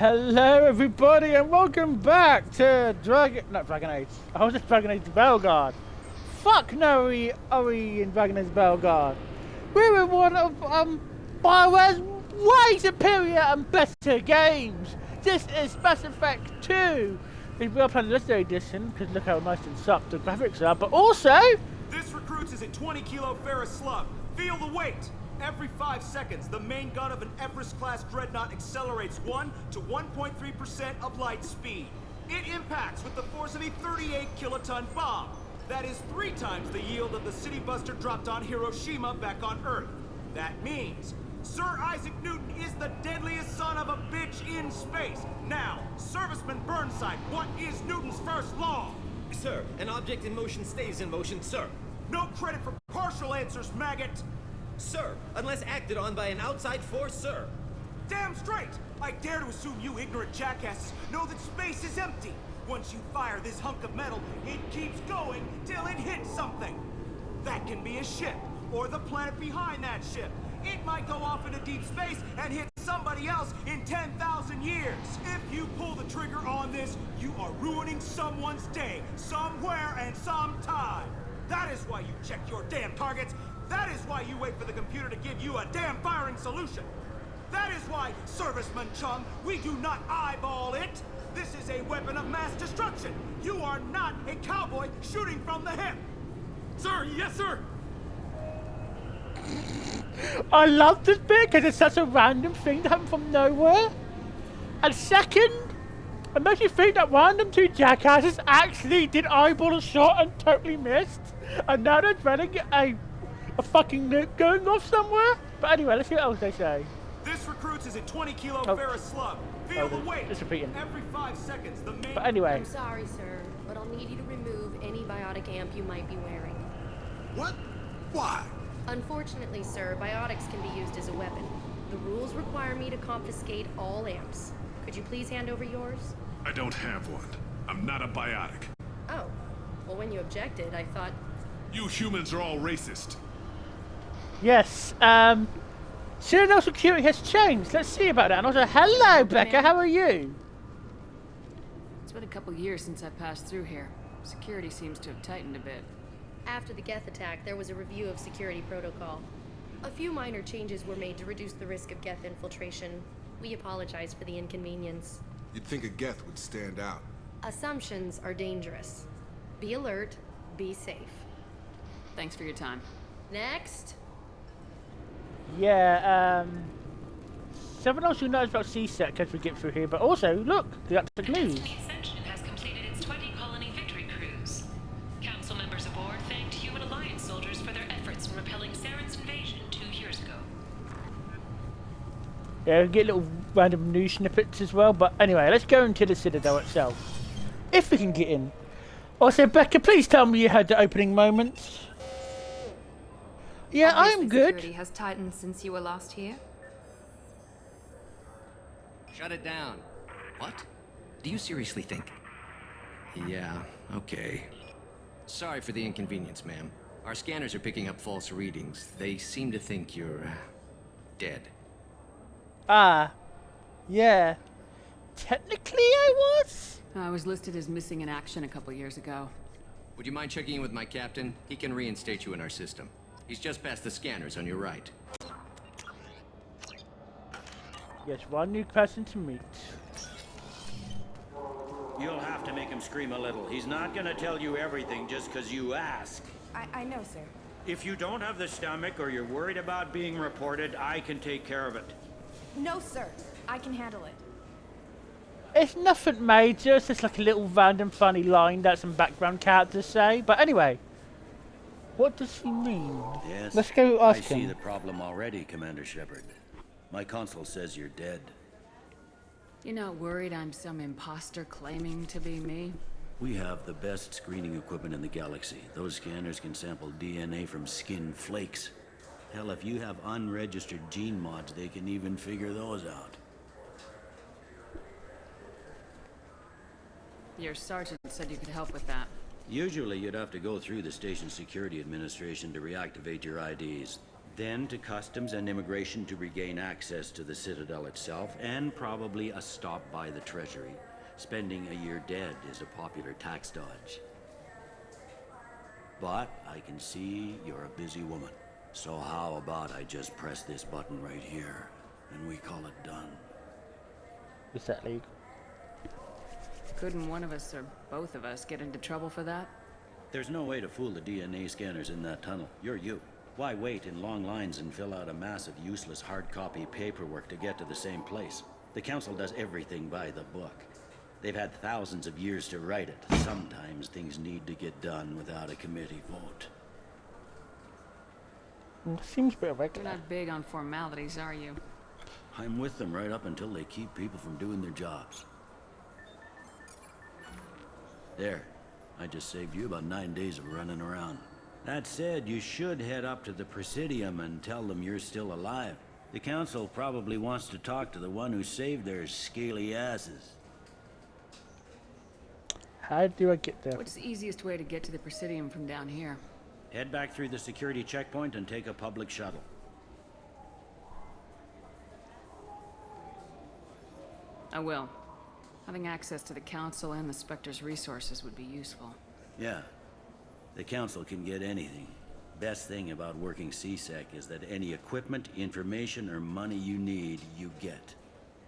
Hello everybody and welcome back to Dragon Age. I was just Dragon Age Belgard. Fuck no, Ori in Dragon Age Belgard. We're in one of BioWare's way superior and better games. This is Mass Effect 2. We are playing the Legendary Edition because look how nice and soft the graphics are, but also this recruits is a 20 kilo ferrous slug. Feel the weight. Every 5 seconds, the main gun of an Everest-class dreadnought accelerates 1 to 1.3% of light speed. It impacts with the force of a 38-kiloton bomb. That is 3 times the yield of the city buster dropped on Hiroshima back on Earth. That means Sir Isaac Newton is the deadliest son of a bitch in space. Now, Serviceman Burnside, what is Newton's first law? Sir, an object in motion stays in motion, sir. No credit for partial answers, maggot. Sir, unless acted on by an outside force, sir. Damn straight! I dare to assume you ignorant jackasses know that space is empty. Once you fire this hunk of metal, it keeps going till it hits something. That can be a ship, or the planet behind that ship. It might go off into deep space and hit somebody else in 10,000 years. If you pull the trigger on this, you are ruining someone's day, somewhere and sometime. That is why you check your damn targets. That is why you wait for the computer to give you a damn firing solution. That is why, Serviceman Chung, we do not eyeball it. This is a weapon of mass destruction. You are not a cowboy shooting from the hip. Sir, yes, sir. I love this bit because it's such a random thing to happen from nowhere. And second, it makes you think that random 2 jackasses actually did eyeball a shot and totally missed. And now they're trying to get a fucking nuke going off somewhere? But anyway, let's see what else they say. This recruits is a 20 kilo ferrous slug. Feel the weight. It's repeating. Every 5 seconds, the main... But anyway. I'm sorry, sir, but I'll need you to remove any biotic amp you might be wearing. What? Why? Unfortunately, sir, biotics can be used as a weapon. The rules require me to confiscate all amps. Could you please hand over yours? I don't have one. I'm not a biotic. Oh. Well, when you objected, I thought... You humans are all racist. Yes, Cyrano security has changed. Let's see about that. And also, hello, Becca, how are you? It's been a couple years since I passed through here. Security seems to have tightened a bit. After the Geth attack, there was a review of security protocol. A few minor changes were made to reduce the risk of Geth infiltration. We apologize for the inconvenience. You'd think a Geth would stand out. Assumptions are dangerous. Be alert, be safe. Thanks for your time. Next. Yeah, someone else who knows about CSEC as we get through here, but also, look, the Arctic News. Ascension has completed its 20-colony victory cruise. Council members aboard thanked Human Alliance soldiers for their efforts in repelling Saren's invasion 2 years ago. Yeah, we get little random news snippets as well, but anyway, let's go into the Citadel itself. If we can get in. Also, Becca, please tell me you had the opening moments. Yeah, Obviously, I'm good. Security has tightened since you were last here. Shut it down. What? Do you seriously think? Yeah, okay. Sorry for the inconvenience, ma'am. Our scanners are picking up false readings. They seem to think you're, dead. Ah, yeah. Technically I was? I was listed as missing in action a couple years ago. Would you mind checking in with my captain? He can reinstate you in our system. He's just past the scanners on your right. Yes, one new person to meet. You'll have to make him scream a little. He's not gonna tell you everything just because you ask. I know, sir. If you don't have the stomach or you're worried about being reported, I can take care of it. No, sir. I can handle it. It's nothing major, it's just like a little random funny line that some background characters say. But anyway, what does he mean? Yes. Let's go ask him. I see the problem already, Commander Shepard. My console says you're dead. You're not worried I'm some imposter claiming to be me? We have the best screening equipment in the galaxy. Those scanners can sample DNA from skin flakes. Hell, if you have unregistered gene mods, they can even figure those out. Your sergeant said you could help with that. Usually you'd have to go through the station security administration to reactivate your IDs. then to Customs and Immigration to regain access to the Citadel itself, and probably a stop by the Treasury. Spending a year dead is a popular tax dodge. But I can see you're a busy woman. So how about I just press this button right here, and we call it done? Is that legal? Couldn't one of us or both of us get into trouble for that? There's no way to fool the DNA scanners in that tunnel. You're you. Why wait in long lines and fill out a massive useless hard copy paperwork to get to the same place? The Council does everything by the book. They've had thousands of years to write it. Sometimes things need to get done without a committee vote. Seems a bit You're irregular. not big on formalities, are you? I'm with them right up until they keep people from doing their jobs. There. I just saved you about 9 days of running around. That said, you should head up to the Presidium and tell them you're still alive. The Council probably wants to talk to the one who saved their scaly asses. How do I get there? What's the easiest way to get to the Presidium from down here? Head back through the security checkpoint and take a public shuttle. I will. Having access to the Council and the Spectre's resources would be useful. Yeah. The Council can get anything. Best thing about working CSEC is that any equipment, information, or money you need, you get.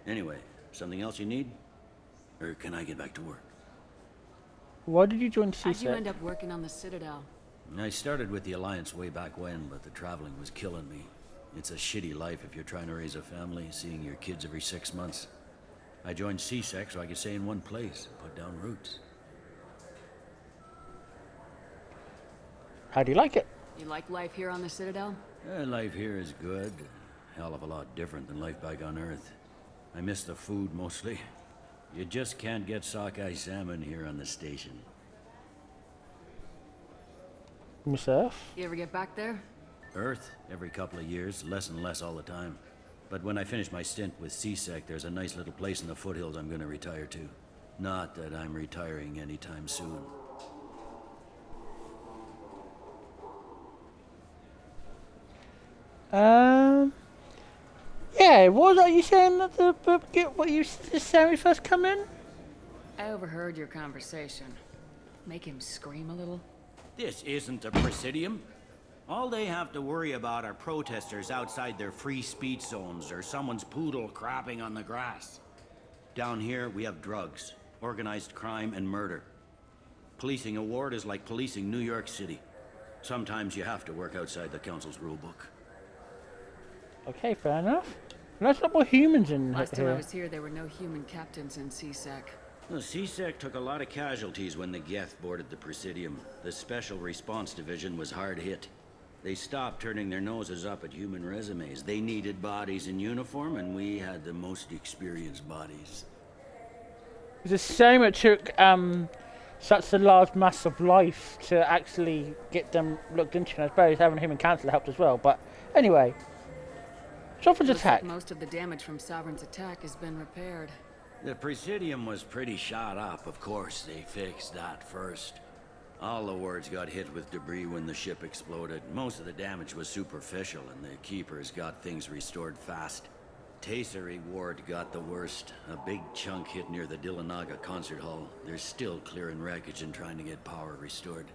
Anyway, something else you need? Or can I get back to work? Why did you join How'd you end CSEC? up working on the Citadel? I started with the Alliance way back when, but the traveling was killing me. It's a shitty life if you're trying to raise a family, seeing your kids every 6 months. I joined CSEC so I could stay in one place, put down roots. How do you like it? You like life here on the Citadel? Life here is good. Hell of a lot different than life back on Earth. I miss the food mostly. You just can't get sockeye salmon here on the station. Miss Earth? You ever get back there? Earth, every couple of years, less and less all the time. But when I finish my stint with CSEC, there's a nice little place in the foothills I'm gonna retire to. Not that I'm retiring anytime soon. Yeah, what was that you saying at the what you just said when we first come in? I overheard your conversation. Make him scream a little? This isn't a Presidium. All they have to worry about are protesters outside their free speech zones or someone's poodle crapping on the grass. Down here, we have drugs, organized crime, and murder. Policing a ward is like policing New York City. Sometimes you have to work outside the Council's rulebook. Okay, fair enough. There's a lot more humans in Last time I here. was here, there were no human captains in CSEC. The CSEC took a lot of casualties when the Geth boarded the Presidium. The Special Response Division was hard hit. They stopped turning their noses up at human resumes. They needed bodies in uniform, and we had the most experienced bodies. It's a shame it took such a large mass of life to actually get them looked into. And I suppose having a human council helped as well. But anyway, Sovereign's Looks like attack. most of the damage from Sovereign's attack has been repaired. The Presidium was pretty shot up, of course. They fixed that first. All the wards got hit with debris when the ship exploded. Most of the damage was superficial, and the Keepers got things restored fast. Tasery Ward got the worst. A big chunk hit near the Dillanaga concert hall. They're still clearing wreckage and trying to get power restored.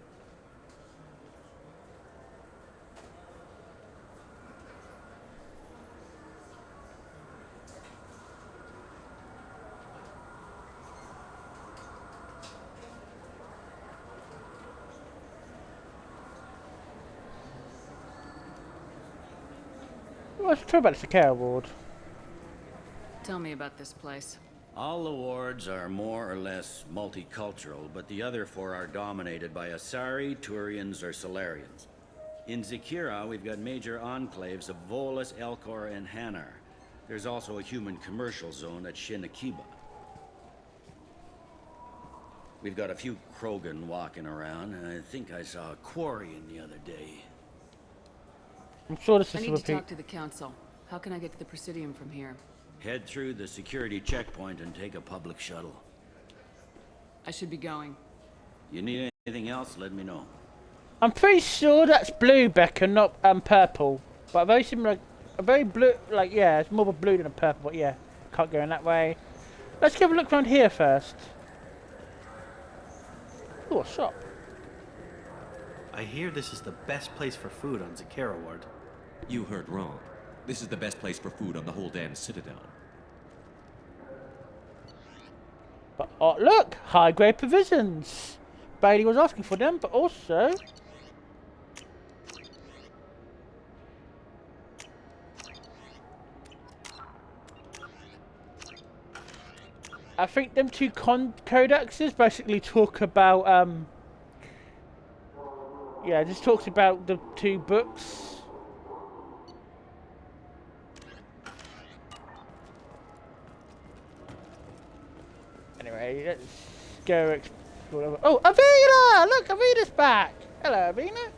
What's true about the Sakara Ward? Tell me about this place. All the wards are more or less multicultural, but the other four are dominated by Asari, Turians, or Solarians. In Zakira, we've got major enclaves of Volus, Elcor, and Hanar. There's also a human commercial zone at Shinakiba. We've got a few Krogan walking around, and I think I saw a Quarian the other day. I'm sure this I is a need to repeat. talk to the Council. How can I get to the Presidium from here? Head through the security checkpoint and take a public shuttle. I should be going. You need anything else, let me know. I'm pretty sure that's blue, Becca, not purple. But very similar, a very blue, like, yeah, it's more of a blue than a purple, but yeah, can't go in that way. Let's give a look around here first. Oh, a shop. I hear this is the best place for food on Zakera Ward. You heard wrong. This is the best place for food on the whole damn Citadel. But, oh, look! High-grade provisions! Bailey was asking for them, but also... I think them two codexes basically talk about, yeah, just talks about the two books. Anyway, let's go explore. Oh, Avina! Look, Avina's back! Hello, Avina.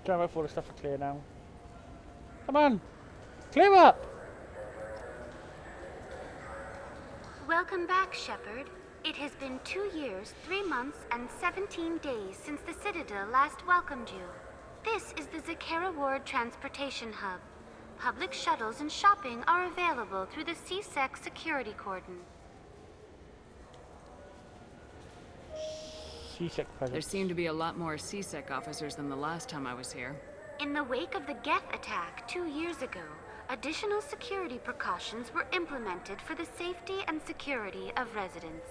Trying to wait for all the stuff to clear now. Come on! Clear up! Welcome back, Shepard. It has been 2 years, 3 months, and 17 days since the Citadel last welcomed you. This is the Zakera Ward Transportation Hub. Public shuttles and shopping are available through the CSEC security cordon. CSEC presence. There seem to be a lot more CSEC officers than the last time I was here. In the wake of the Geth attack 2 years ago, additional security precautions were implemented for the safety and security of residents.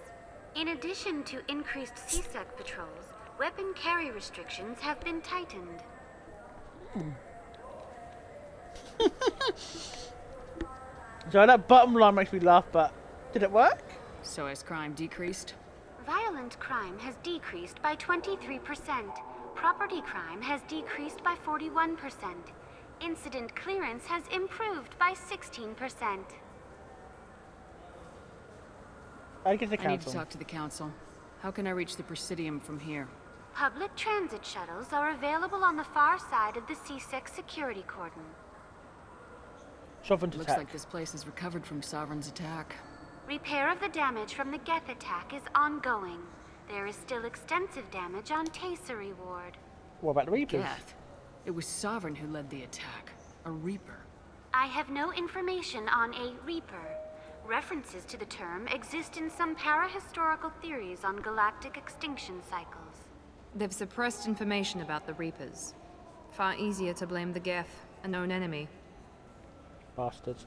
In addition to increased CSEC patrols, weapon carry restrictions have been tightened. So that bottom line makes me laugh, but did it work? So has crime decreased? Violent crime has decreased by 23%. Property crime has decreased by 41%. Incident clearance has improved by 16%. I need to talk to the council. How can I reach the Presidium from here? Public transit shuttles are available on the far side of the CSEC security cordon. Sovereign's Looks attack. like this place is recovered from Sovereign's attack. Repair of the damage from the Geth attack is ongoing. There is still extensive damage on Tali'Zorah Ward. What about the Reapers? Geth? It was Sovereign who led the attack. A Reaper. I have no information on a Reaper. References to the term exist in some parahistorical theories on galactic extinction cycles. They've suppressed information about the Reapers. Far easier to blame the Geth, a known enemy. Bastards.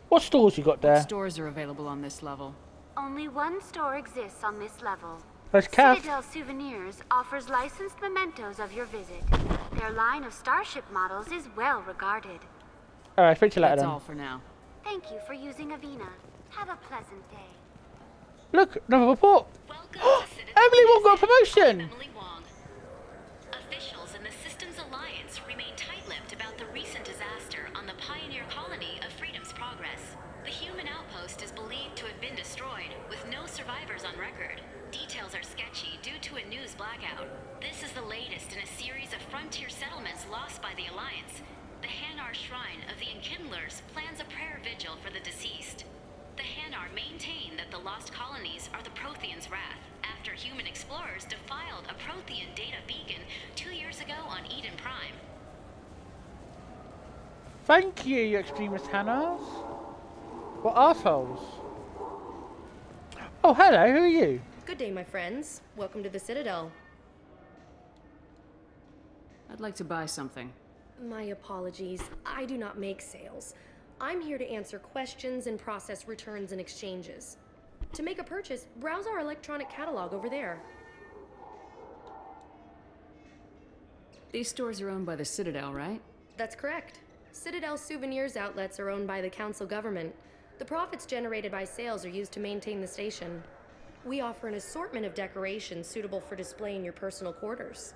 What stores you got there? What stores are available on this level? Only one store exists on this level. There's Cav. Citadel Souvenirs offers licensed mementos of your visit. Their line of starship models is well regarded. Alright, speak to you later That's then. all for now. Thank you for using Avina. Have a pleasant day. Look, another report. Emily Wong got a promotion. Officials in the Systems Alliance remain tight-lipped about the recent disaster on the pioneer colony of Freedom's Progress. The human outpost is believed to have been destroyed, with no survivors on record. Details are sketchy due to a news blackout. This is the latest in a series of frontier settlements lost by the Alliance. The Hanar Shrine of the Enkindlers plans a prayer vigil for the deceased. The Hanar maintain that the lost colonies are the Protheans' wrath, after human explorers defiled a Prothean data beacon 2 years ago on Eden Prime. Thank you, you extremist Hanas. What assholes? Oh, hello, who are you? Good day, my friends. Welcome to the Citadel. I'd like to buy something. My apologies. I do not make sales. I'm here to answer questions and process returns and exchanges. To make a purchase, browse our electronic catalog over there. These stores are owned by the Citadel, right? That's correct. Citadel Souvenirs outlets are owned by the Council government. The profits generated by sales are used to maintain the station. We offer an assortment of decorations suitable for display in your personal quarters.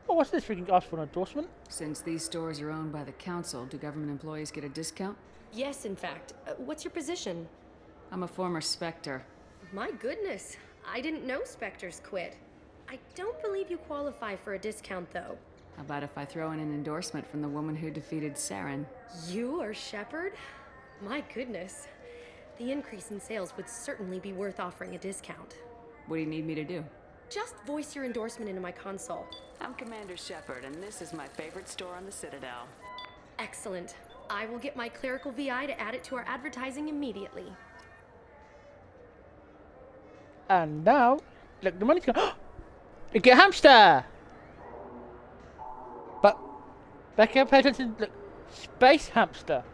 Oh, what's this? We can ask for an endorsement? Since these stores are owned by the Council, do government employees get a discount? Yes, in fact. What's your position? I'm a former Spectre. My goodness. I didn't know Spectres quit. I don't believe you qualify for a discount, though. How about if I throw in an endorsement from the woman who defeated Saren? You are Shepard? My goodness. The increase in sales would certainly be worth offering a discount. What do you need me to do? Just voice your endorsement into my console. I'm Commander Shepard, and this is my favorite store on the Citadel. Excellent. I will get my clerical VI to add it to our advertising immediately. And now, look, the money's gone. Look at hamster! But, Becca, pay attention, look, space hamster.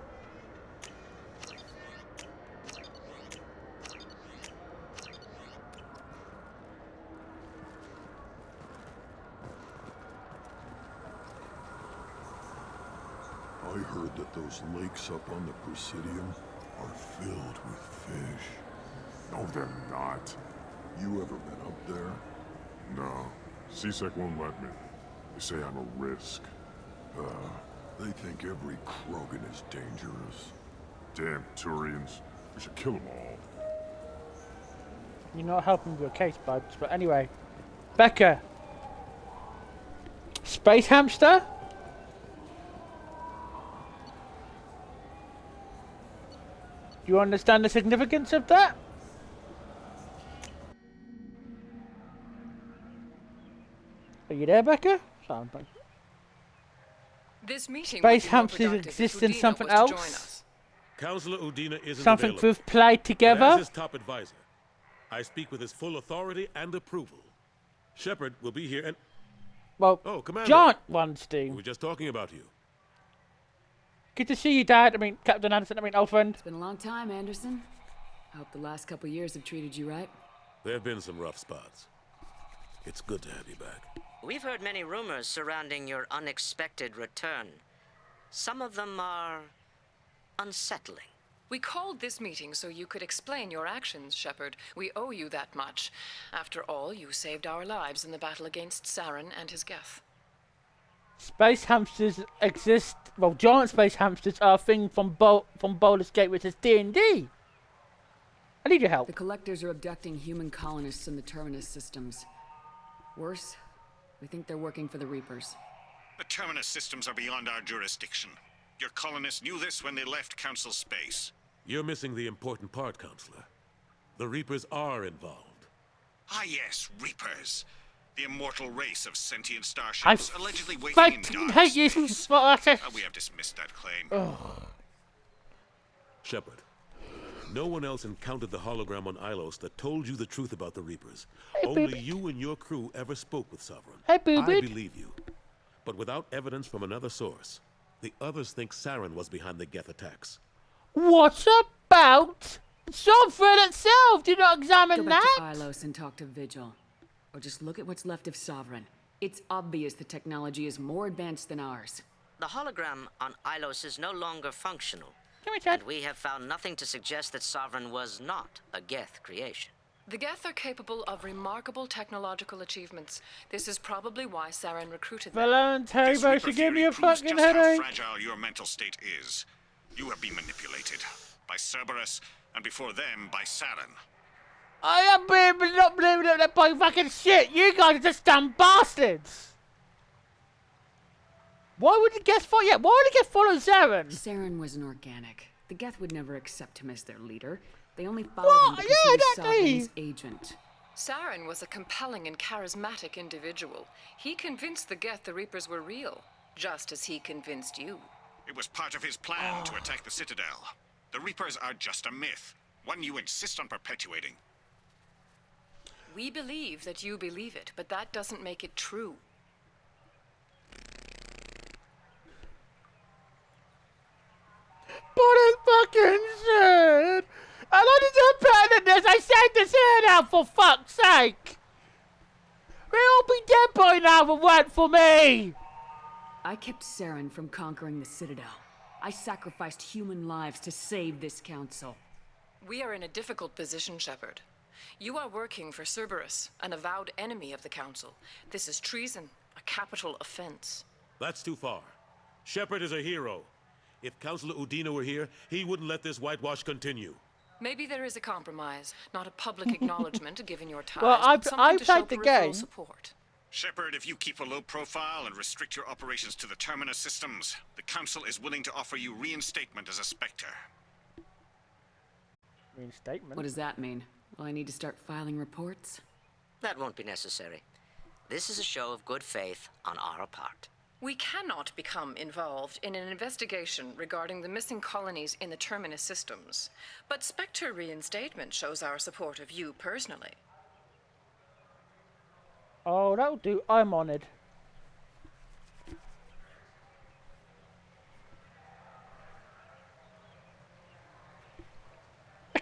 I heard that those lakes up on the Presidium are filled with fish. No, they're not. You ever been up there? No. CSEC won't let me. They say I'm a risk. They think every Krogan is dangerous. Damn Turians. We should kill them all. You're not helping with your case, Bubs, but anyway. Becca! Space hamster? Do you understand the significance of that? Are you there, Becca? Sorry, This meeting space hamsters exist in something else? Counselor Udina isn't Something available. we've played together? But as his top advisor, I speak with his full authority and approval. Shepard will be here and... Well, oh, Commander. John wants to. We were just talking about you. Good to see you, Dad. I mean, Captain Anderson. I mean, old friend. It's been a long time, Anderson. I hope the last couple years have treated you right. There have been some rough spots. It's good to have you back. We've heard many rumors surrounding your unexpected return. Some of them are unsettling. We called this meeting so you could explain your actions, Shepard. We owe you that much. After all, you saved our lives in the battle against Saren and his Geth. Space hamsters exist. Well, giant space hamsters are a thing from Baldur's Gate, which is D&D. I need your help. The Collectors are abducting human colonists in the Terminus systems. Worse, we think they're working for the Reapers. The Terminus systems are beyond our jurisdiction. Your colonists knew this when they left Council space. You're missing the important part, Counselor. The Reapers are involved. Ah yes, Reapers. The immortal race of sentient starships allegedly waiting in fucking dark hate you. space. We have dismissed that claim. Shepard, no one else encountered the hologram on Ilos that told you the truth about the Reapers. Hey, Only baby. you and your crew ever spoke with Sovereign. Hey, I baby. believe you. But without evidence from another source, the others think Saren was behind the Geth attacks. What about Sovereign itself? Do you not examine Go back that? to Ilos and talk to Vigil. Or just look at what's left of Sovereign. It's obvious the technology is more advanced than ours. The hologram on Ilos is no longer functional. And we have found nothing to suggest that Sovereign was not a Geth creation. The Geth are capable of remarkable technological achievements. This is probably why Saren recruited them. Voluntary This vote Reaper should give me theory a proves fucking just headache. how fragile your mental state is. You have been manipulated by Cerberus, and before them by Saren. I am not believing that by fucking shit. You guys are just dumb bastards. Why would the Geth follow? Yeah, why would the Geth follow Saren? Saren was an organic. The Geth would never accept him as their leader. They only followed him because he was Sovereign's agent. Saren was a compelling and charismatic individual. He convinced the Geth the Reapers were real, just as he convinced you. It was part of his plan to attack the Citadel. The Reapers are just a myth, one you insist on perpetuating. We believe that you believe it, but that doesn't make it true. But it's fucking shit. And I deserve better than this. I saved this here now, for fuck's sake. We'll all be dead by now if it weren't for me. I kept Saren from conquering the Citadel. I sacrificed human lives to save this council. We are in a difficult position, Shepard. You are working for Cerberus, an avowed enemy of the council. This is treason, a capital offense. That's too far. Shepard is a hero. If Counselor Udina were here, he wouldn't let this whitewash continue. Maybe there is a compromise, not a public acknowledgement given your ties, Well, but something to show played the peripheral game. support. Shepard, if you keep a low profile and restrict your operations to the Terminus systems, the Council is willing to offer you reinstatement as a Spectre. Reinstatement? What does that mean? Will I need to start filing reports? That won't be necessary. This is a show of good faith on our part. We cannot become involved in an investigation regarding the missing colonies in the Terminus systems, but Spectre reinstatement shows our support of you personally. Oh, that'll do. I'm honoured.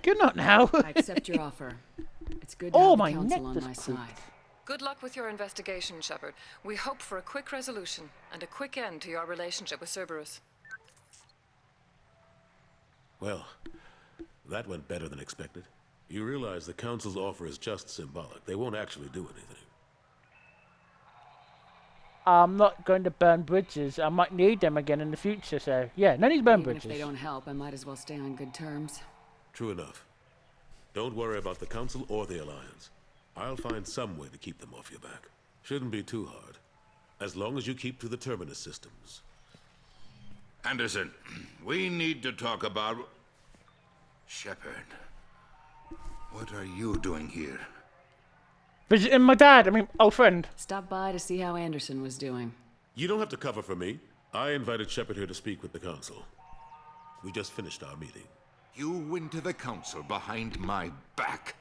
Good night now. I accept your offer. It's good to have the council on my side. Good luck with your investigation, Shepard. We hope for a quick resolution and a quick end to your relationship with Cerberus. Well, that went better than expected. You realize the Council's offer is just symbolic. They won't actually do anything. I'm not going to burn bridges. I might need them again in the future, so yeah, no need to burn bridges. If they don't help, I might as well stay on good terms. True enough. Don't worry about the Council or the Alliance. I'll find some way to keep them off your back. Shouldn't be too hard. As long as you keep to the Terminus systems. Anderson, we need to talk about... Shepard. What are you doing here? Visiting my dad, old friend. Stop by to see how Anderson was doing. You don't have to cover for me. I invited Shepard here to speak with the Council. We just finished our meeting. You went to the Council behind my back.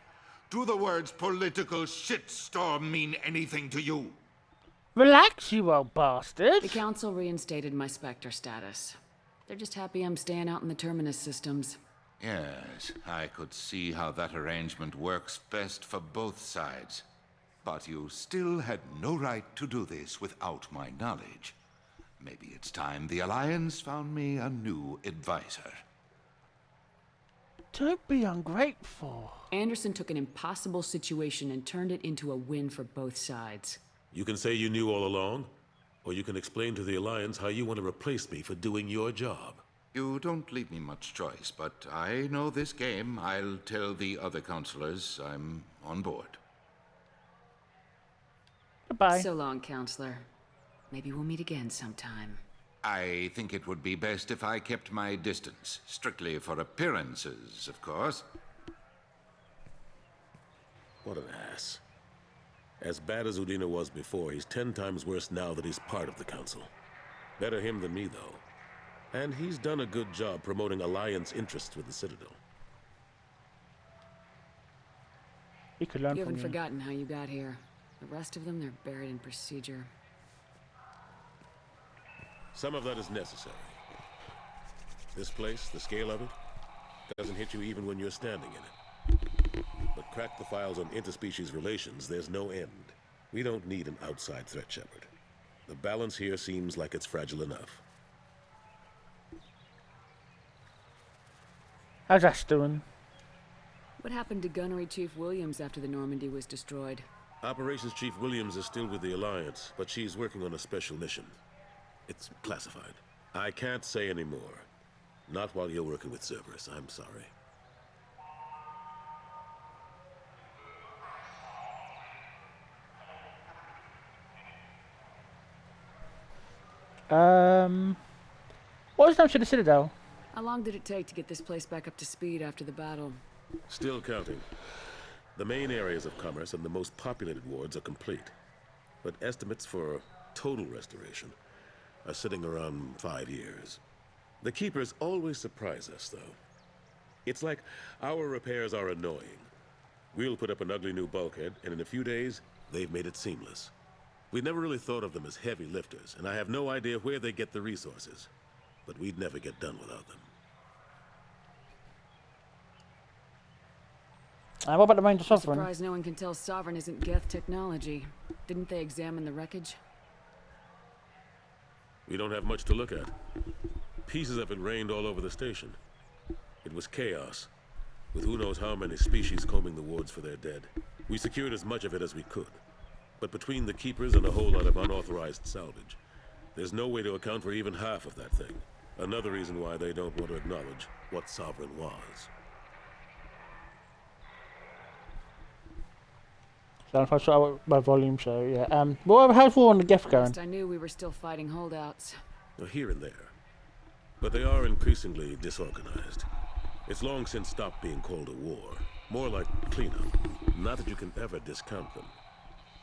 Do the words political shitstorm mean anything to you? Relax, you old bastard. The Council reinstated my Spectre status. They're just happy I'm staying out in the Terminus systems. Yes, I could see how that arrangement works best for both sides. But you still had no right to do this without my knowledge. Maybe it's time the Alliance found me a new advisor. Don't be ungrateful. Anderson took an impossible situation and turned it into a win for both sides. You can say you knew all along, or you can explain to the Alliance how you want to replace me for doing your job. You don't leave me much choice, but I know this game. I'll tell the other counselors I'm on board. Goodbye. So long, Counselor. Maybe we'll meet again sometime. I think it would be best if I kept my distance. Strictly for appearances, of course. What an ass. As bad as Udina was before, he's 10 times worse now that he's part of the Council. Better him than me, though. And he's done a good job promoting Alliance interests with the Citadel. He could learn You from haven't you. forgotten how you got here. The rest of them, they're buried in procedure. Some of that is necessary. This place, the scale of it, doesn't hit you even when you're standing in it. But crack the files on interspecies relations, there's no end. We don't need an outside threat, Shepard. The balance here seems like it's fragile enough. How's Ash doing? What happened to Gunnery Chief Williams after the Normandy was destroyed? Operations Chief Williams is still with the Alliance, but she's working on a special mission. It's classified. I can't say any more. Not while you're working with Cerberus, I'm sorry. What was the to the Citadel? How long did it take to get this place back up to speed after the battle? Still counting. The main areas of commerce and the most populated wards are complete. But estimates for total restoration are sitting around 5 years. The Keepers always surprise us, though. It's like our repairs are annoying. We'll put up an ugly new bulkhead, and in a few days, they've made it seamless. We never really thought of them as heavy lifters, and I have no idea where they get the resources. But we'd never get done without them. What about the Ranger Sovereign? Surprised no one can tell Sovereign isn't Geth technology. Didn't they examine the wreckage? We don't have much to look at. Pieces of it rained all over the station. It was chaos, with who knows how many species combing the wards for their dead. We secured as much of it as we could. But between the Keepers and a whole lot of unauthorized salvage, there's no way to account for even half of that thing. Another reason why they don't want to acknowledge what Sovereign was. So if I saw my volume, so yeah. Well, how's war on the Geth going? Last I knew, we were still fighting holdouts. Here and there. But they are increasingly disorganized. It's long since stopped being called a war. More like cleanup. Not that you can ever discount them.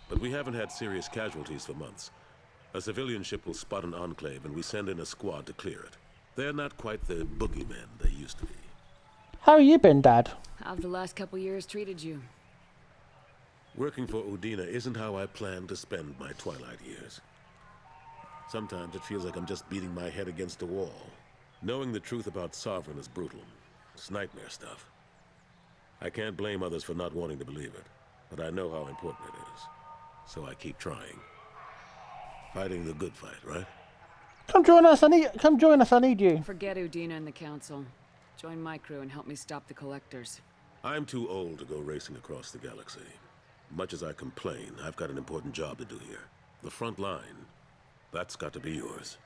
But we haven't had serious casualties for months. A civilian ship will spot an enclave and we send in a squad to clear it. They're not quite the boogeymen they used to be. How you been, Dad? How've the last couple years treated you? Working for Udina isn't how I planned to spend my twilight years. Sometimes it feels like I'm just beating my head against a wall. Knowing the truth about Sovereign is brutal. It's nightmare stuff. I can't blame others for not wanting to believe it, but I know how important it is. So I keep trying. Fighting the good fight, right? Come join us, I need you. Forget Udina and the Council. Join my crew and help me stop the Collectors. I'm too old to go racing across the galaxy. Much as I complain, I've got an important job to do here. The front line, that's got to be yours.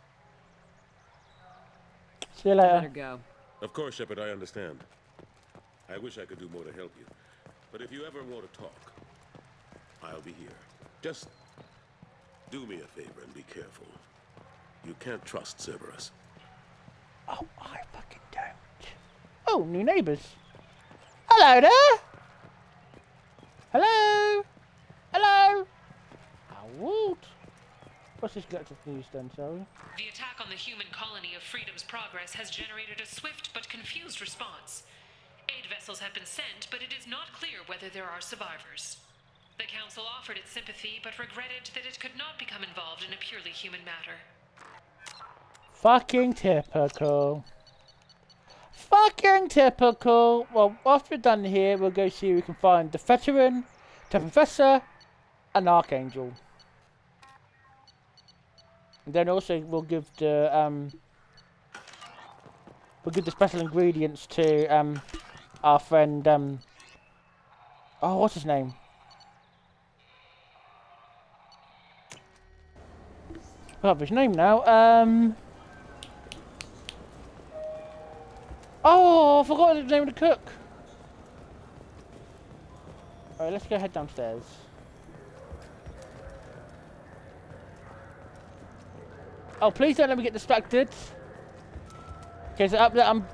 See you later. Better go. Of course, Shepard, I understand. I wish I could do more to help you. But if you ever want to talk, I'll be here. Just do me a favor and be careful. You can't trust Cerberus. Oh, I fucking don't. Oh, new neighbours. Hello there. Hello. Hello. Howard. What's this Galactic news then, sorry? The attack on the human colony of Freedom's Progress has generated a swift but confused response. Aid vessels have been sent, but it is not clear whether there are survivors. The Council offered its sympathy, but regretted that it could not become involved in a purely human matter. Fucking typical. Fucking typical. Well, after we're done here, we'll go see if we can find the Veteran, the Professor, and Archangel. And then also we'll give the special ingredients to our friend oh, what's his name? I forgot his name now. Oh, I forgot the name of the cook. Alright, let's go head downstairs. Oh, please don't let me get distracted. Okay, so up there, I'm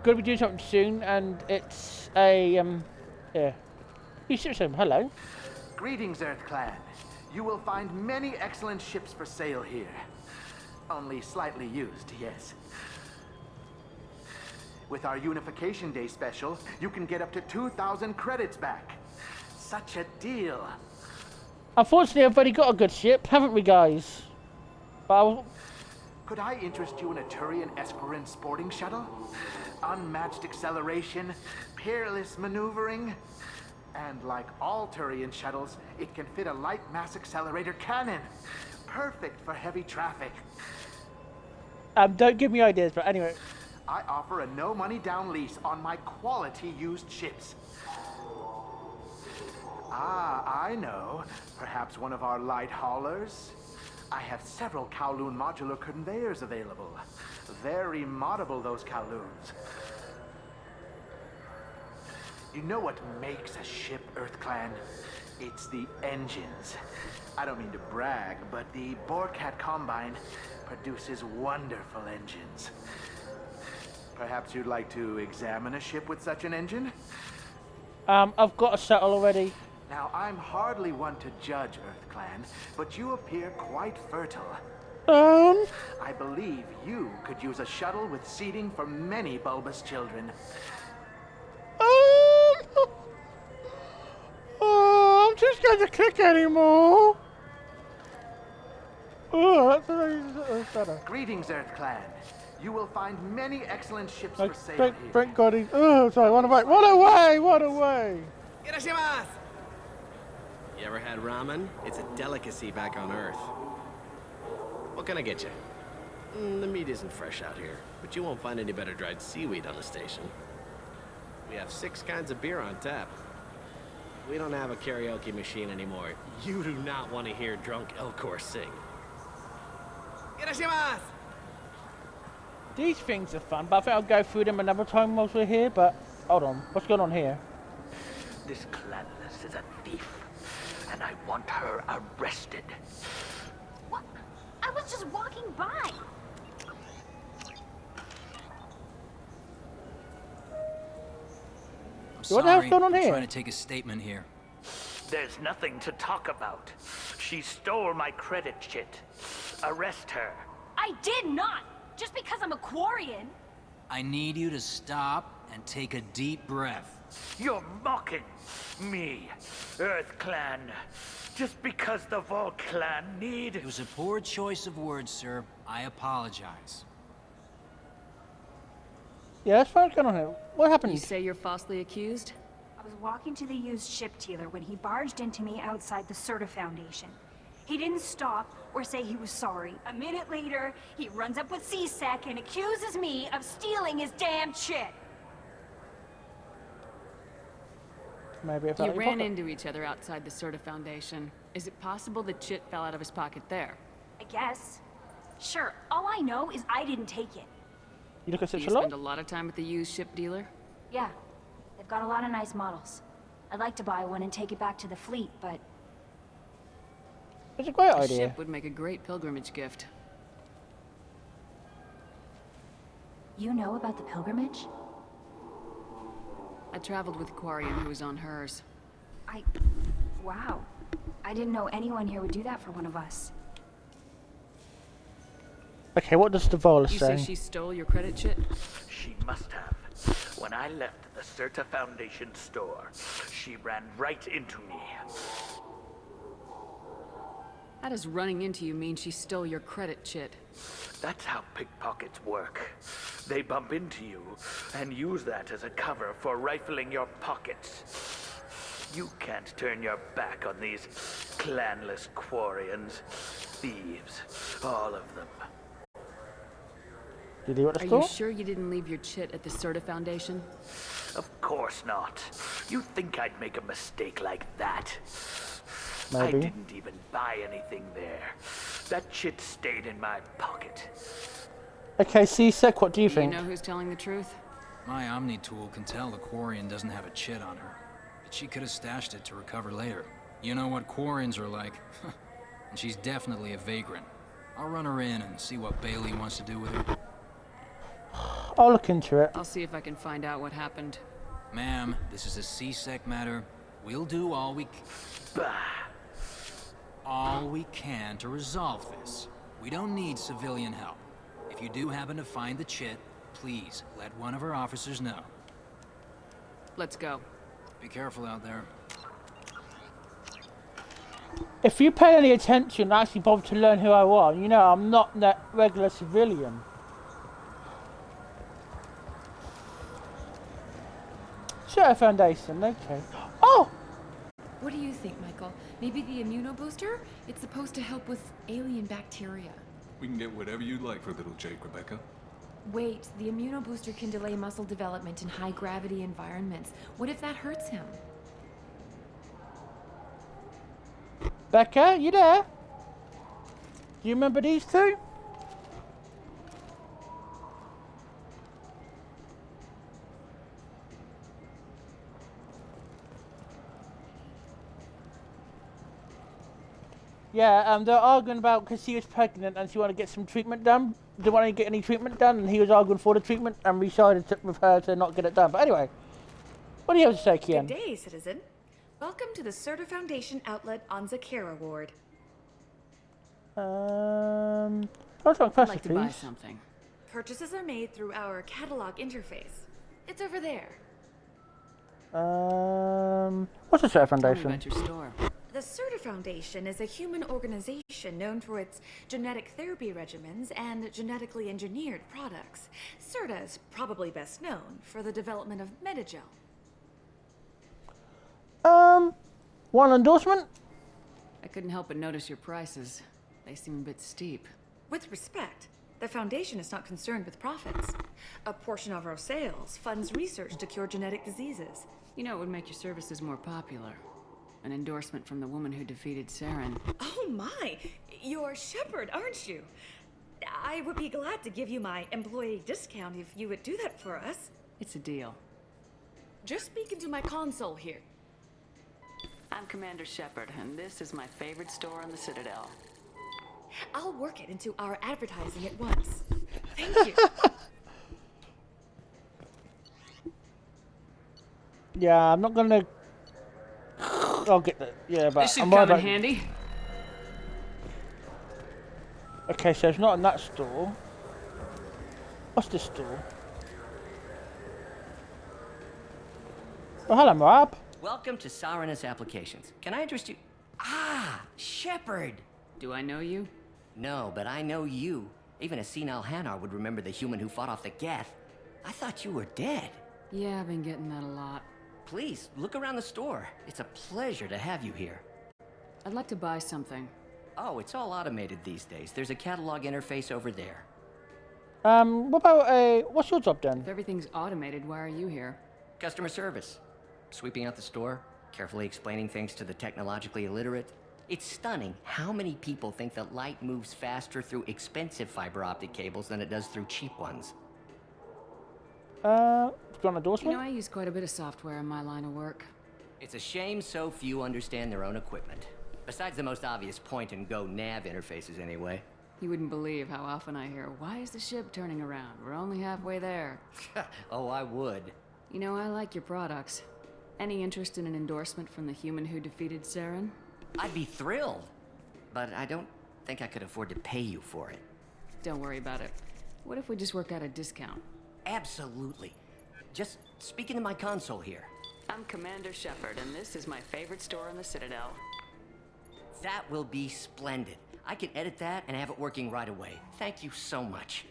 going to be doing something soon, and it's a, yeah. You should say hello. Greetings, Earth Clan. You will find many excellent ships for sale here. Only slightly used, yes. With our Unification Day special, you can get up to 2,000 credits back. Such a deal. Unfortunately, I've already got a good ship, haven't we, guys? But could I interest you in a Turian Esquirine sporting shuttle? Unmatched acceleration, peerless maneuvering, and like all Turian shuttles, it can fit a light mass accelerator cannon. Perfect for heavy traffic. Don't give me ideas, but anyway. I offer a no money down lease on my quality used ships. Ah, I know. Perhaps one of our light haulers? I have several Kowloon modular conveyors available. Very moddable, those Kowloons. You know what makes a ship, Earth Clan? It's the engines. I don't mean to brag, but the Borcat Combine produces wonderful engines. Perhaps you'd like to examine a ship with such an engine? I've got a shuttle already. Now, I'm hardly one to judge, Earth Clan, but you appear quite fertile. I believe you could use a shuttle with seating for many bulbous children. I'm just going to click anymore. Oh, that's better. Greetings, Earth Clan. You will find many excellent ships for sale here. Thank God he's... Oh, sorry, what away. What away, what away. You ever had ramen? It's a delicacy back on Earth. What can I get you? The meat isn't fresh out here, but you won't find any better dried seaweed on the station. We have 6 kinds of beer on tap. We don't have a karaoke machine anymore. You do not want to hear drunk Elcor sing. These things are fun, but I think I'll go through them another time whilst we're here, but hold on, what's going on here? This Clanless is a thief, and I want her arrested. What? I was just walking by. What the hell's going on I'm here? trying to take a statement here. There's nothing to talk about. She stole my credit chit. Arrest her. I did not! Just because I'm a Quarian. I need you to stop and take a deep breath. You're mocking me, Earth Clan. Just because the Vol Clan need... It was a poor choice of words, sir. I apologize. Yeah, that's what's going on here. What happened? You say you're falsely accused? I was walking to the used ship dealer when he barged into me outside the Serta Foundation. He didn't stop or say he was sorry. A minute later, he runs up with C-Sec and accuses me of stealing his damn chit. Maybe if You ran into each other outside the Serta Foundation. Is it possible the chit fell out of his pocket there? I guess. Sure, all I know is I didn't take it. You look at Do such you a lot? spend a lot of time at the used ship dealer? Yeah, they've got a lot of nice models. I'd like to buy one and take it back to the fleet, but... It's a great A idea. ship would make a great pilgrimage gift. You know about the pilgrimage? I traveled with a Quarian who was on hers. Wow. I didn't know anyone here would do that for one of us. Okay, what does the Vola You say? say she stole your credit chit? She must have. When I left the Serta Foundation store, she ran right into me. How does running into you mean she stole your credit chit? That's how pickpockets work. They bump into you and use that as a cover for rifling your pockets. You can't turn your back on these clanless Quarians. Thieves, all of them. Did he want to Are store? you sure you didn't leave your chit at the Serta Foundation? Of course not. You think I'd make a mistake like that? Maybe. I didn't even buy anything there. That chit stayed in my pocket. Okay, C-Sec, what do you Do think? you know who's telling the truth? My Omni tool can tell the Quarian doesn't have a chit on her, but she could have stashed it to recover later. You know what Quarians are like, and she's definitely a vagrant. I'll run her in and see what Bailey wants to do with her. I'll look into it. I'll see if I can find out what happened. Ma'am, this is a C-Sec matter. We'll do all we can to resolve this. We don't need civilian help. If you do happen to find the chit, please let one of our officers know. Let's go. Be careful out there. If you pay any attention and actually bother to learn who I am, you know I'm not that regular civilian. Sure, Foundation, okay. Oh! What do you think, Michael? Maybe the immunobooster? It's supposed to help with alien bacteria. We can get whatever you'd like for little Jake, Rebecca. Wait, the immunobooster can delay muscle development in high-gravity environments. What if that hurts him? Becca, you there? Do you remember these two? Yeah, they're arguing about because she was pregnant and she wanted to get some treatment done. Didn't want to get any treatment done, and he was arguing for the treatment and decided with her to not get it done. But anyway, what do you have to say, Kian? Good day, citizen. Welcome to the Serta Foundation outlet on Zakera Ward. What's my I'd question, like to please? buy something. Purchases are made through our catalog interface. It's over there. What's the Serta Tell me Foundation? about your store. The Serta Foundation is a human organization known for its genetic therapy regimens and genetically engineered products. Serta is probably best known for the development of Metagel. One endorsement? I couldn't help but notice your prices. They seem a bit steep. With respect, the Foundation is not concerned with profits. A portion of our sales funds research to cure genetic diseases. You know, it would make your services more popular. An endorsement from the woman who defeated Saren. Oh my! You're Shepard, aren't you? I would be glad to give you my employee discount if you would do that for us. It's a deal. Just speak into my console here. I'm Commander Shepard, and this is my favorite store on the Citadel. I'll work it into our advertising at once. Thank you. Yeah, I'm not gonna. I'll get that. Yeah, but This should I'm come worried in about. handy. Okay, so it's not in that store. What's this store? Oh, hello, Rob. Welcome to Saranus Applications. Can I interest you? Ah, Shepard! Do I know you? No, but I know you. Even a senile Hanar would remember the human who fought off the Geth. I thought you were dead. Yeah, I've been getting that a lot. Please, look around the store. It's a pleasure to have you here. I'd like to buy something. Oh, it's all automated these days. There's a catalog interface over there. What about what's your job then? If everything's automated, why are you here? Customer service. Sweeping out the store, carefully explaining things to the technologically illiterate. It's stunning how many people think that light moves faster through expensive fiber optic cables than it does through cheap ones. Got an endorsement? You know, I use quite a bit of software in my line of work. It's a shame so few understand their own equipment. Besides the most obvious point-and-go nav interfaces anyway. You wouldn't believe how often I hear, "Why is the ship turning around? We're only halfway there." Oh, I would. You know, I like your products. Any interest in an endorsement from the human who defeated Saren? I'd be thrilled. But I don't think I could afford to pay you for it. Don't worry about it. What if we just work out a discount? Absolutely. Just speak into my console here. I'm Commander Shepard, and this is my favorite store in the Citadel. That will be splendid. I can edit that and have it working right away. Thank you so much.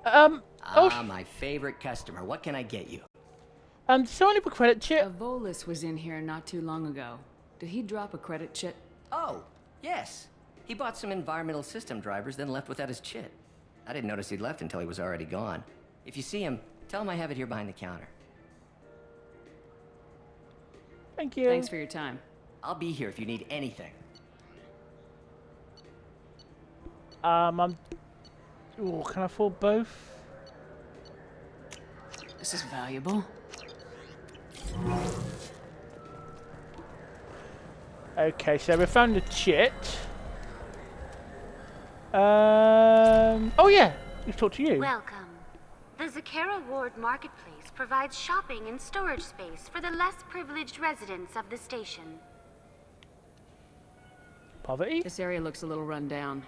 My favorite customer. What can I get you? So any credit chip? A Volus was in here not too long ago. Did he drop a credit chit? Oh, yes. He bought some environmental system drivers, then left without his chit. I didn't notice he'd left until he was already gone. If you see him, tell him I have it here behind the counter. Thank you. Thanks for your time. I'll be here if you need anything. Ooh, can I afford both? This is valuable. Okay, so we found the chit. Oh yeah, we've talked to you. Welcome. The Zakera Ward Marketplace provides shopping and storage space for the less privileged residents of the station. Poverty? This area looks a little run down.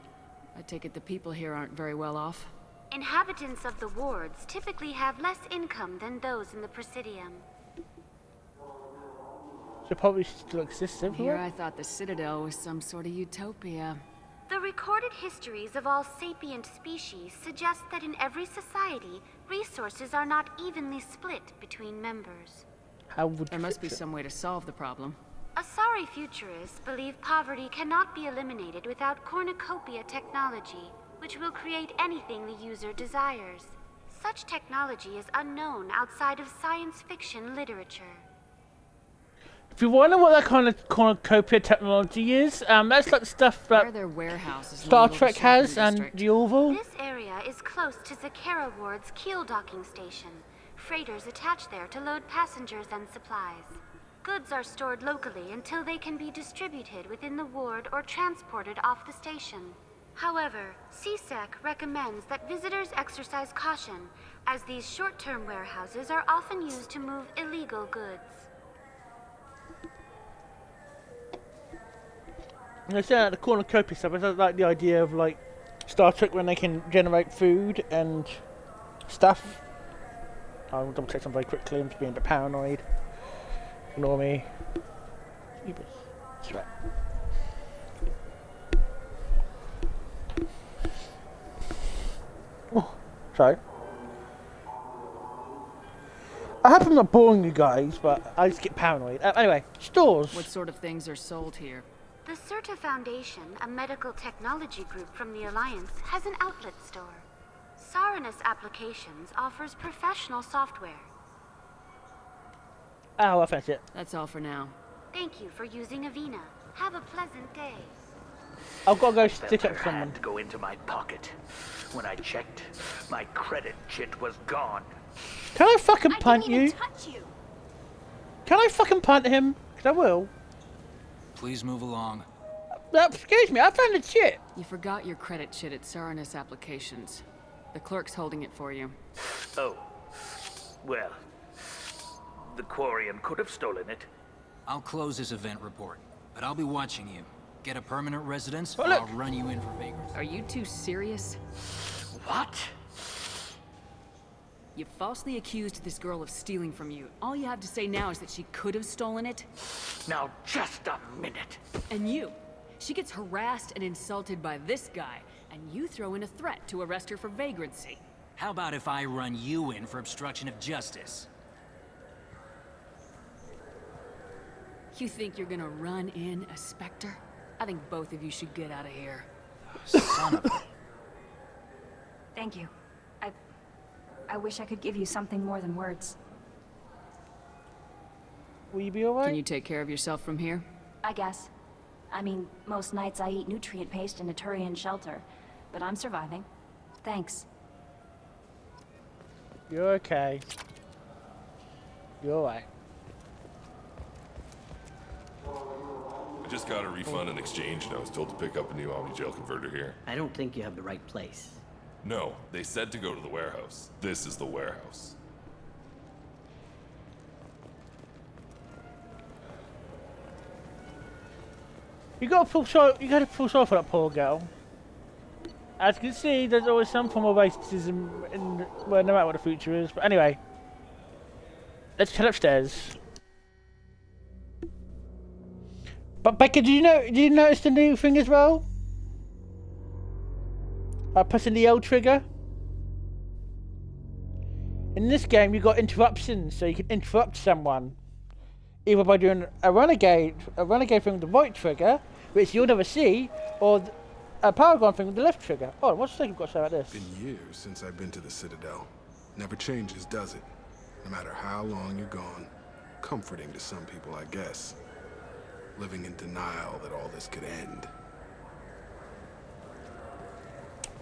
I take it the people here aren't very well off. Inhabitants of the wards typically have less income than those in the Presidium. So poverty still exists everywhere? Here I thought the Citadel was some sort of utopia. The recorded histories of all sapient species suggest that in every society, resources are not evenly split between members. How would there must be some way to solve the problem. Asari futurists believe poverty cannot be eliminated without cornucopia technology, which will create anything the user desires. Such technology is unknown outside of science fiction literature. If you want to know what that kind of cornucopia technology is, that's like stuff that their warehouses Star Trek has and the Orville. This area is close to Zakera Ward's keel docking station. Freighters attach there to load passengers and supplies. Goods are stored locally until they can be distributed within the ward or transported off the station. However, CSEC recommends that visitors exercise caution, as these short-term warehouses are often used to move illegal goods. I say that the cornucopia stuff, is like the idea of like Star Trek when they can generate food and stuff. I'll double check something very quickly, I'm just being a bit paranoid. Ignore me. That's right. Oh, sorry. I hope I'm not boring you guys, but I just get paranoid. Anyway, stores. What sort of things are sold here? The Certa Foundation, a medical technology group from the Alliance, has an outlet store. Saranus Applications offers professional software. Oh, I found it. That's all for now. Thank you for using Avena. Have a pleasant day. I've got to go stick up someone. Hand go into my pocket. When I checked, my credit chit was gone. Can I fucking punt I didn't even you? touch you. Can I fucking punt him? Because I will. Please move along. Excuse me, I found the chit. You forgot your credit chit at Saranus the Quarian could have stolen it. I'll close this event report, but I'll be watching you. Get a permanent residence, Oh, or look. I'll run you in for vagrancy. Are you two serious? What? You falsely accused this girl of stealing from you. All you have to say now is that she could have stolen it. Now, just a minute. And you. She gets harassed and insulted by this guy, and you throw in a threat to arrest her for vagrancy. How about if I run you in for obstruction of justice? You think you're gonna run in a Spectre? I think both of you should get out of here. Son of a... Thank you. I wish I could give you something more than words. Will you be alright? Can you take care of yourself from here? I guess. I mean, most nights I eat nutrient paste in a Turian shelter, but I'm surviving. Thanks. You're okay. You're alright. I just got a refund in exchange, and I was told to pick up a new Omni Gel converter here. I don't think you have the right place. No, they said to go to the warehouse. This is the warehouse. You gotta feel sorry for that poor girl. As you can see, there's always some form of racism in, well, no matter what the future is. But anyway, let's head upstairs. But Becca, did you notice the new thing as well? Pressing the L trigger. In this game, you got interruptions, so you can interrupt someone, either by doing a renegade thing with the right trigger, which you'll never see, or a Paragon thing with the left trigger. Oh, what's the thing you've got to say about this? Been years since I've been to the Citadel. Never changes, does it? No matter how long you're gone. Comforting to some people, I guess. Living in denial that all this could end.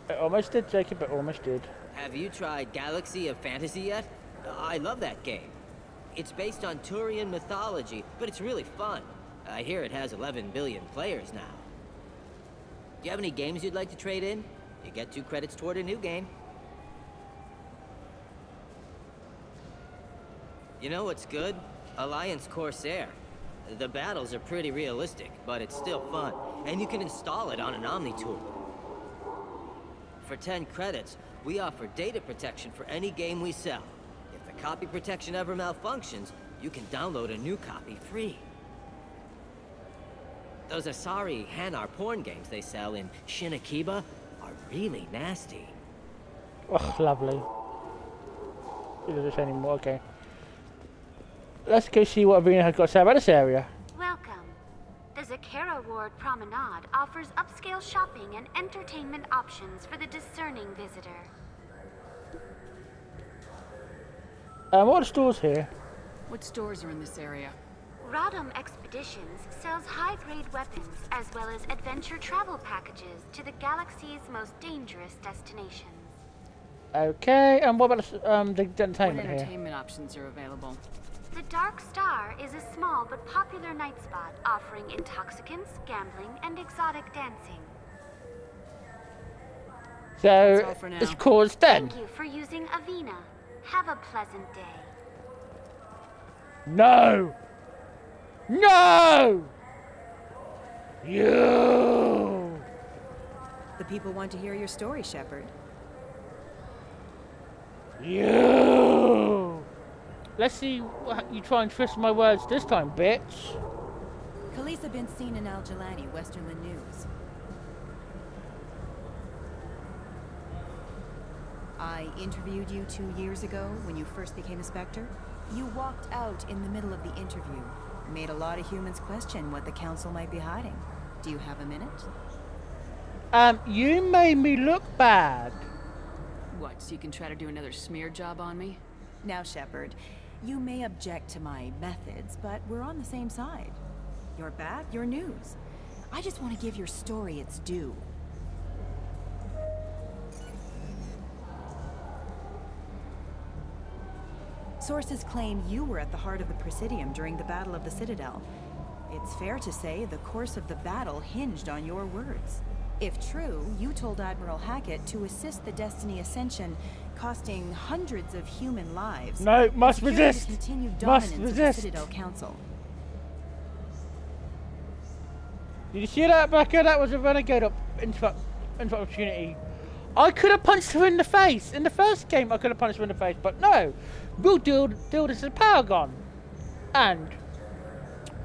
It almost did, Jacob, it almost did. Have you tried Galaxy of Fantasy yet? I love that game. It's based on Turian mythology, but it's really fun. I hear it has 11 billion players now. Do you have any games you'd like to trade in? You get 2 credits toward a new game. You know what's good? Alliance Corsair. The battles are pretty realistic, but it's still fun. And you can install it on an Omni tool. For 10 credits, we offer data protection for any game we sell. If the copy protection ever malfunctions, you can download a new copy free. Those Asari Hanar porn games they sell in Shinakiba are really nasty. Oh, lovely. It doesn't say anymore, okay. Let's go see what Arena has got to say about this area. Welcome. The Zakera Ward Promenade offers upscale shopping and entertainment options for the discerning visitor. What are the stores here? What stores are in this area? Rodham Expeditions sells high-grade weapons as well as adventure travel packages to the galaxy's most dangerous destinations. Okay, and what about the entertainment What here? entertainment options are available? The Dark Star is a small but popular night spot offering intoxicants, gambling, and exotic dancing. So, it's called then. Thank you for using Avena. Have a pleasant day. No! No! You! The people want to hear your story, Shepard. You! Let's see what you try and twist my words this time, bitch. Khaleesa been seen in Al-Jalani, Westerland News. I interviewed you 2 years ago when you first became a Spectre. You walked out in the middle of the interview. Made a lot of humans question what the Council might be hiding. Do you have a minute? You made me look bad. What, so you can try to do another smear job on me? Now, Shepard, you may object to my methods, but we're on the same side. You're back, you're news. I just want to give your story its due. Sources claim you were at the heart of the Presidium during the Battle of the Citadel. It's fair to say the course of the battle hinged on your words. If true, you told Admiral Hackett to assist the Destiny Ascension costing hundreds of human lives. No, must and securing resist. The continued Must dominance of the resist. Citadel Council. Did you see that, Becca? That was a renegade opportunity. I could have punched her in the face. In the first game, I could have punched her in the face, but no. We'll deal this as Paragon. And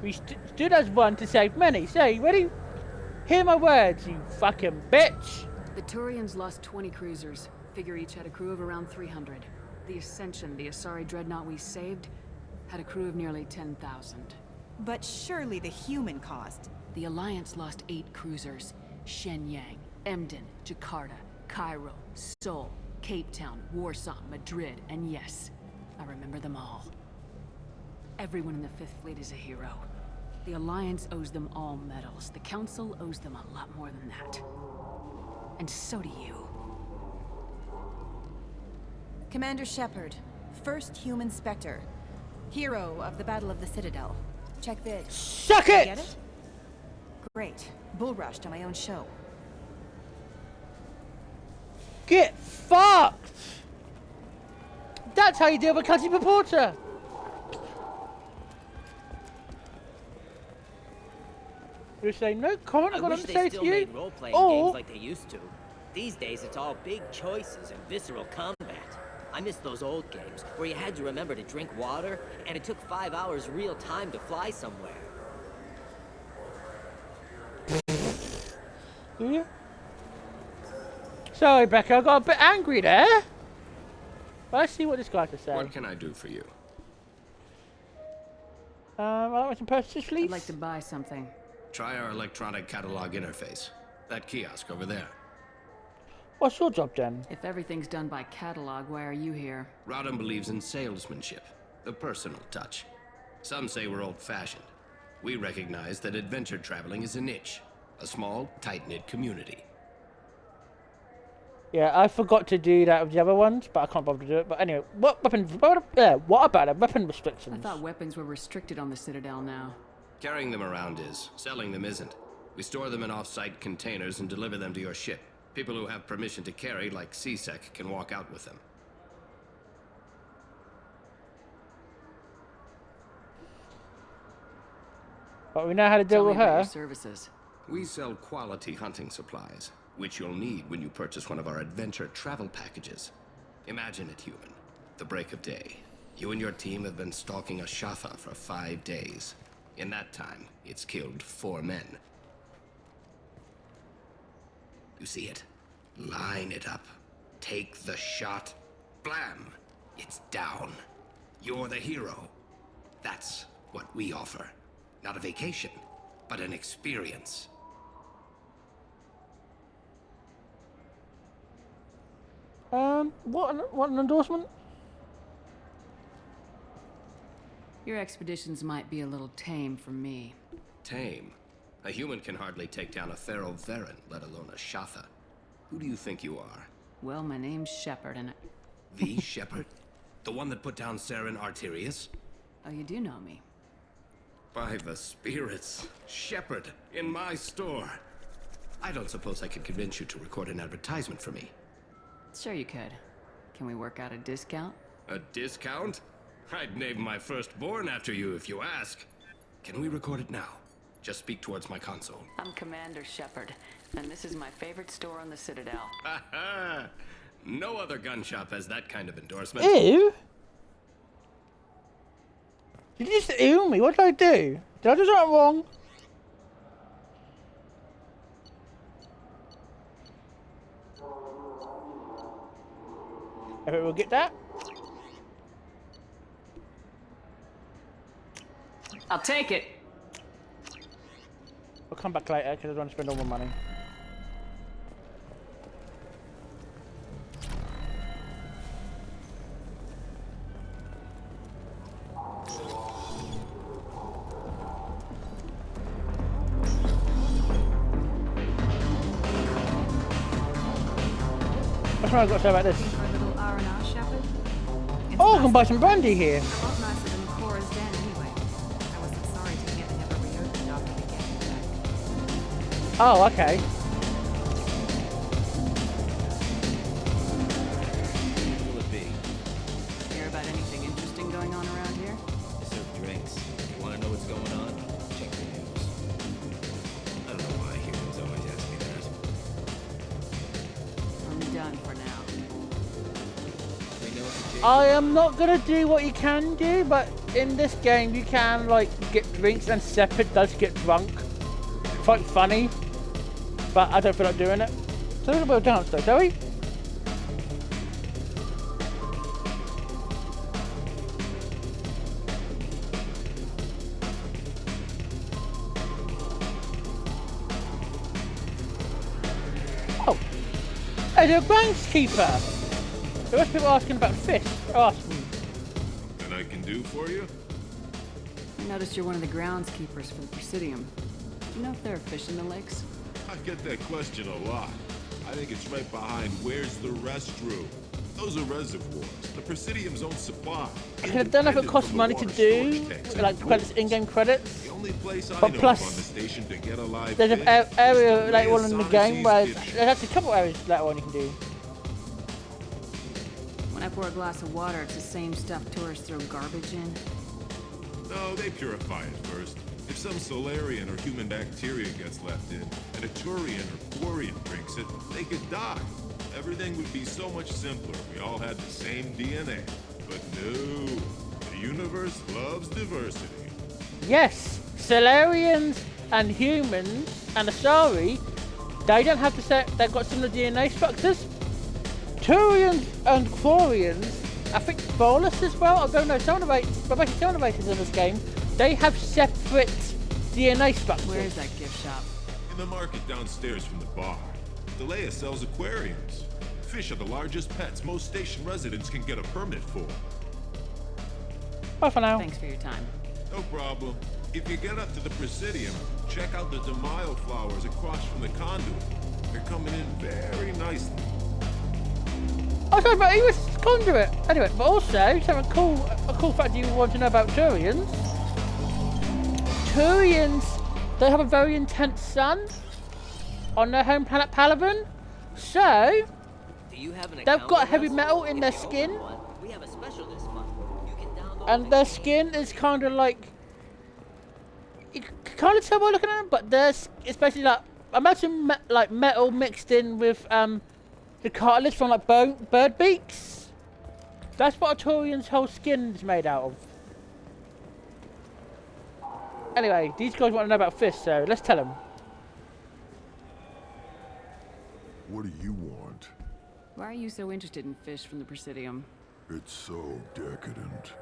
we stood as one to save many. So, you ready? Hear my words, you fucking bitch. The Turians lost 20 cruisers. Figure each had a crew of around 300. The Ascension, the Asari dreadnought we saved, had a crew of nearly 10,000. But surely the human cost. The Alliance lost 8 cruisers. Shenyang, Emden, Jakarta, Cairo, Seoul, Cape Town, Warsaw, Madrid, and yes, I remember them all. Everyone in the Fifth Fleet is a hero. The Alliance owes them all medals. The Council owes them a lot more than that. And so do you. Commander Shepard, first human Spectre. Hero of the Battle of the Citadel. Check vid. Suck it! Get it? Great. Bull rushed on my own show. Get fucked! That's how you deal with a country reporter! You say no comment, I I've got wish to they say still to you. made role-playing games like they used to. These days, it's all big choices and visceral combat. I miss those old games where you had to remember to drink water, and it took 5 hours real time to fly somewhere. Do you? Sorry, Becca, I got a bit angry there. Let's see what this guy has to say. What can I do for you? I'd like some purchases, please. I'd like to buy something. Try our electronic catalog interface. That kiosk over there. What's your job then? If everything's done by catalog, why are you here? Rodham believes in salesmanship, the personal touch. Some say we're old-fashioned. We recognize that adventure traveling is a niche, a small, tight-knit community. Yeah, I forgot to do that with the other ones, but I can't bother to do it. But anyway, what about the weapon restrictions? I thought weapons were restricted on the Citadel now. Carrying them around is. Selling them isn't. We store them in off-site containers and deliver them to your ship. People who have permission to carry, like CSEC, can walk out with them. But we know how to deal with her. Services. We sell quality hunting supplies, which you'll need when you purchase one of our adventure travel packages. Imagine it, human. The break of day. You and your team have been stalking a Shatha for 5 days. In that time, it's killed 4 men. You see it? Line it up. Take the shot. Blam! It's down. You're the hero. That's what we offer. Not a vacation, but an experience. What an endorsement? Your expeditions might be a little tame for me. Tame? A human can hardly take down a Pharaoh Varen, let alone a Shatha. Who do you think you are? Well, my name's Shepard, and The Shepard? The one that put down Saren Arterius? Oh, you do know me. By the spirits. Shepard, in my store. I don't suppose I could convince you to record an advertisement for me. Sure you could. Can we work out a discount? A discount? I'd name my firstborn after you if you ask. Can we record it now? Just speak towards my console. I'm Commander Shepard, and this is my favorite store on the Citadel. Ha ha! No other gun shop has that kind of endorsement. Ew! Did you just ew me? What did I do? Did I do something wrong? Okay, we'll get that. I'll take it. I'll come back later because I don't want to spend all my money. What's what I've got to say about this? For a little R&R, Shepard? Oh, I can buy some brandy here. A lot nicer than Cora's den anyway. I wasn't sorry to hear they never reopened after the getting back. Oh, okay. I am not gonna do what you can do, but in this game you can like get drinks and Shepard does get drunk. It's quite funny, but I don't feel like doing it. So we're gonna go downstairs, shall we? Oh, hey, the groundskeeper. There was people asking about fish. Asking. Something I can do for you? I noticed you're one of the groundskeepers for the Presidium. Do you know if there are fish in the lakes? I get that question a lot. I think it's right behind where's the restroom. Those are reservoirs. The Presidium's own supply. I could have done if it costs money to do, like credits, in-game credits. The only place I But know plus, of on the station to get a live there's fish an area is later on in the game where Fish. there's actually a couple areas later on you can do. When I pour a glass of water, it's the same stuff tourists throw garbage in. No, they purify it first. If some Solarian or human bacteria gets left in, and a Turian or Quarian drinks it, they could die. Everything would be so much simpler if we all had the same DNA. But no, the universe loves diversity. Yes, Solarians and humans and Asari, they don't have to say they've got similar DNA structures. Turians and Quarians, I think Bolus as well, I don't know, some of the races in this game, they have separate DNA structures. Where is that gift shop? In the market downstairs from the bar. Delia sells aquariums. Fish are the largest pets most station residents can get a permit for. Bye for now. Thanks for your time. No problem. If you get up to the Presidium, check out the DeMaio flowers across from the conduit. They're coming in very nicely. I was talking about he was conduit. Anyway, but also something cool, a cool fact you want to know about Turians. Turians, they have a very intense sun on their home planet Paragon. So they've got heavy metal in their skin. We have a special this month. You can download And their skin is kind of like, you can kind of tell by looking at them, but there's especially like, imagine like metal mixed in with the cartilage from like bird beaks. That's what a Turian's whole skin is made out of. Anyway, these guys want to know about fish, so let's tell them. What do you want? Why are you so interested in fish from the Presidium? It's so decadent.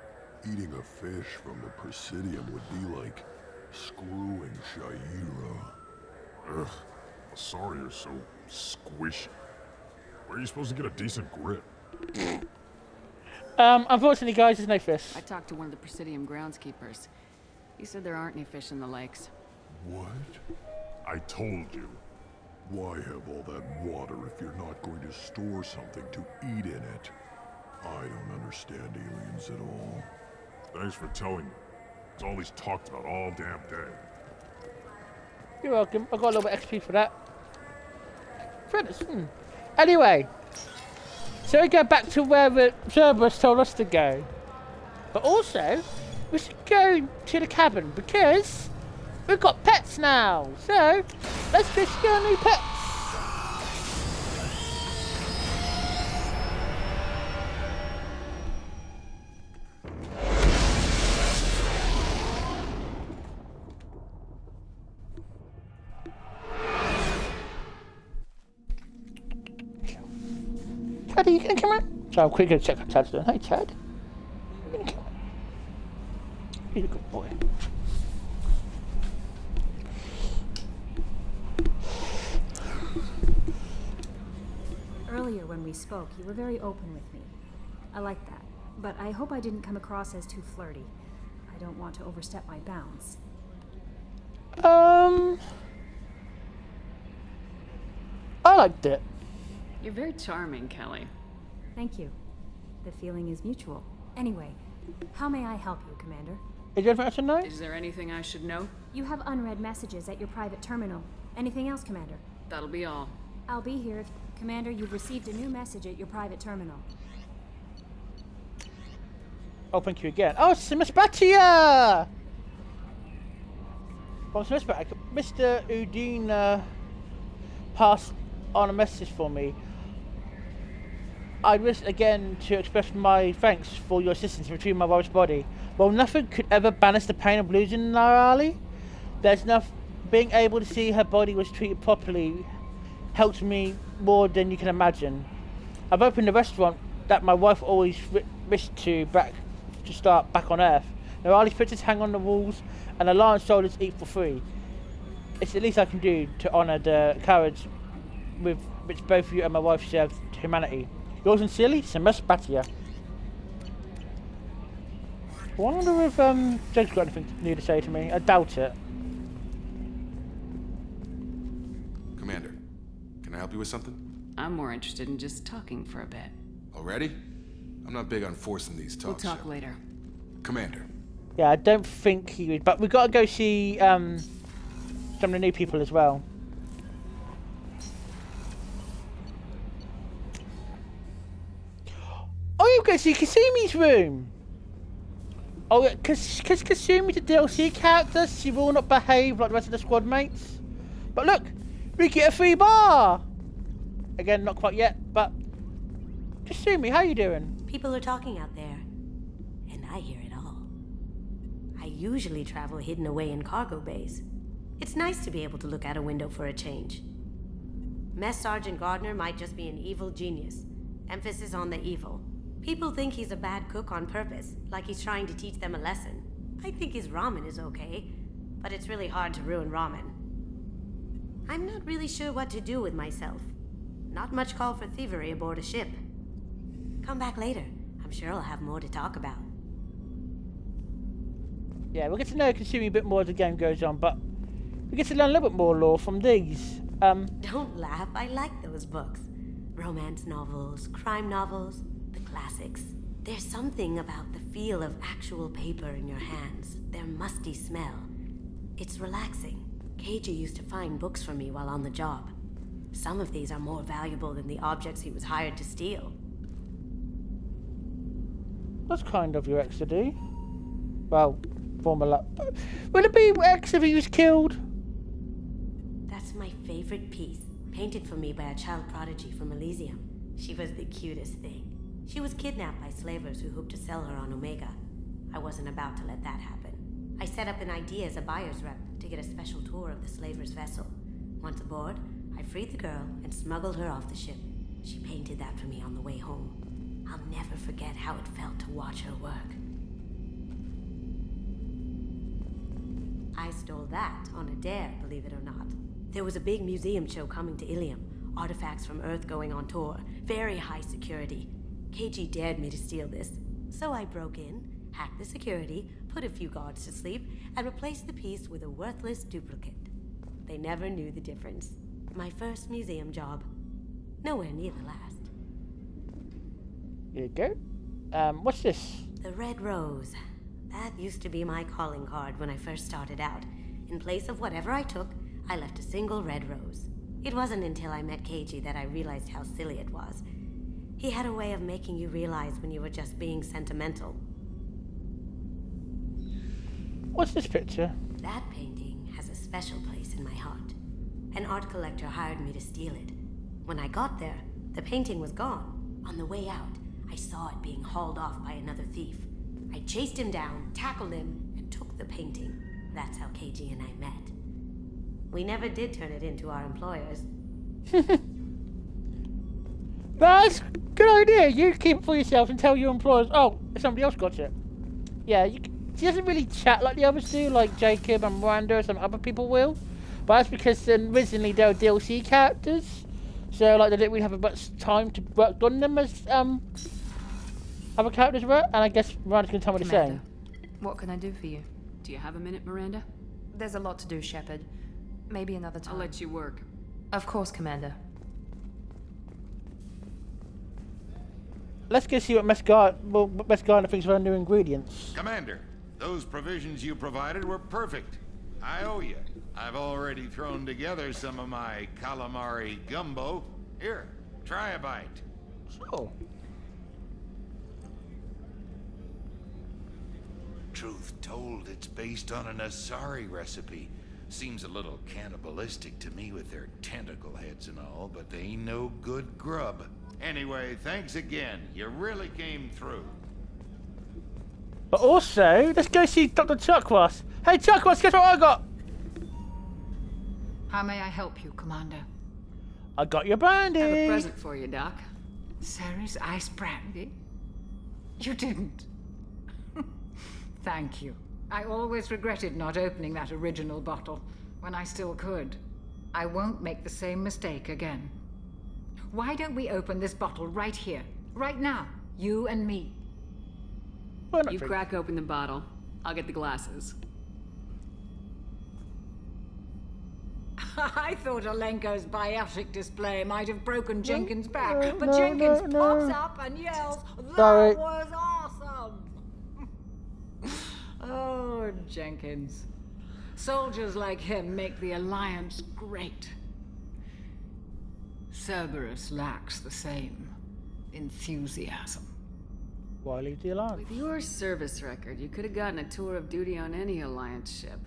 Eating a fish from the Presidium would be like screwing Shaira. Ugh, Asari are so squishy. Where are you supposed to get a decent grip? Unfortunately, guys, there's no fish. I talked to one of the Presidium groundskeepers. He said there aren't any fish in the lakes. What? I told you. Why have all that water if you're not going to store something to eat in it? I don't understand aliens at all. Thanks for telling me. It's all he's talked about all damn day. You're welcome. I got a little bit XP for that. Credits. Anyway, so we go back to where the Cerberus told us to go. But also, we should go to the cabin because we've got pets now. So, let's go see our new pets. Ted, are you gonna come in? So I'm quickly gonna check on Ted's doing. Hey Ted. You gonna come in? He's a good boy. Earlier when we spoke, you were very open with me. I like that. But I hope I didn't come across as too flirty. I don't want to overstep my bounds. I liked it. You're very charming, Kelly. Thank you. The feeling is mutual. Anyway, how may I help you, Commander? Is there anything I should know? Is there anything I should know? You have unread messages at your private terminal. Anything else, Commander? That'll be all. I'll be here if... Commander, you've received a new message at your private terminal. Oh, thank you again. Oh, Simispatia! Well, Simispatia, Mr. Udina passed on a message for me. I wish again to express my thanks for your assistance in retrieving my wife's body. While nothing could ever banish the pain of losing Narali, there's enough. Being able to see her body was treated properly helped me more than you can imagine. I've opened a restaurant that my wife always wished to start back on Earth. Narali's pictures hang on the walls, and the lion soldiers eat for free. It's the least I can do to honour the courage with which both you and my wife served to humanity. Yours sincerely, Semus Batia. I wonder if Jake's got anything new to say to me. I doubt it. Commander, can I help you with something? I'm more interested in just talking for a bit. Already? I'm not big on forcing these talks. We'll talk later. Commander. Yeah, I don't think he would, but we've got to go see some of the new people as well. Oh, you go see Kasumi's room. Oh, yeah, because Kasumi's a DLC character, she will not behave like the rest of the squad mates. But look, we get a free bar. Again, not quite yet, but Kasumi, how you doing? People are talking out there, and I hear it all. I usually travel hidden away in cargo bays. It's nice to be able to look out a window for a change. Mess Sergeant Gardner might just be an evil genius. Emphasis on the evil. People think he's a bad cook on purpose, like he's trying to teach them a lesson. I think his ramen is okay, but it's really hard to ruin ramen. I'm not really sure what to do with myself. Not much call for thievery aboard a ship. Come back later. I'm sure I'll have more to talk about. Yeah, we'll get to know Kasumi a bit more as the game goes on, but we get to learn a little bit more lore from these. Don't laugh, I like those books. Romance novels, crime novels, the classics. There's something about the feel of actual paper in your hands, their musty smell. It's relaxing. Keiji used to find books for me while on the job. Some of these are more valuable than the objects he was hired to steal. That's kind of your ex to do. Well, former will it be ex if he was killed? That's my favorite piece, painted for me by a child prodigy from Elysium. She was the cutest thing. She was kidnapped by slavers who hoped to sell her on Omega. I wasn't about to let that happen. I set up an idea as a buyer's rep to get a special tour of the slaver's vessel. Once aboard, I freed the girl and smuggled her off the ship. She painted that for me on the way home. I'll never forget how it felt to watch her work. I stole that on a dare, believe it or not. There was a big museum show coming to Ilium. Artifacts from Earth going on tour. Very high security. Keiji dared me to steal this. So I broke in, hacked the security, put a few guards to sleep, and replaced the piece with a worthless duplicate. They never knew the difference. My first museum job. Nowhere near the last. Here you go. What's this? The Red Rose. That used to be my calling card when I first started out. In place of whatever I took, I left a single red rose. It wasn't until I met Keiji that I realized how silly it was. He had a way of making you realize when you were just being sentimental. What's this picture? That painting has a special place in my heart. An art collector hired me to steal it. When I got there, the painting was gone. On the way out, I saw it being hauled off by another thief. I chased him down, tackled him, and took the painting. That's how Keiji and I met. We never did turn it into our employers. That's a good idea. You keep it for yourself and tell your employers, oh, somebody else got it. Yeah, she doesn't really chat like the others do, like Jacob and Miranda or some other people will. But that's because originally they were DLC characters. So, like, they didn't really have much time to work on them as other characters were. And I guess Miranda's going to tell me the same. What can I do for you? Do you have a minute, Miranda? There's a lot to do, Shepard. Maybe another time. I'll let you work. Of course, Commander. Let's go see what Mesgarden thinks of our new ingredients. Commander, those provisions you provided were perfect. I owe you. I've already thrown together some of my calamari gumbo. Here, try a bite. Sure. Truth told, it's based on an Asari recipe. Seems a little cannibalistic to me with their tentacle heads and all, but they ain't no good grub. Anyway, thanks again. You really came through. But also, let's go see Dr. Chuckwas. Hey, Chuckwas, guess what I got? How may I help you, Commander? I got your brandy. I have a present for you, Doc. Sarah's ice brandy? You didn't. Thank you. I always regretted not opening that original bottle when I still could. I won't make the same mistake again. Why don't we open this bottle right here, right now, you and me? You crack open the bottle. I'll get the glasses. I thought Alenko's biotic display might have broken Jenkins' back, but Jenkins pops up and yells, "That was awesome!" Oh, Jenkins. Soldiers like him make the Alliance great. Cerberus lacks the same enthusiasm. Why leave the Alliance? With your service record, you could have gotten a tour of duty on any Alliance ship.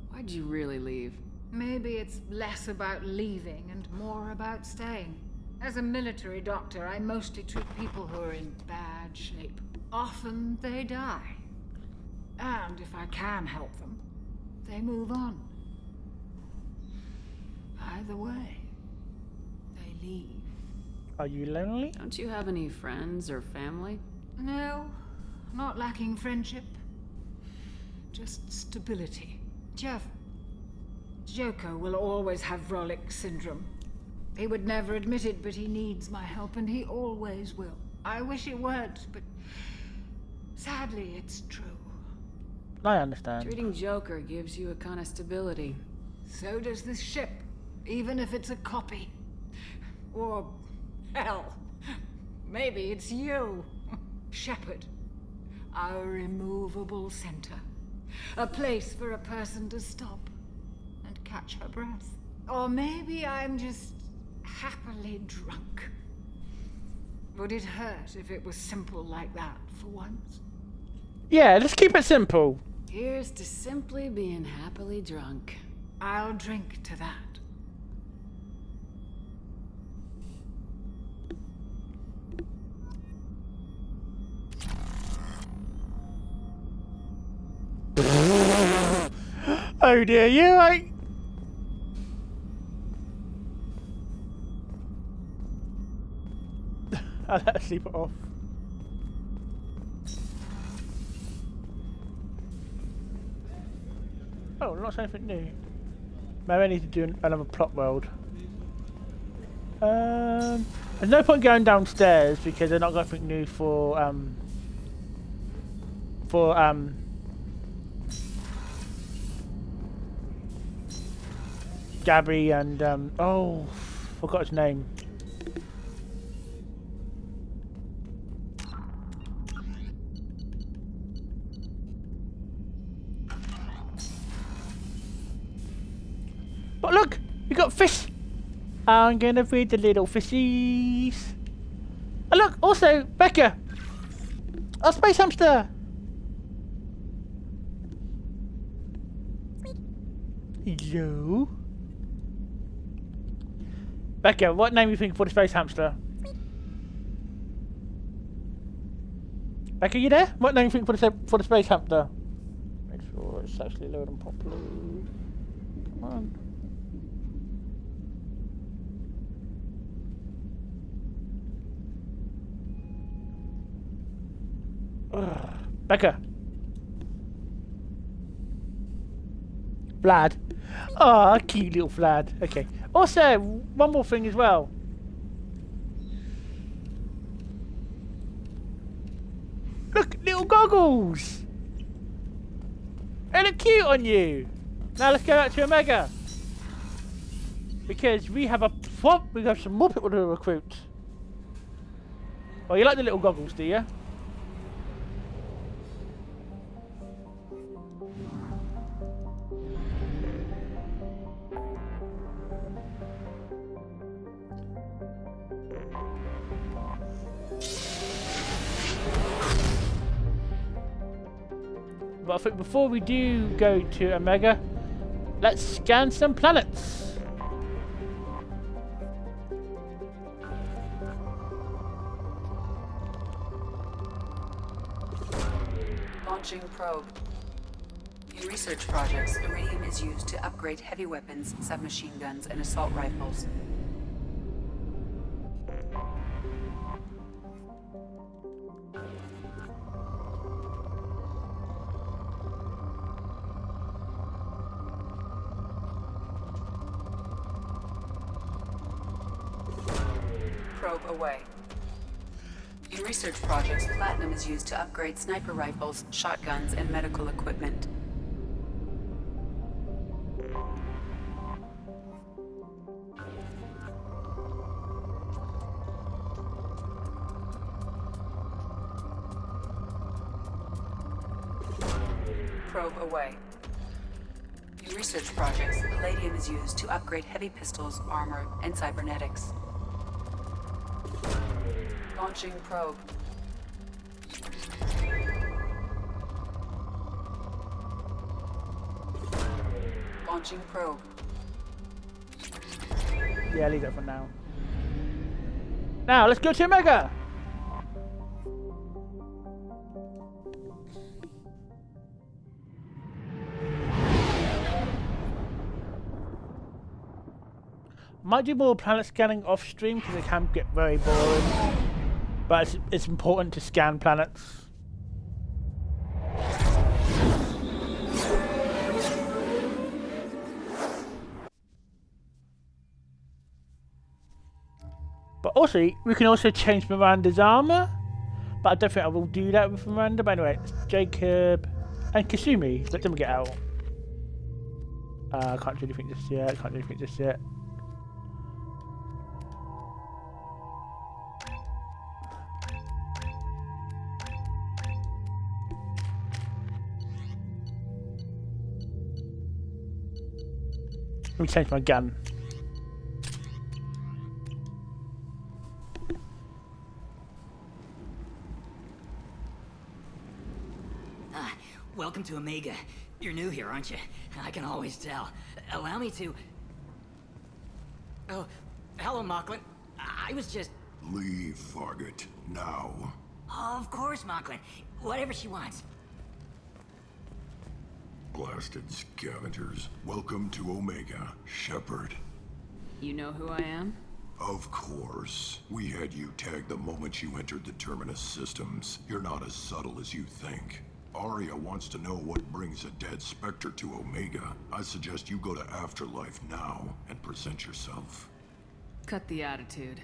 Why'd you really leave? Maybe it's less about leaving and more about staying. As a military doctor, I mostly treat people who are in bad shape. Often they die. And if I can help them, they move on. Either way, they leave. Are you lonely? Don't you have any friends or family? No, not lacking friendship. Just stability. Jeff, Joko will always have Vrolik syndrome. He would never admit it, but he needs my help, and he always will. I wish it weren't, but sadly, it's true. I understand. Treating Joker gives you a kind of stability. So does this ship, even if it's a copy. Or, hell, maybe it's you, Shepard. Our immovable center. A place for a person to stop and catch her breath. Or maybe I'm just happily drunk. Would it hurt if it was simple like that for once? Yeah, let's keep it simple. Here's to simply being happily drunk. I'll drink to that. Oh dear, you like... I'll let her sleep it off. Oh, not anything new. Maybe I need to do another plot world. There's no point going downstairs because they're not got anything new for Gabby and oh, forgot his name. But look, we got fish. I'm gonna feed the little fishies. And look, also Becca, our space hamster. Hello. Becca, what name do you think for the space hamster? Becca, you there? What name do you think for the space hamster? Make sure it's actually loading properly. Come on. Ugh. Becca. Vlad. Ah, cute little Vlad. Okay. Also, one more thing as well. Look, little goggles. They look cute on you. Now let's go back to Omega. Because we have some more people to recruit. Oh, you like the little goggles, do you? But I think before we do go to Omega, let's scan some planets. Launching probe. In research projects, iridium is used to upgrade heavy weapons, submachine guns, and assault rifles. Probe away. In research projects, platinum is used to upgrade sniper rifles, shotguns, and medical equipment. Probe away. In research projects, palladium is used to upgrade heavy pistols, armor, and cybernetics. Launching probe. Launching probe. Yeah, leave that for now. Now, let's go to Omega! Might do more planet scanning off stream because it can get very boring. But it's important to scan planets. But also, we can also change Miranda's armor. But I don't think I will do that with Miranda. But anyway, it's Jacob and Kasumi. Let them get out. I can't do anything just yet. Let me change my gun. Welcome to Omega. You're new here, aren't you? I can always tell. Allow me to... Oh, hello, Mocklin. I was just... Leave, Fargate. Now. Of course, Mocklin. Whatever she wants. Blasted scavengers. Welcome to Omega, Shepard. You know who I am? Of course. We had you tagged the moment you entered the Terminus systems. You're not as subtle as you think. Arya wants to know what brings a dead Spectre to Omega. I suggest you go to Afterlife now and present yourself. Cut the attitude.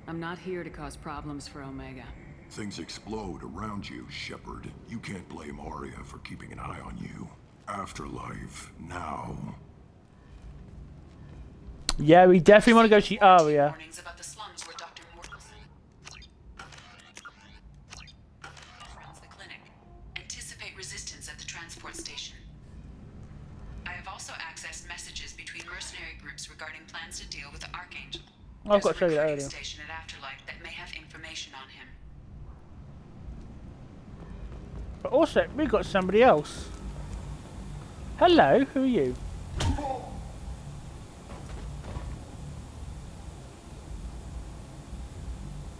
I'm not here to cause problems for Omega. Things explode around you, Shepard. You can't blame Arya for keeping an eye on you. Afterlife, now. Yeah, we definitely want to go see Arya. Warnings about the slums where Dr. Morkelson runs the clinic. Anticipate resistance at the transport station. I have also accessed messages between mercenary groups regarding plans to deal with the Archangel. I've got to show you that There's a earlier. station at Afterlife that may have information on him. But also, we got somebody else. Hello, who are you?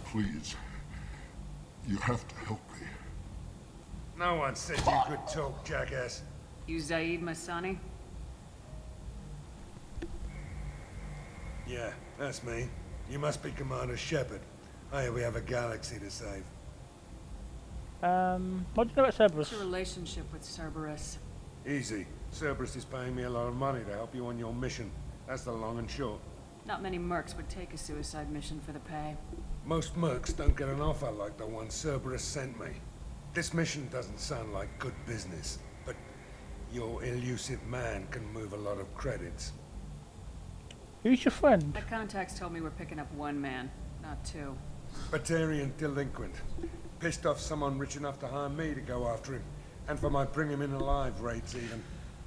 Please. You have to help me. No one said you could talk, jackass. You Zaid Masani? Yeah, that's me. You must be Commander Shepard. I hear we have a galaxy to save. What do you know about Cerberus? What's your relationship with Cerberus? Easy. Cerberus is paying me a lot of money to help you on your mission. That's the long and short. Not many mercs would take a suicide mission for the pay. Most mercs don't get an offer like the one Cerberus sent me. This mission doesn't sound like good business, but your elusive man can move a lot of credits. Who's your friend? My contacts told me we're picking up one man, not two. Batarian delinquent. Pissed off someone rich enough to hire me to go after him. And for my bring him in alive rates even.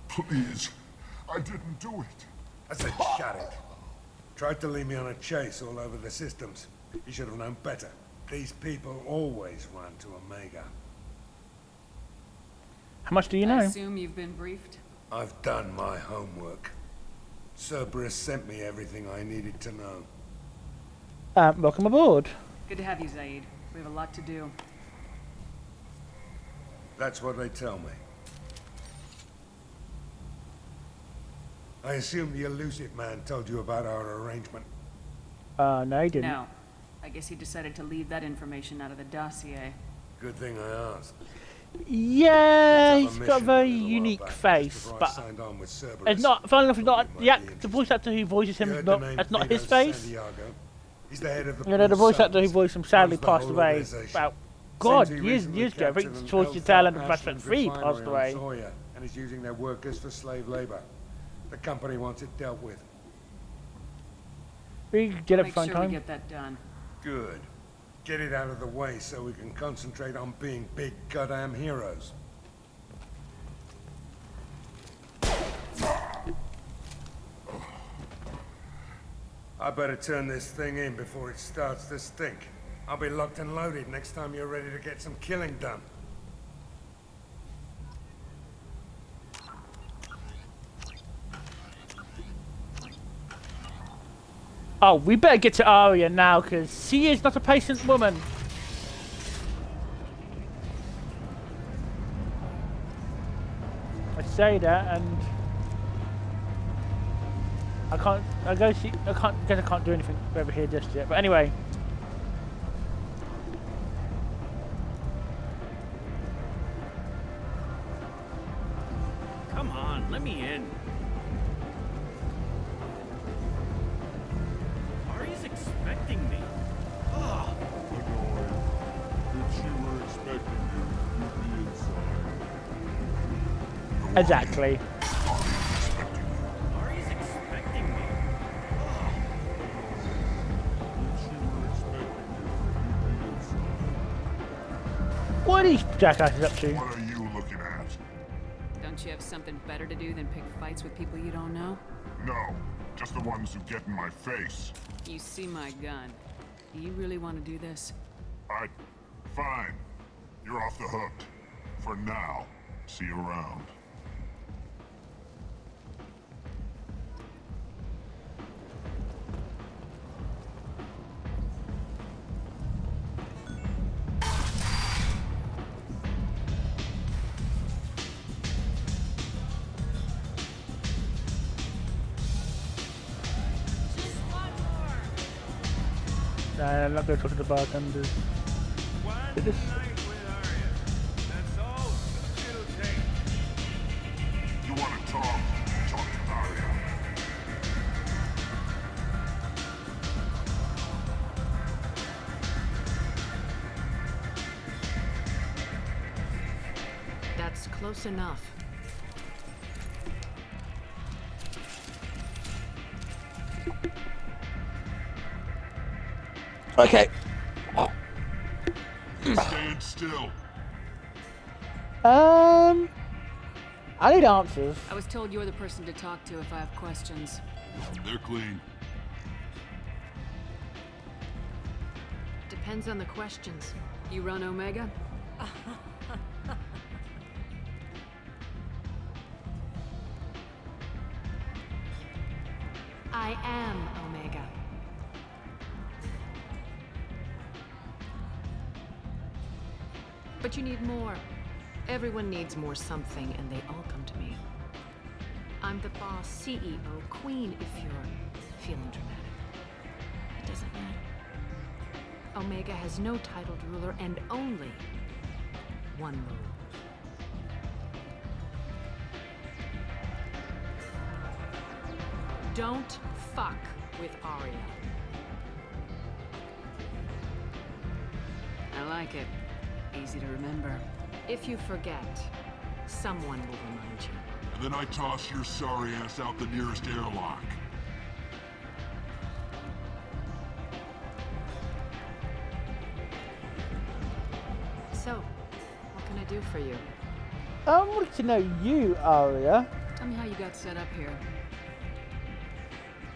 Please. I didn't do it. I said shut it. Tried to lead me on a chase all over the systems. You should have known better. These people always run to Omega. How much do you know? I assume you've been briefed? I've done my homework. Cerberus sent me everything I needed to know. Welcome aboard. Good to have you, Zaid. We have a lot to do. That's what they tell me. I assume the elusive man told you about our arrangement. No, he didn't. No. I guess he decided to leave that information out of the dossier. Good thing I asked. Yeah, he's got a very unique face, but it's not. Funny enough, it's not the voice actor who voices him. That's not his face. He's the head of the You know, the voice actor who voiced him sadly passed away about years ago. I think the voice of Tail End of Mass Effect 3 passed away. And is using their workers for slave labor. The company wants it dealt with. We can get it Make fun sure time. we get that done. Good. Get it out of the way so we can concentrate on being big goddamn heroes. I better turn this thing in before it starts to stink. I'll be locked and loaded next time you're ready to get some killing done. Oh, we better get to Arya now, because she is not a patient woman. I say that, and I guess I can't do anything over here just yet. But anyway. Come on, let me in. Ari's expecting me. Oh. If she were expecting you, you'd be inside. Exactly. Ari's expecting me. If she were expecting you, you'd be inside. What are these jackasses up to? What are you looking at? Don't you have something better to do than pick fights with people you don't know? No, just the ones who get in my face. You see my gun. Do you really want to do this? Fine. You're off the hook. For now. See you around. Nah, I'm not going to talk to the bartenders. This. You want to talk? Talk to Arya. That's close enough. Okay. Stand still. I need answers. I was told you're the person to talk to if I have questions. They're clean. Depends on the questions. You run Omega? I am Omega. But you need more. Everyone needs more something, and they all come to me. I'm the boss, CEO, queen, if you're feeling dramatic. It doesn't matter. Omega has no titled ruler and only one rule. Don't fuck with Arya. I like it. Easy to remember. If you forget, someone will remind you. And then I toss your sorry ass out the nearest airlock. So, what can I do for you? I want to know you, Arya. Tell me how you got set up here.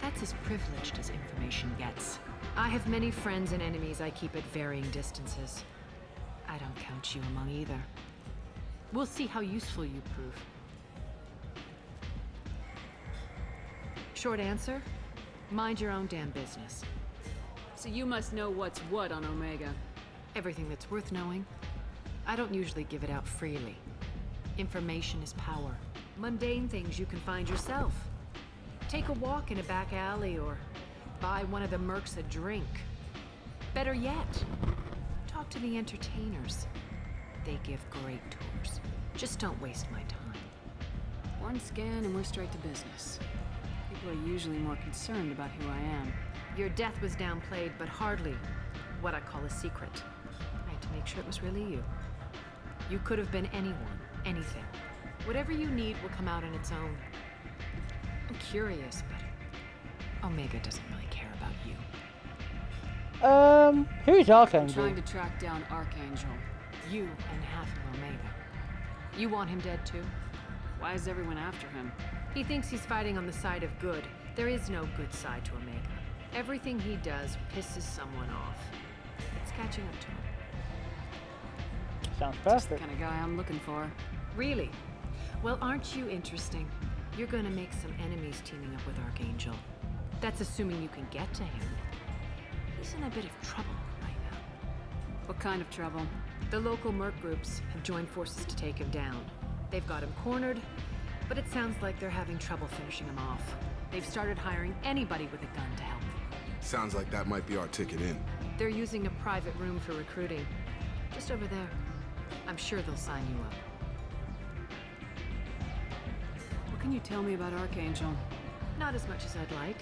That's as privileged as information gets. I have many friends and enemies I keep at varying distances. I don't count you among either. We'll see how useful you prove. Short answer? Mind your own damn business. So you must know what's what on Omega. Everything that's worth knowing. I don't usually give it out freely. Information is power. Mundane things you can find yourself. Take a walk in a back alley or buy one of the mercs a drink. Better yet, talk to the entertainers. They give great tours. Just don't waste my time. One scan and we're straight to business. People are usually more concerned about who I am. Your death was downplayed, but hardly what I call a secret. I had to make sure it was really you. You could have been anyone, anything. Whatever you need will come out on its own. I'm curious, but Omega doesn't really care about you. Who's I'm Archangel? trying to track down Archangel. You and half of Omega. You want him dead too? Why is everyone after him? He thinks he's fighting on the side of good. There is no good side to Omega. Everything he does pisses someone off. It's catching up to him. Sounds Just the perfect. kind of guy I'm looking for. Really? Well, aren't you interesting? You're gonna make some enemies teaming up with Archangel. That's assuming you can get to him. He's in a bit of trouble right now. What kind of trouble? The local merc groups have joined forces to take him down. They've got him cornered, but it sounds like they're having trouble finishing him off. They've started hiring anybody with a gun to help them. Sounds like that might be our ticket in. They're using a private room for recruiting. Just over there. I'm sure they'll sign you up. What can you tell me about Archangel? Not as much as I'd like.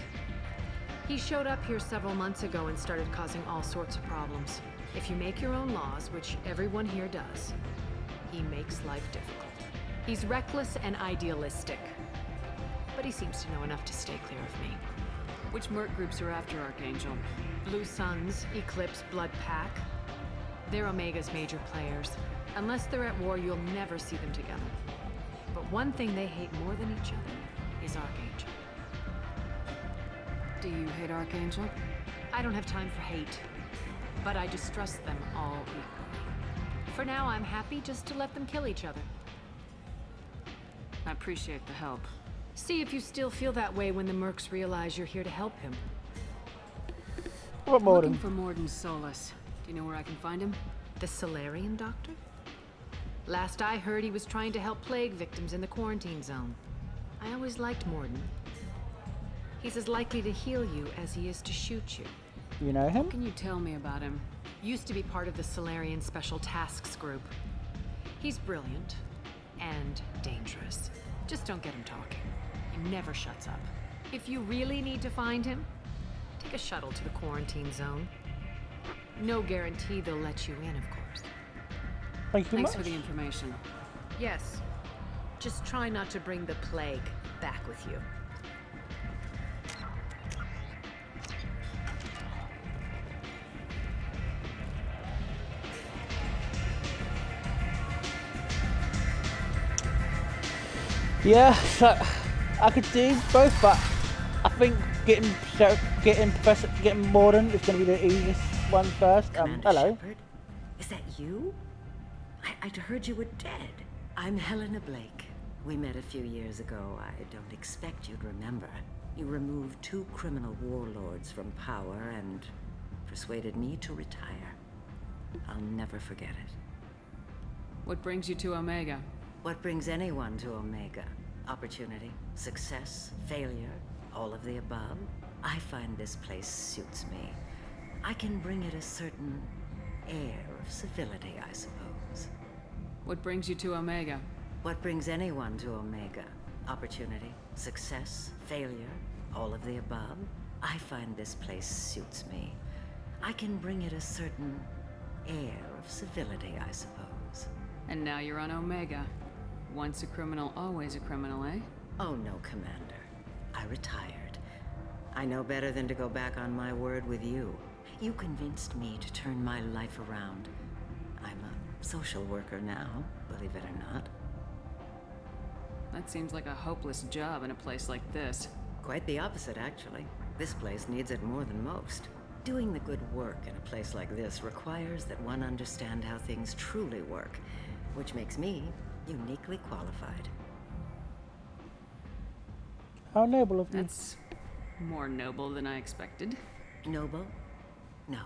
He showed up here several months ago and started causing all sorts of problems. If you make your own laws, which everyone here does, he makes life difficult. He's reckless and idealistic. But he seems to know enough to stay clear of me. Which merc groups are after Archangel? Blue Suns, Eclipse, Blood Pack. They're Omega's major players. Unless they're at war, you'll never see them together. But one thing they hate more than each other is Archangel. Do you hate Archangel? I don't have time for hate. But I distrust them all equally. For now, I'm happy just to let them kill each other. I appreciate the help. See if you still feel that way when the mercs realize you're here to help him. What Morden? Looking for Morden Solus. Do you know where I can find him? The Solarian doctor? Last I heard, he was trying to help plague victims in the quarantine zone. I always liked Morden. He's as likely to heal you as he is to shoot you. You know him? What can you tell me about him? Used to be part of the Solarian Special Tasks Group. He's brilliant and dangerous. Just don't get him talking. He never shuts up. If you really need to find him, take a shuttle to the quarantine zone. No guarantee they'll let you in, of course. Thank you Thanks much. for the information. Yes. Just try not to bring the plague back with you. Yeah, so I could do both, but I think getting Morden is going to be the easiest one first. Commander Hello. Shepard? Is that you? I'd heard you were dead. I'm Helena Blake. We met a few years ago. I don't expect you'd remember. You removed 2 criminal warlords from power and persuaded me to retire. I'll never forget it. What brings you to Omega? What brings anyone to Omega? Opportunity, success, failure, all of the above. I find this place suits me. I can bring it a certain air of civility, I suppose. What brings you to Omega? What brings anyone to Omega? Opportunity, success, failure, all of the above. I find this place suits me. I can bring it a certain air of civility, I suppose. And now you're on Omega. Once a criminal, always a criminal, eh? Oh no, Commander. I retired. I know better than to go back on my word with you. You convinced me to turn my life around. I'm a social worker now, believe it or not. That seems like a hopeless job in a place like this. Quite the opposite, actually. This place needs it more than most. Doing the good work in a place like this requires that one understand how things truly work, which makes me uniquely qualified. How noble of you. That's more noble than I expected. Noble? No.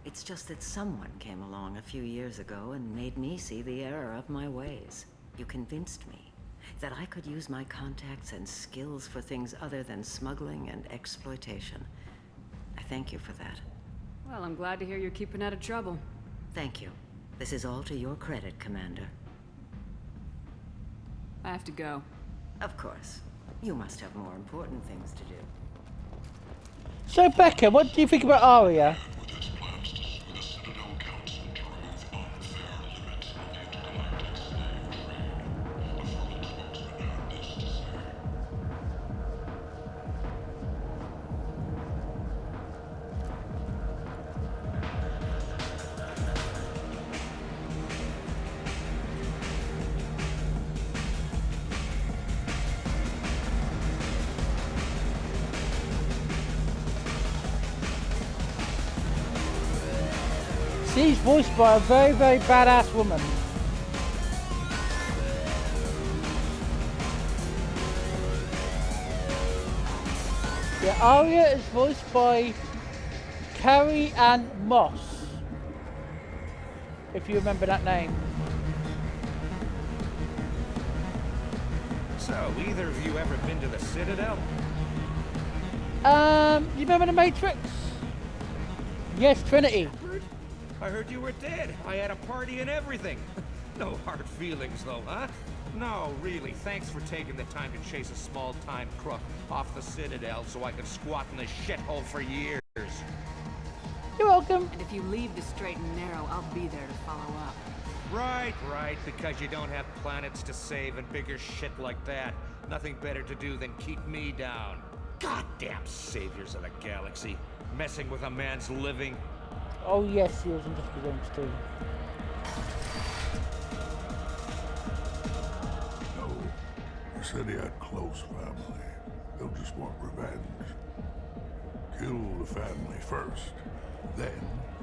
It's just that someone came along a few years ago and made me see the error of my ways. You convinced me that I could use my contacts and skills for things other than smuggling and exploitation. I thank you for that. Well, I'm glad to hear you're keeping out of trouble. Thank you. This is all to your credit, Commander. I have to go. Of course. You must have more important things to do. So, Becca, what do you think about Arya? She's voiced by a very, very badass woman. Yeah, Arya is voiced by Carrie Ann Moss, if you remember that name. So, either of you ever been to the Citadel? You remember the Matrix? Yes, Trinity. I heard you were dead. I had a party and everything. No hard feelings, though, huh? No, really. Thanks for taking the time to chase a small-time crook off the Citadel so I could squat in the shithole for years. You're welcome. And if you leave the straight and narrow, I'll be there to follow up. Right, because you don't have planets to save and bigger shit like that. Nothing better to do than keep me down. Goddamn saviors of the galaxy. Messing with a man's living. Oh yes, he was in Jessica Jones too. No, he said he had close family. They'll just want revenge. Kill the family first, then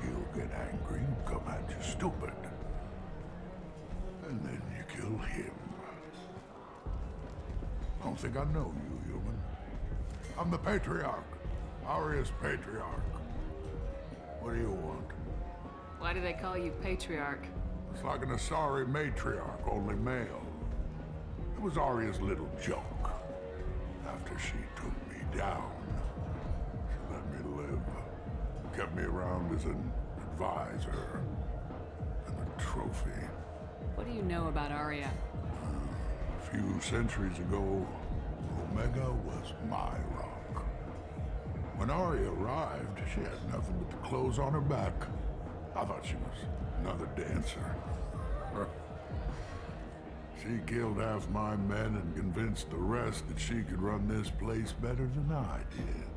he'll get angry and come at you stupid. And then you kill him. I don't think I know you, human. I'm the Patriarch. Arya's Patriarch. What do you want? Why do they call you Patriarch? It's like an Asari matriarch, only male. It was Arya's little joke. After she took me down, she let me live. Kept me around as an advisor and a trophy. What do you know about Arya? A few centuries ago, Omega was my rock. When Arya arrived, she had nothing but the clothes on her back. I thought she was another dancer. She killed half my men and convinced the rest that she could run this place better than I did.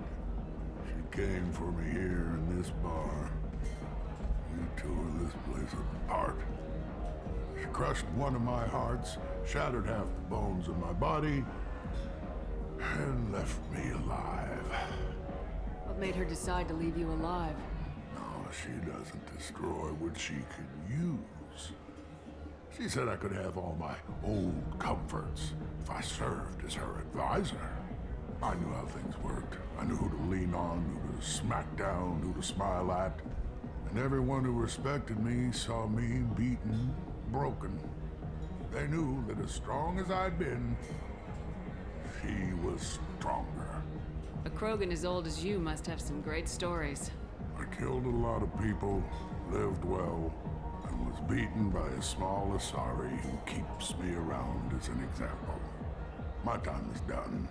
She came for me here in this bar. We tore this place apart. She crushed one of my hearts, shattered half the bones in my body, and left me alive. What made her decide to leave you alive? No, she doesn't destroy what she could use. She said I could have all my old comforts if I served as her advisor. I knew how things worked. I knew who to lean on, who to smack down, who to smile at. And everyone who respected me saw me beaten, broken. They knew that as strong as I'd been, she was stronger. A Krogan as old as you must have some great stories. I killed a lot of people, lived well, and was beaten by a small Asari who keeps me around as an example. My time is done.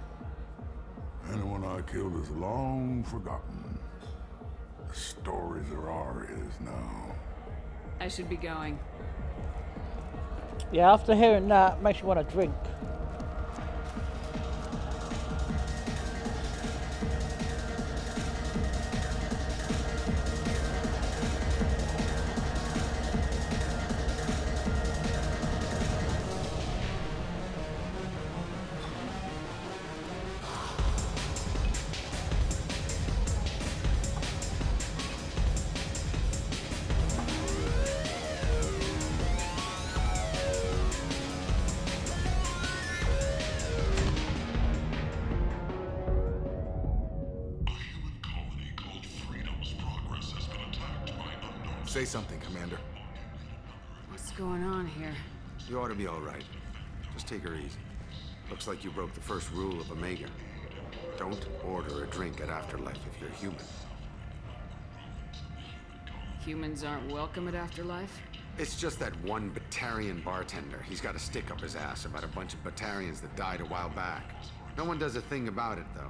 Anyone I killed is long forgotten. The stories are Arya's now. I should be going. Yeah, after hearing that, makes you want to drink. Say something, Commander. What's going on here? You ought to be all right. Just take her easy. Looks like you broke the first rule of Omega. Don't order a drink at Afterlife if you're human. Humans aren't welcome at Afterlife? It's just that one Batarian bartender. He's got a stick up his ass about a bunch of Batarians that died a while back. No one does a thing about it, though.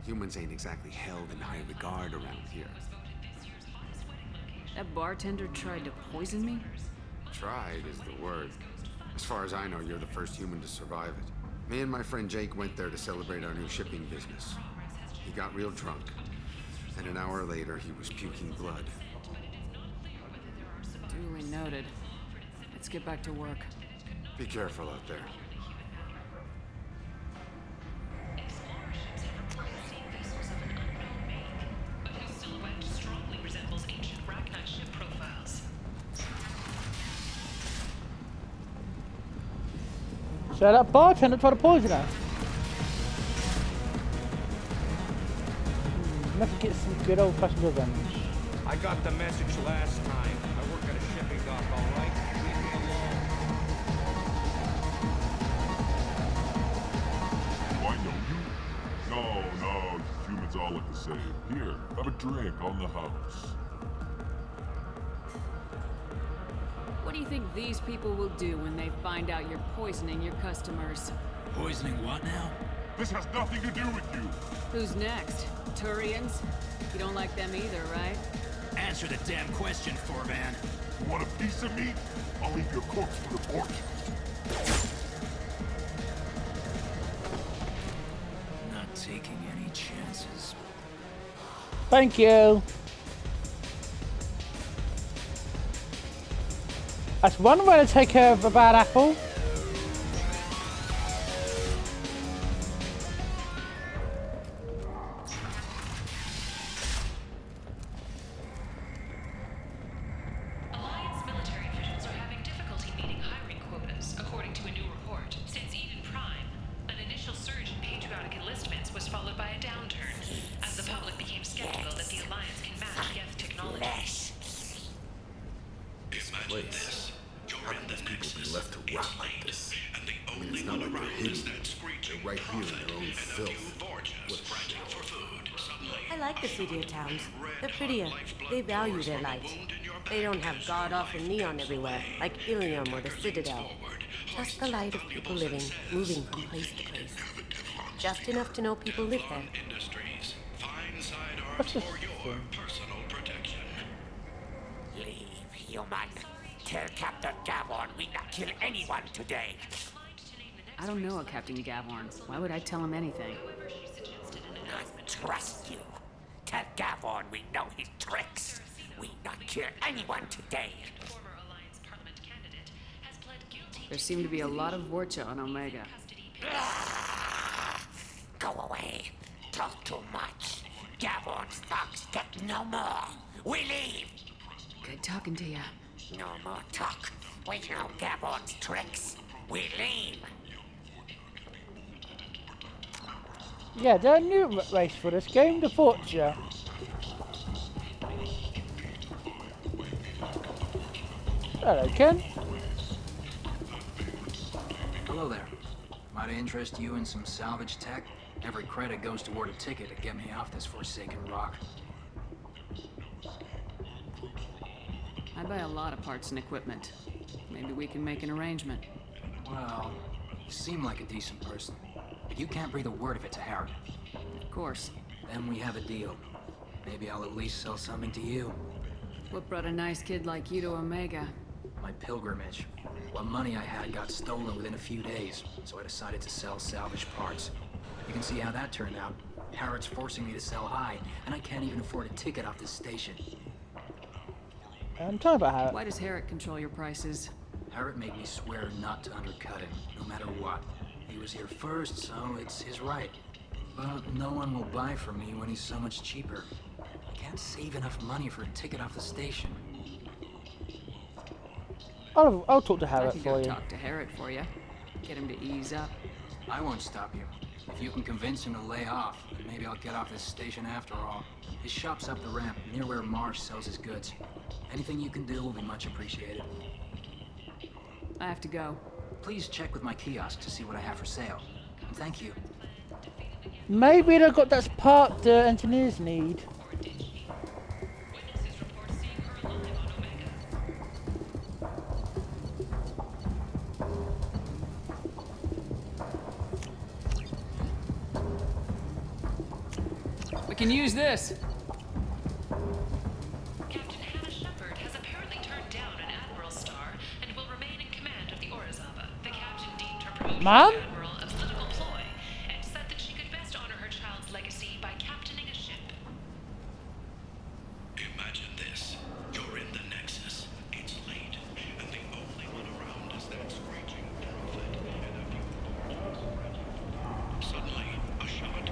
Humans ain't exactly held in high regard around here. That bartender tried to poison me? Tried is the word. As far as I know, you're the first human to survive it. Me and my friend Jake went there to celebrate our new shipping business. He got real drunk, and an hour later he was puking blood. Duly noted. Let's get back to work. Be careful out there. So that bartender tried to poison us. Let's get some good old-fashioned revenge. I got the message last time. I work at a shipping dock, all right? Leave me alone. Do I know you? No, humans all look the same. Here, have a drink on the house. What do you think these people will do when they find out you're poisoning your customers? Poisoning what now? This has nothing to do with you. Who's next? Turians? You don't like them either, right? Answer the damn question, Forvan. You want a piece of meat? I'll leave your corpse for the porch. Not taking any chances. Thank you. That's one way to take care of a bad apple. Alliance military officials are having difficulty meeting hiring quotas, according to a new report. Since Eden Prime, an initial surge in patriotic enlistments was followed by a downturn, as the public became skeptical that the Alliance can match Geth technology. Imagine this. How can these people be left to rot like this? I mean, it's not like they're hidden. They're right here in their own filth. I like the prettier towns. They're prettier. They value their light. They don't have god-awful neon everywhere, like Ilium or the Citadel. Just the light of people living, moving from place to place. Just enough to know people live there. What's this? Leave, human. Tell Captain Gavon we not kill anyone today. I don't know a Captain Gavorn. Why would I tell him anything? I trust you. Tell Gavon we know his tricks. We not kill anyone today. There seem to be a lot of Vorcha on Omega. Go away. Talk too much. Gavon's thugs get no more. We leave. Good talking to you. No more talk. We know Gavon's tricks. We leave. Yeah, they're a new race for this game, the Vorcha. Hello, Ken. Hello there. Might I interest you in some salvage tech? Every credit goes toward a ticket to get me off this forsaken rock. I buy a lot of parts and equipment. Maybe we can make an arrangement. Well, you seem like a decent person. But you can't breathe a word of it to Harry. Of course. Then we have a deal. Maybe I'll at least sell something to you. What brought a nice kid like you to Omega? My pilgrimage. What money I had got stolen within a few days, so I decided to sell salvage parts. You can see how that turned out. Harrod's forcing me to sell high, and I can't even afford a ticket off this station. Tell me about Harrod. Why does Harrod control your prices? Harrod made me swear not to undercut him, no matter what. He was here first, so it's his right. But no one will buy from me when he's so much cheaper. I can't save enough money for a ticket off the station. I'll talk to I Harrod can for go you. talk to Harrod for you. Get him to ease up. I won't stop you. If you can convince him to lay off, then maybe I'll get off this station after all. His shop's up the ramp, near where Marsh sells his goods. Anything you can do will be much appreciated. I have to go. Please check with my kiosk to see what I have for sale. And thank you. Maybe they've got that part the engineers need. We can use this. Captain Hannah Shepard has apparently turned down an admiral star and will remain in command of the Orizaba. The captain deemed her promotion Mom? to admiral a political ploy and said that she could best honor her child's legacy by captaining a ship. Imagine this. You're in the Nexus. It's late, and the only one around is that screeching pamphlet and a few. Suddenly, a shot.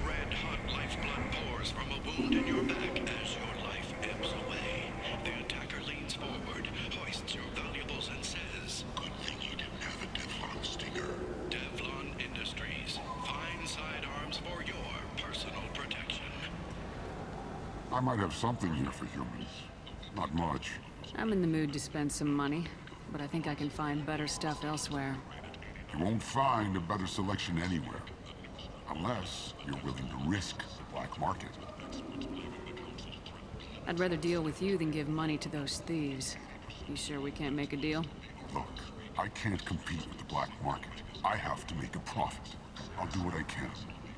Red-hot lifeblood pours from a wound in your back as your life ebbs away. The attacker leans forward, hoists your valuables, and says, "Good thing you didn't have a Devlon stinger." Devlon Industries. Fine sidearms for your personal protection. I might have something here for humans. Not much. I'm in the mood to spend some money, but I think I can find better stuff elsewhere. You won't find a better selection anywhere. Unless you're willing to risk the black market. I'd rather deal with you than give money to those thieves. You sure we can't make a deal? Look, I can't compete with the black market. I have to make a profit. I'll do what I can.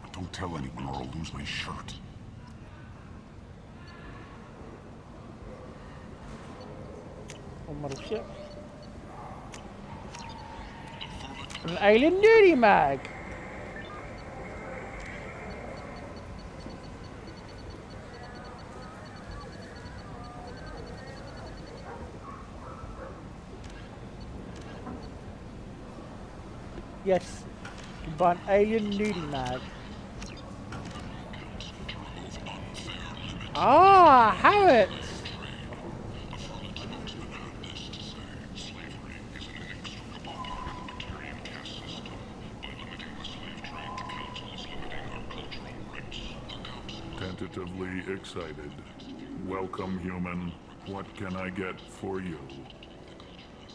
But don't tell anyone or I'll lose my shirt. On mothership. An alien nudie mag. Yes, you can buy an alien nudie mag. Ah, Harriet! Tentatively excited. Welcome, human. What can I get for you?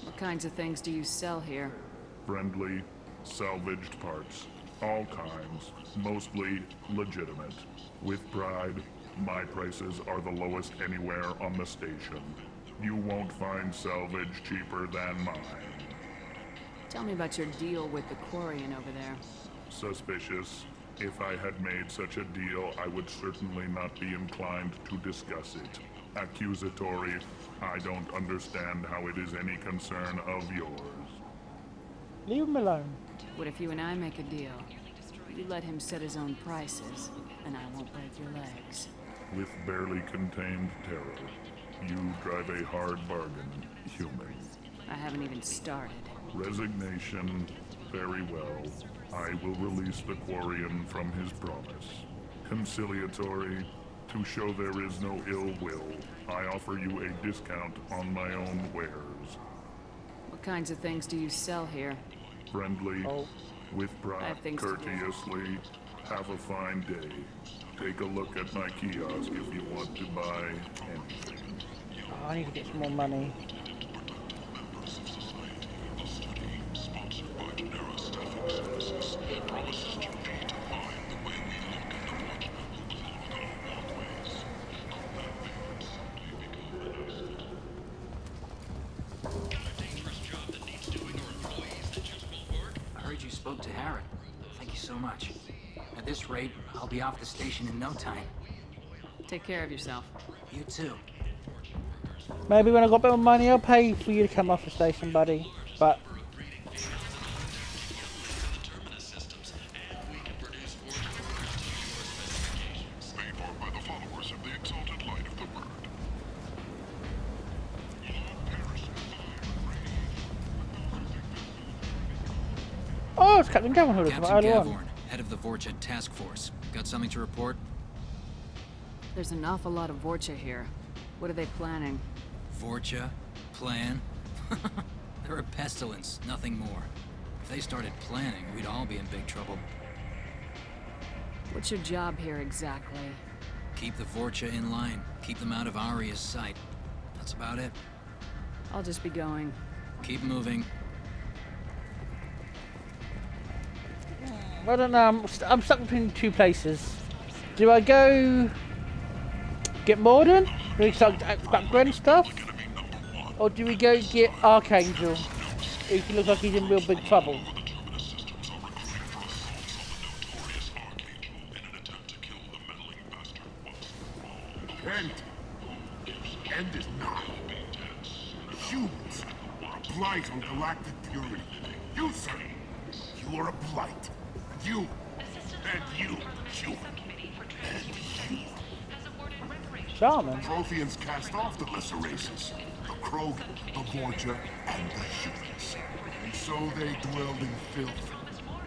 What kinds of things do you sell here? Friendly, salvaged parts. All kinds. Mostly legitimate. With pride, my prices are the lowest anywhere on the station. You won't find salvage cheaper than mine. Tell me about your deal with the Quarian over there. Suspicious. If I had made such a deal, I would certainly not be inclined to discuss it. Accusatory. I don't understand how it is any concern of yours. Leave him alone. What if you and I make a deal? You let him set his own prices, and I won't break your legs. With barely contained terror, you drive a hard bargain, human. I haven't even started. Resignation. Very well. I will release the Quarian from his promise. Conciliatory. To show there is no ill will, I offer you a discount on my own wares. What kinds of things do you sell here? Friendly, with I pride, have things to do. courteously. Have a fine day. Take a look at my kiosk if you want to buy anything. Oh, I need to get some more money. I heard you spoke to Harriet. Thank you so much. At this rate, I'll be off the station in no time. Take care of yourself. You too. Maybe when I got a bit more money, I'll pay for you to come off the station, buddy. But oh, it's Captain Gavin who was Captain earlier on. Gavorn, head of the Vorcha task force. Got something to report? There's an awful lot of Vorcha here. What are they planning? Vorcha? Plan? They're a pestilence, nothing more. If they started planning, we'd all be in big trouble. What's your job here exactly? Keep the Vorcha in line. Keep them out of Aria's sight. That's about it. I'll just be going. Keep moving. I don't know, I'm stuck between two places. Do I go get Morden? Do we start upgrading stuff? Or do we go get Archangel? He looks like he's in real big trouble. End. End is not. Humans are a blight on galactic purity. You, sir, you are a blight. You, and you, human, and you. Shaman. Protheans cast off the lesser races, the Krogan, the Vorcha, and the humans. And so they dwelled in filth,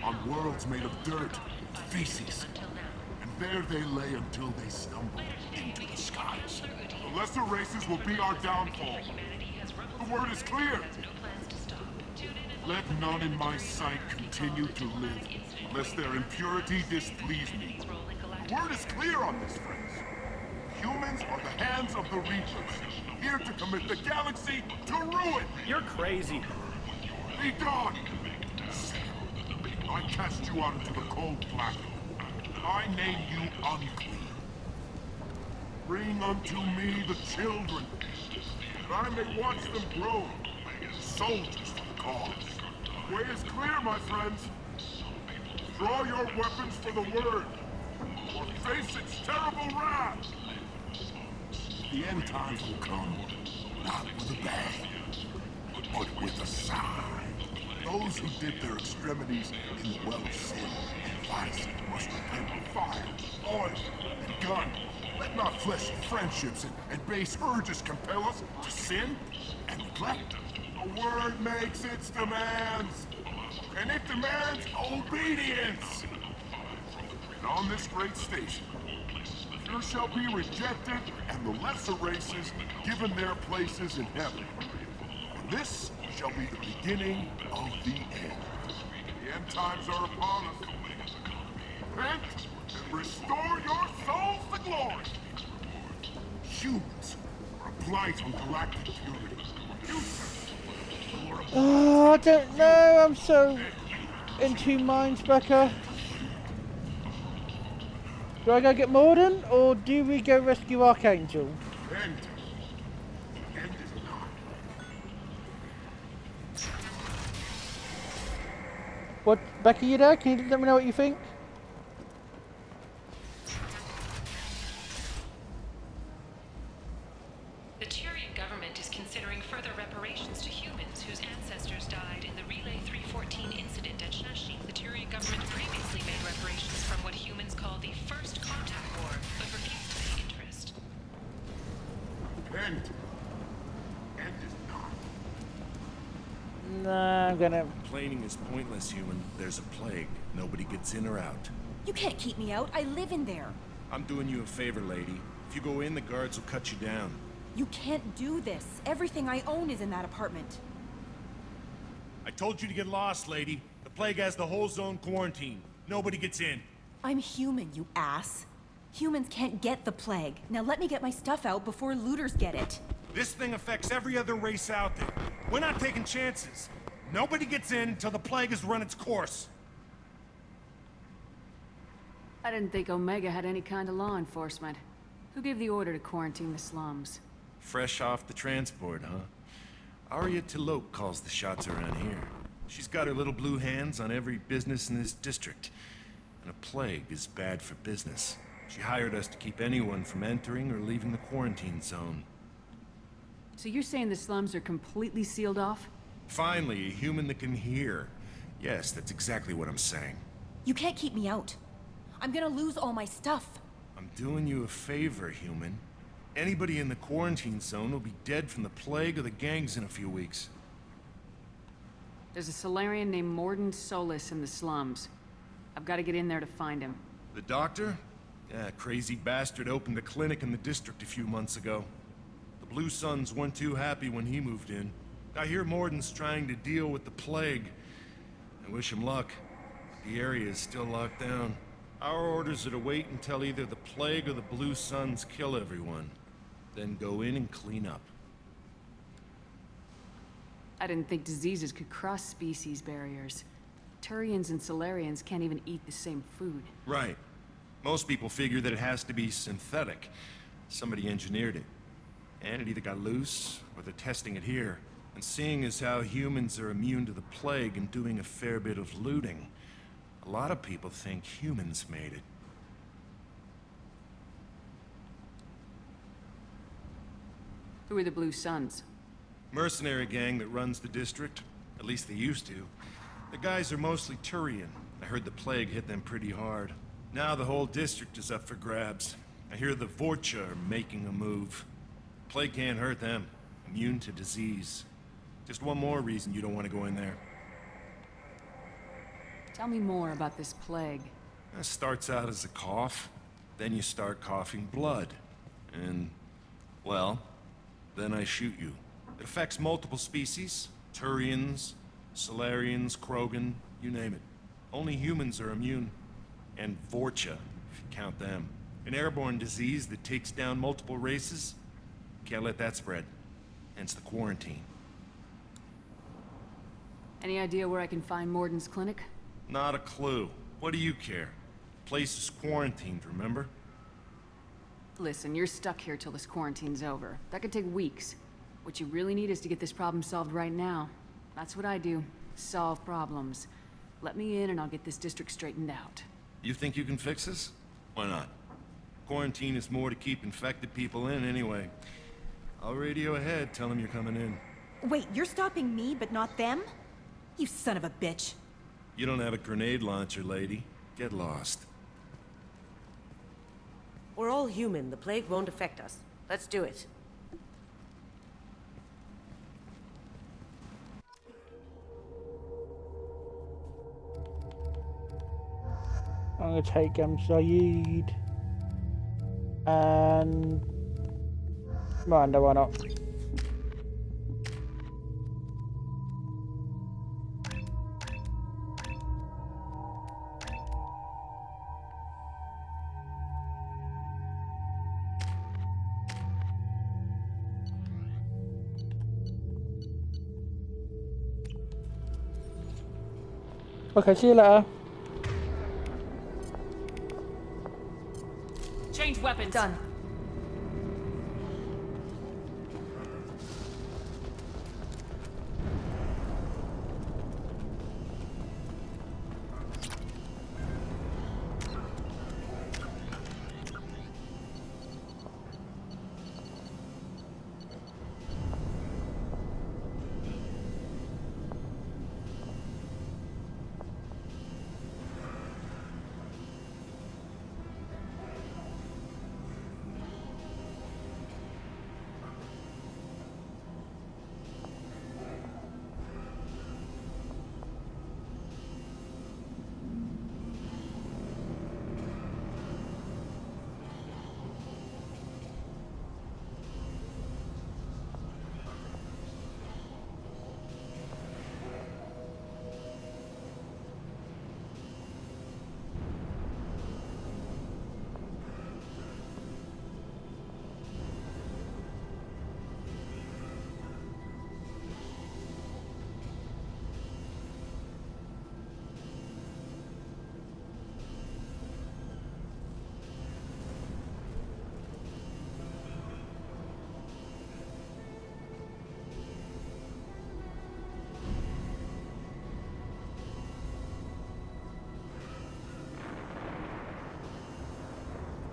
on worlds made of dirt, feces. And there they lay until they stumbled into the skies. The lesser races will be our downfall. The word is clear. Let none in my sight continue to live, unless their impurity displease me. The word is clear on this, friends. Humans are the hands of the Reapers, here to commit the galaxy to ruin! You're crazy. Be gone! I cast you out into the cold black. I name you unclean. Bring unto me the children, that I may watch them grow, soldiers for the cause. The way is clear, my friends. Draw your weapons for the word, or face its terrible wrath. The end times will come, not with a bang, but with a sigh. Those who dip their extremities in the well of sin and vice must repent with fire, oil, and gun. Let not fleshly friendships and base urges compel us to sin and neglect. The word makes its demands, and it demands obedience. And on this great station, you shall be rejected, and the lesser races given their places in heaven. And this shall be the beginning of the end. The end times are upon us. Repent and restore your souls to glory. Humans are a blight on galactic purity. You, Oh, I don't know, I'm so in two minds, Becca. Do I go get Morden, or do we go rescue Archangel? End. End is not. What, Becca, you there? Can you let me know what you think? The Turian government is considering further reparations to humans whose ancestors died in the Relay 314 incident at Shashi. The Turian government previously made reparations from what humans call the First Contact War, but refused to pay interest. End. End is not. Nah, I'm gonna... Complaining is pointless, human. There's a plague. Nobody gets in or out. You can't keep me out. I live in there. I'm doing you a favor, lady. If you go in, the guards will cut you down. You can't do this. Everything I own is in that apartment. I told you to get lost, lady. The plague has the whole zone quarantined. Nobody gets in. I'm human, you ass. Humans can't get the plague. Now let me get my stuff out before looters get it. This thing affects every other race out there. We're not taking chances. Nobody gets in until the plague has run its course. I didn't think Omega had any kind of law enforcement. Who gave the order to quarantine the slums? Fresh off the transport, huh? Arya Tilok calls the shots around here. She's got her little blue hands on every business in this district. And a plague is bad for business. She hired us to keep anyone from entering or leaving the quarantine zone. So you're saying the slums are completely sealed off? Finally, a human that can hear. Yes, that's exactly what I'm saying. You can't keep me out. I'm gonna lose all my stuff. I'm doing you a favor, human. Anybody in the quarantine zone will be dead from the plague or the gangs in a few weeks. There's a Solarian named Morden Solis in the slums. I've got to get in there to find him. The doctor? Yeah, crazy bastard opened a clinic in the district a few months ago. The Blue Suns weren't too happy when he moved in. I hear Morden's trying to deal with the plague. I wish him luck. The area is still locked down. Our orders are to wait until either the plague or the Blue Suns kill everyone. Then go in and clean up. I didn't think diseases could cross species barriers. Turians and Solarians can't even eat the same food. Right. Most people figure that it has to be synthetic. Somebody engineered it. And it either got loose, or they're testing it here. And seeing as how humans are immune to the plague and doing a fair bit of looting, a lot of people think humans made it. Who are the Blue Suns? Mercenary gang that runs the district. At least they used to. The guys are mostly Turian. I heard the plague hit them pretty hard. Now the whole district is up for grabs. I hear the Vorcha are making a move. Plague can't hurt them. Immune to disease. Just one more reason you don't want to go in there. Tell me more about this plague. It starts out as a cough, then you start coughing blood. And, well, then I shoot you. It affects multiple species. Turians, Solarians, Krogan, you name it. Only humans are immune. And Vorcha, if you count them. An airborne disease that takes down multiple races. Can't let that spread. Hence the quarantine. Any idea where I can find Morden's clinic? Not a clue. What do you care? Place is quarantined, remember? Listen, you're stuck here till this quarantine's over. That could take weeks. What you really need is to get this problem solved right now. That's what I do. Solve problems. Let me in and I'll get this district straightened out. You think you can fix this? Why not? Quarantine is more to keep infected people in anyway. I'll radio ahead, tell them you're coming in. Wait, you're stopping me, but not them? You son of a bitch. You don't have a grenade launcher, lady. Get lost. We're all human. The plague won't affect us. Let's do it. I'm gonna take Saeed and Miranda, why not? Okay, see you later. Change weapons. Done.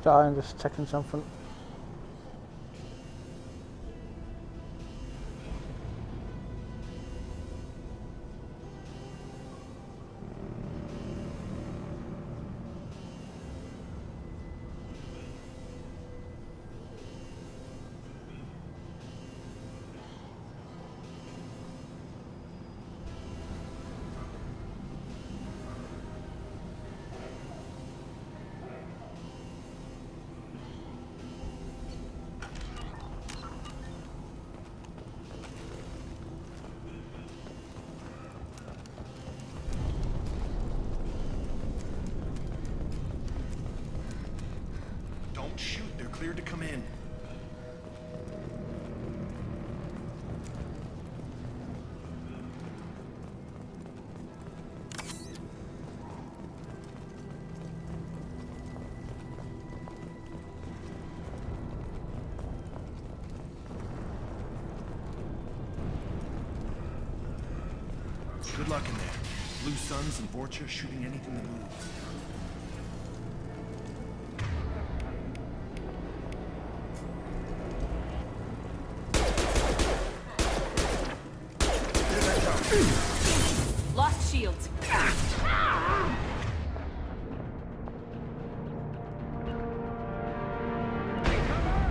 Sorry, I'm just checking something. cleared to come in. Good luck in there. Blue Suns and Vorcha shooting anything that moves. Lost shields.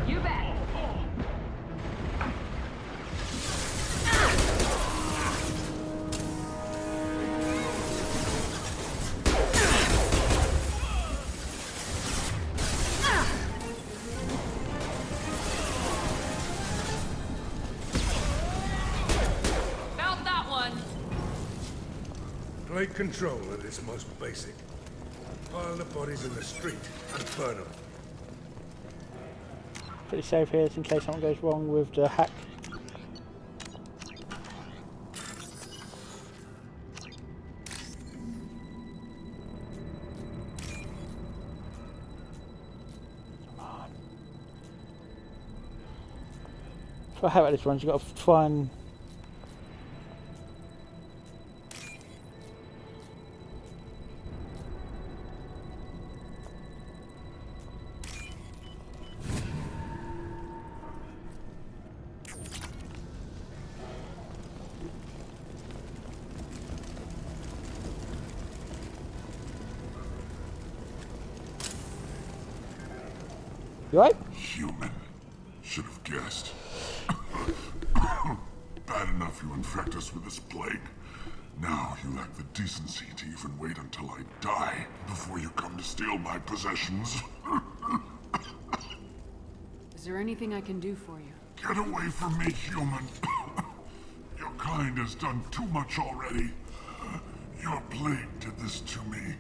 You bet. Found that one. Plague control at its most basic. Pile the bodies in the street and burn them. Pretty safe here, just in case something goes wrong with the hack. Come on. So I have at this one, you've got to try and... You right? Human. Should have guessed. Bad enough you infect us with this plague. Now you lack the decency to even wait until I die before you come to steal my possessions. Is there anything I can do for you? Get away from me, human. Your kind has done too much already. Your plague did this to me.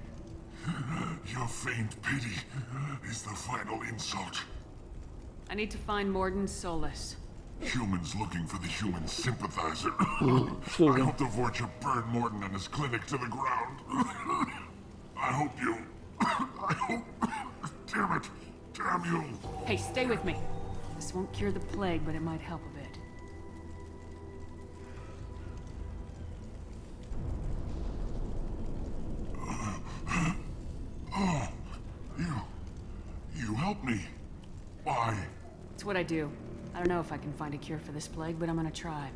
Your faint pity is the final insult. I need to find Morden Solus. Humans looking for the human sympathizer. I hope the Vorcha burned Morden and his clinic to the ground. I hope you... I hope... Damn it. Damn you. Hey, stay with me. This won't cure the plague, but it might help a bit. Oh, you helped me. Why? It's what I do. I don't know if I can find a cure for this plague, but I'm gonna try.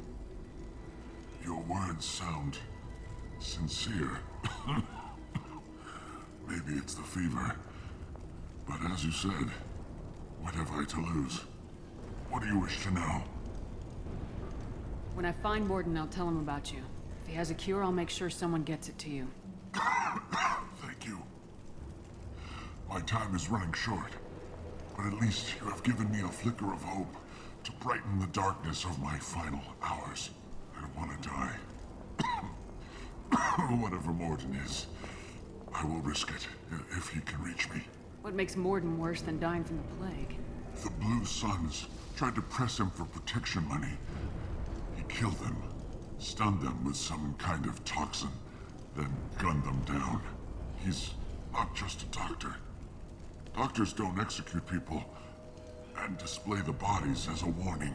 Your words sound sincere. Maybe it's the fever. But as you said, what have I to lose? What do you wish to know? When I find Morden, I'll tell him about you. If he has a cure, I'll make sure someone gets it to you. Thank you. My time is running short, but at least you have given me a flicker of hope to brighten the darkness of my final hours. I don't want to die. Whatever Morden is, I will risk it if he can reach me. What makes Morden worse than dying from the plague? The Blue Suns tried to press him for protection money. He killed them, stunned them with some kind of toxin, then gunned them down. He's not just a doctor. Doctors don't execute people and display the bodies as a warning.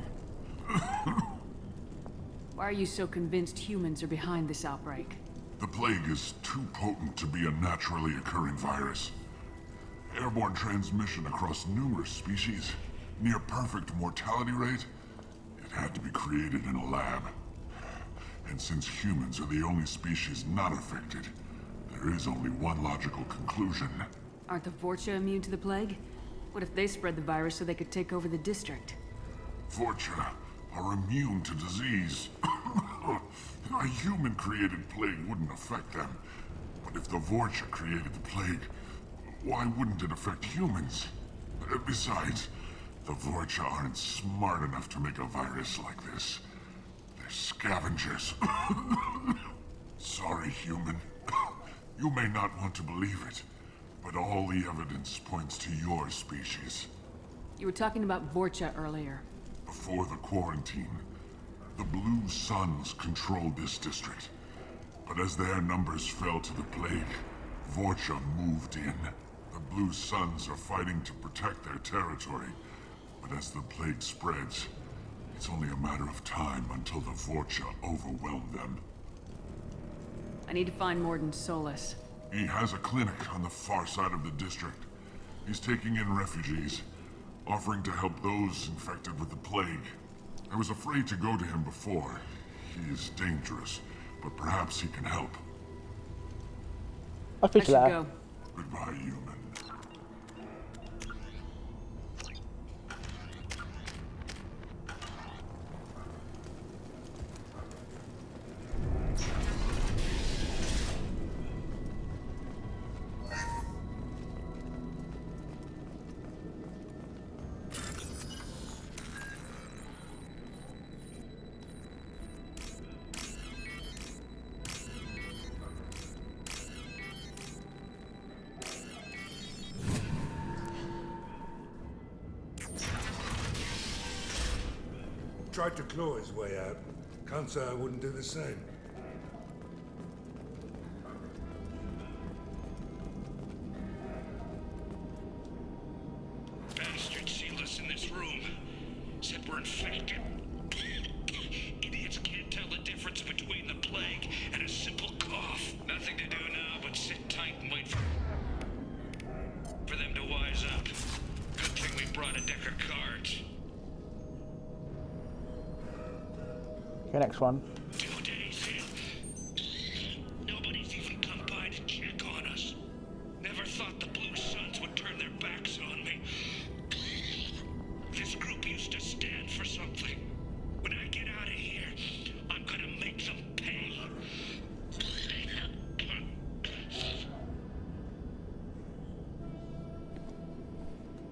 Why are you so convinced humans are behind this outbreak? The plague is too potent to be a naturally occurring virus. Airborne transmission across numerous species, near perfect mortality rate. It had to be created in a lab. And since humans are the only species not affected, there is only one logical conclusion. Aren't the Vorcha immune to the plague? What if they spread the virus so they could take over the district? Vorcha are immune to disease. A human-created plague wouldn't affect them. But if the Vorcha created the plague, why wouldn't it affect humans? Besides, the Vorcha aren't smart enough to make a virus like this. They're scavengers. Sorry, human. You may not want to believe it, but all the evidence points to your species. You were talking about Vorcha earlier. Before the quarantine, the Blue Suns controlled this district. But as their numbers fell to the plague, Vorcha moved in. The Blue Suns are fighting to protect their territory. But as the plague spreads, it's only a matter of time until the Vorcha overwhelm them. I need to find Morden Solis. He has a clinic on the far side of the district. He's taking in refugees, offering to help those infected with the plague. I was afraid to go to him before. He is dangerous, but perhaps he can help. I should go. Goodbye, human. Tried to claw his way out. Can't say I wouldn't do the same. Bastards sealed us in this room. Said we're infected. Idiots can't tell the difference between the plague and a simple cough. Nothing to do now but sit tight and wait for them to wise up. Good thing we brought a deck of cards. Okay, next one. 2 days in. Nobody's even come by to check on us. Never thought the Blue Suns would turn their backs on me. This group used to stand for something. When I get out of here, I'm gonna make them pay.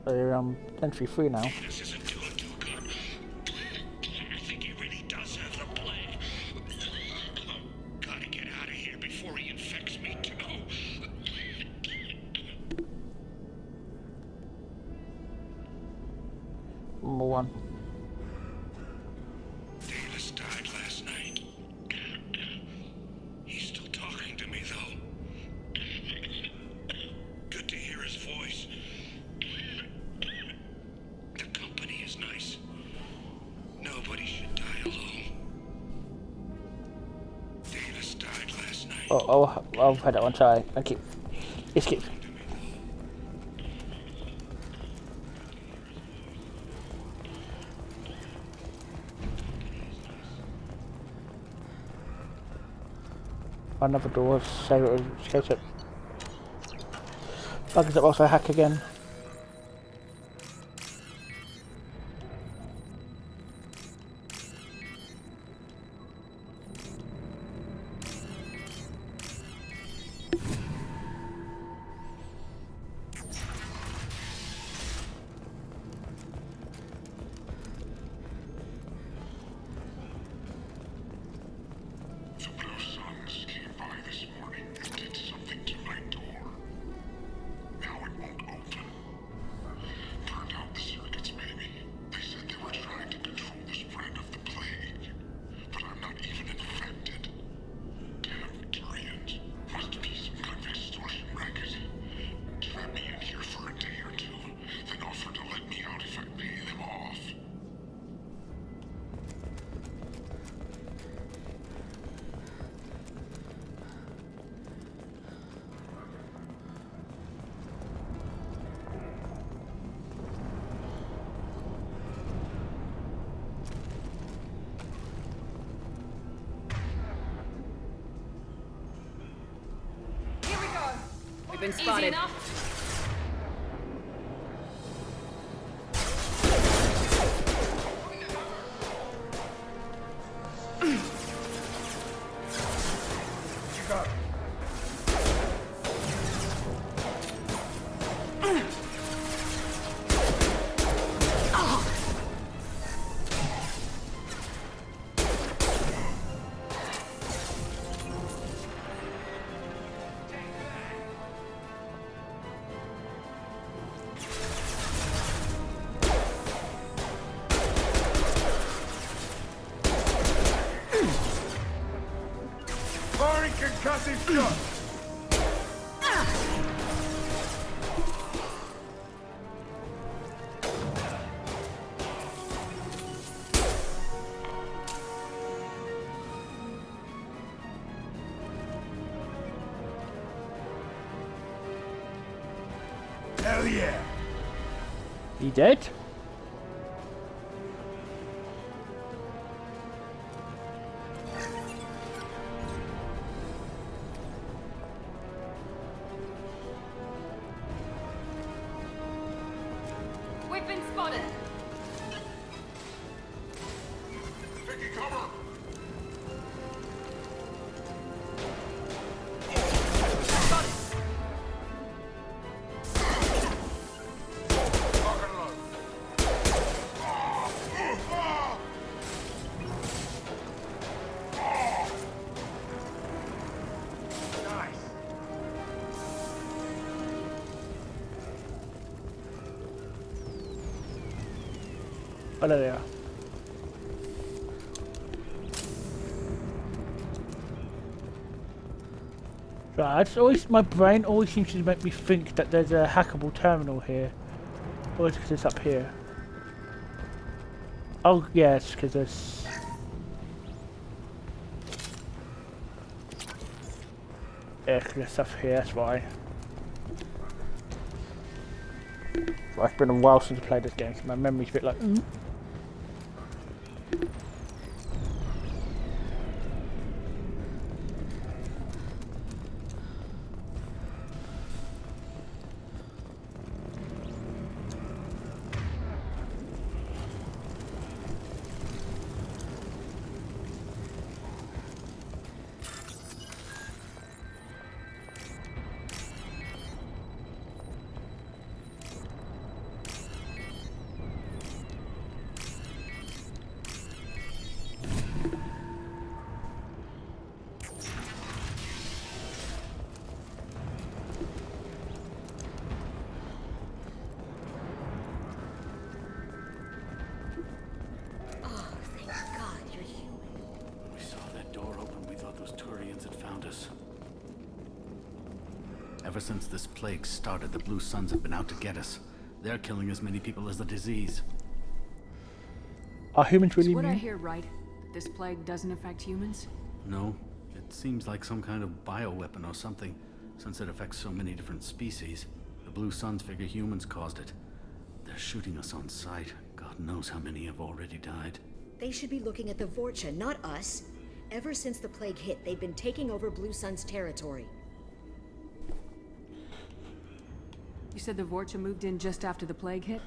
So you're entry 3 now. This isn't doing too good. I think he really does have the plague. Gotta get out of here before he infects me too. Number 1. Davis died last night. He's still talking to me, though. Good to hear his voice. The company is nice. Nobody should die alone. Davis died last night. Oh, I'll had that one try. Thank you. Escape. Another door, save it, escape it. Buggers up also hack again. We've been spotted. Easy enough. Massive shot! Hell yeah! He dead? We've been spotted. Taking cover! Oh, there they are. Right, I just always, my brain always seems to make me think that there's a hackable terminal here. Or it's because it's up here. Oh, yeah, it's because there's... Yeah, because there's stuff here, that's why. Well, it's been a while since I played this game, so my memory's a bit like... Ever since this plague started, the Blue Suns have been out to get us. They're killing as many people as the disease. Are humans really Is what I immune? hear right? That this plague doesn't affect humans? No, it seems like some kind of bioweapon or something, since it affects so many different species. The Blue Suns figure humans caused it. They're shooting us on sight. God knows how many have already died. They should be looking at the Vorcha, not us. Ever since the plague hit, they've been taking over Blue Sun's territory. You said the Vorcha moved in just after the plague hit?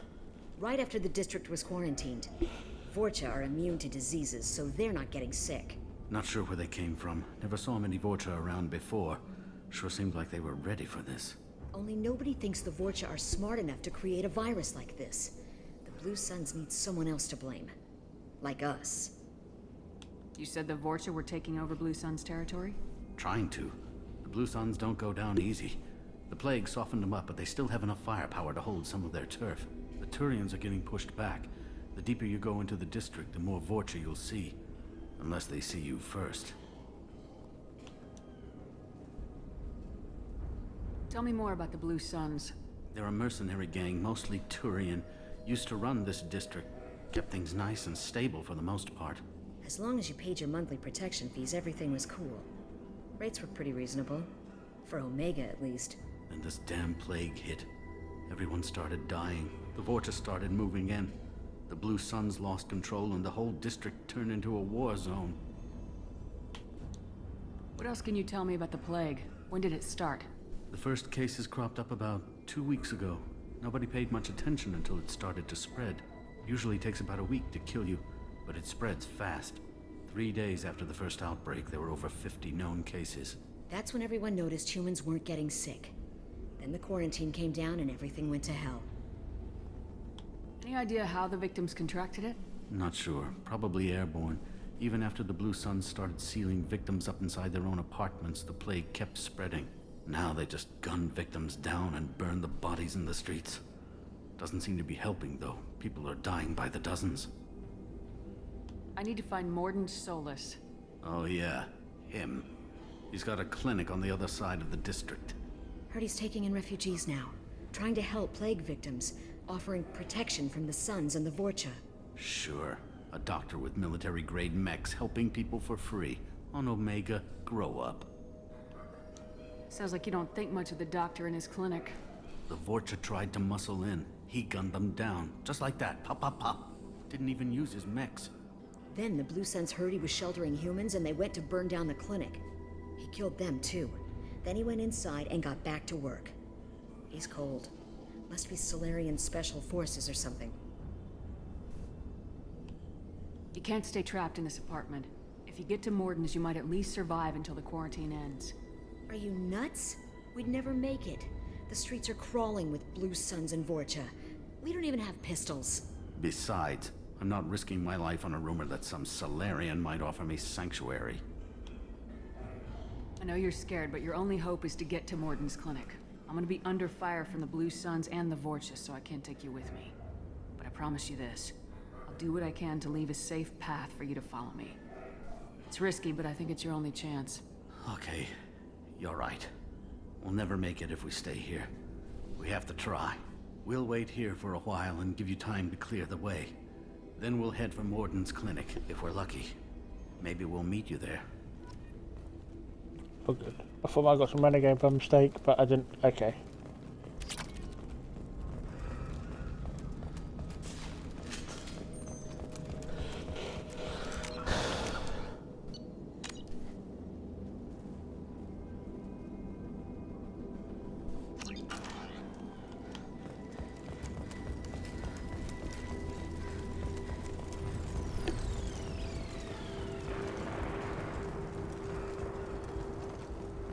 Right after the district was quarantined. Vorcha are immune to diseases, so they're not getting sick. Not sure where they came from. Never saw many Vorcha around before. Sure seemed like they were ready for this. Only nobody thinks the Vorcha are smart enough to create a virus like this. The Blue Suns need someone else to blame. Like us. You said the Vorcha were taking over Blue Sun's territory? Trying to. The Blue Suns don't go down easy. The plague softened them up, but they still have enough firepower to hold some of their turf. The Turians are getting pushed back. The deeper you go into the district, the more Vorcha you'll see. Unless they see you first. Tell me more about the Blue Suns. They're a mercenary gang, mostly Turian. Used to run this district. Kept things nice and stable for the most part. As long as you paid your monthly protection fees, everything was cool. Rates were pretty reasonable. For Omega, at least. Then this damn plague hit. Everyone started dying. The Vorcha started moving in. The Blue Suns lost control and the whole district turned into a war zone. What else can you tell me about the plague? When did it start? The first cases cropped up about 2 weeks ago. Nobody paid much attention until it started to spread. Usually takes about a week to kill you, but it spreads fast. 3 days after the first outbreak, there were over 50 known cases. That's when everyone noticed humans weren't getting sick. Then the quarantine came down and everything went to hell. Any idea how the victims contracted it? Not sure. Probably airborne. Even after the Blue Suns started sealing victims up inside their own apartments, the plague kept spreading. Now they just gun victims down and burn the bodies in the streets. Doesn't seem to be helping, though. People are dying by the dozens. I need to find Mordant Solus. Oh yeah, him. He's got a clinic on the other side of the district. Heard he's taking in refugees now, trying to help plague victims, offering protection from the Suns and the Vorcha. Sure. A doctor with military-grade mechs helping people for free. On Omega, grow up. Sounds like you don't think much of the doctor in his clinic. The Vorcha tried to muscle in. He gunned them down. Just like that. Pop, pop, pop. Didn't even use his mechs. Then the Blue Suns heard he was sheltering humans and they went to burn down the clinic. He killed them too. Then he went inside and got back to work. He's cold. Must be Solarian Special Forces or something. You can't stay trapped in this apartment. If you get to Morden's, you might at least survive until the quarantine ends. Are you nuts? We'd never make it. The streets are crawling with Blue Suns and Vorcha. We don't even have pistols. Besides, I'm not risking my life on a rumor that some Solarian might offer me sanctuary. I know you're scared, but your only hope is to get to Morden's clinic. I'm gonna be under fire from the Blue Suns and the Vorcha, so I can't take you with me. But I promise you this. I'll do what I can to leave a safe path for you to follow me. It's risky, but I think it's your only chance. Okay, you're right. We'll never make it if we stay here. We have to try. We'll wait here for a while and give you time to clear the way. Then we'll head for Morden's clinic, if we're lucky. Maybe we'll meet you there. Oh, good. I thought I got some renegade by mistake, but I didn't. Okay.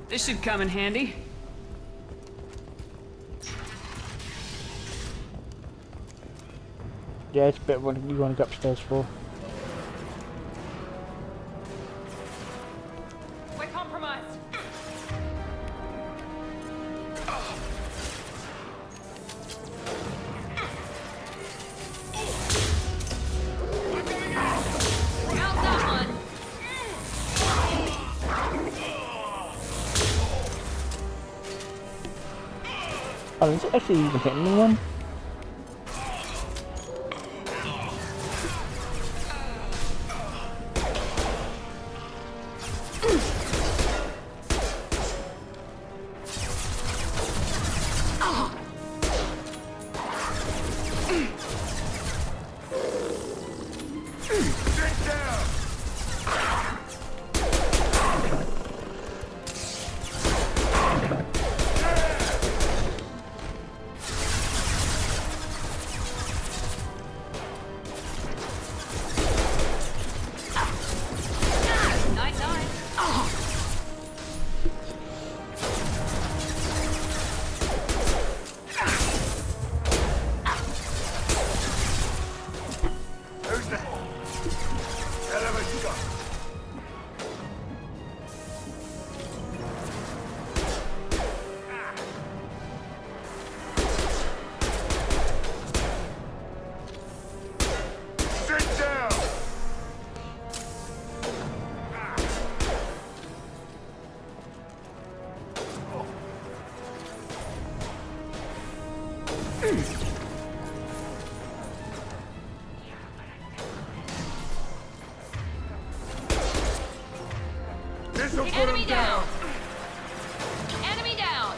This should come in handy. Yeah, it's a bit what you want to go upstairs for. We're compromised. How's that one? Oh, is it actually even hitting anyone? This'll put him down! Enemy down!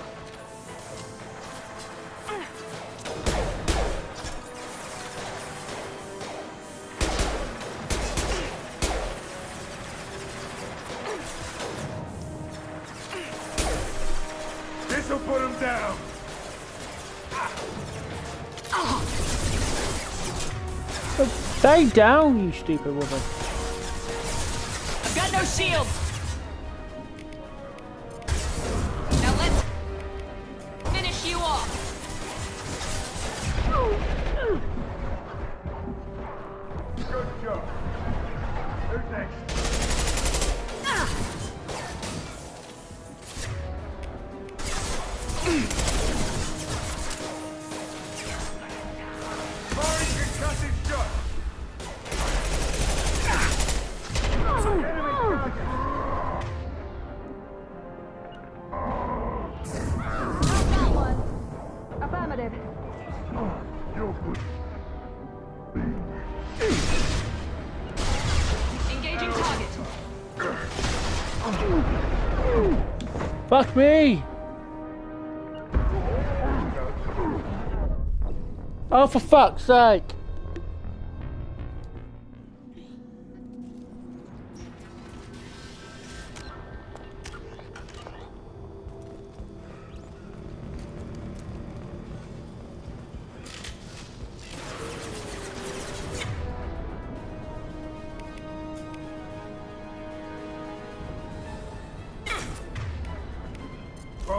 This'll put him down! Stay down, you stupid woman. I've got no shield! Now let's finish you off! Good job. Who's next? Firing concussive shot! Enemy target! Fuck me! Oh, for fuck's sake!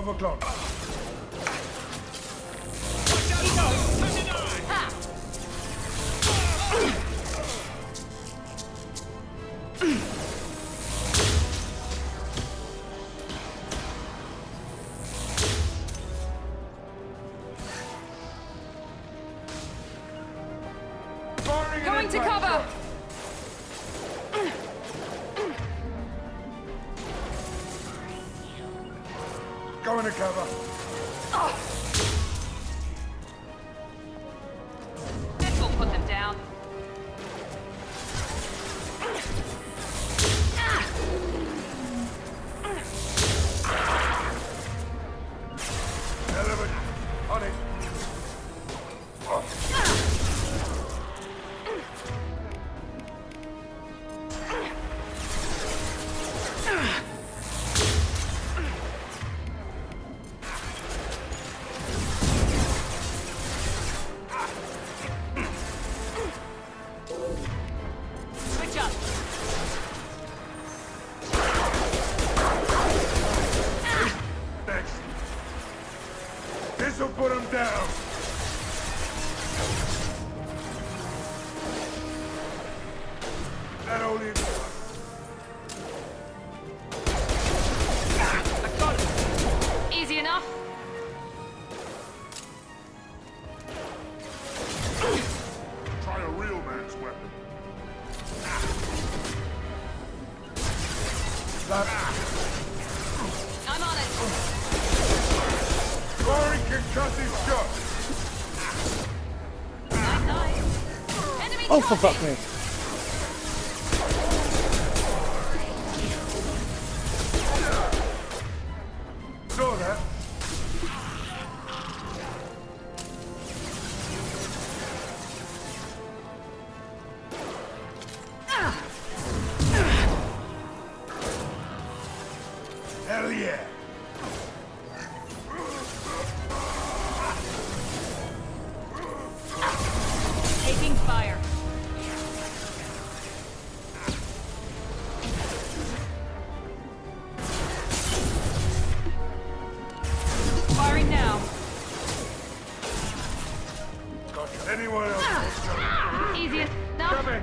O'clock. Going to cover! Going to cover. This will put them down. Element on it. Switch up. Next. This'll put him down. That only. I got it. Easy enough. Try a real man's weapon. I'm on it. Firing concussive shot. Night, night. Enemy Oh, for fuck's sake! Saw that. Hell yeah. Taking fire. Firing now. Anyone else? Easy enough. Come in.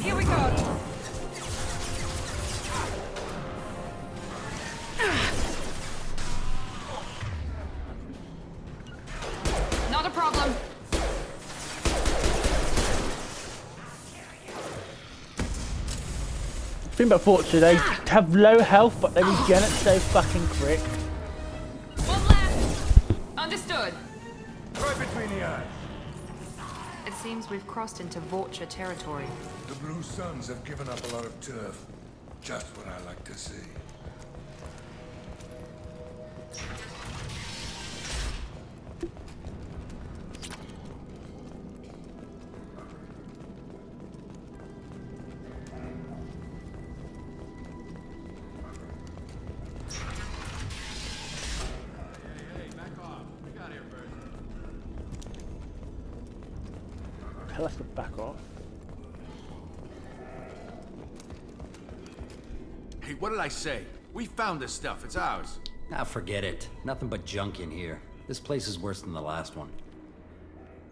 Here we go. Not a problem. The thing about Fortune, they have low health, but they regen it so fucking quick. One left. Understood. Right between the eyes. It seems we've crossed into Vulture territory. The Blue Suns have given up a lot of turf. Just what I like to see. Tell us to back off. Hey, what did I say? We found this stuff. It's ours. Ah, forget it. Nothing but junk in here. This place is worse than the last one.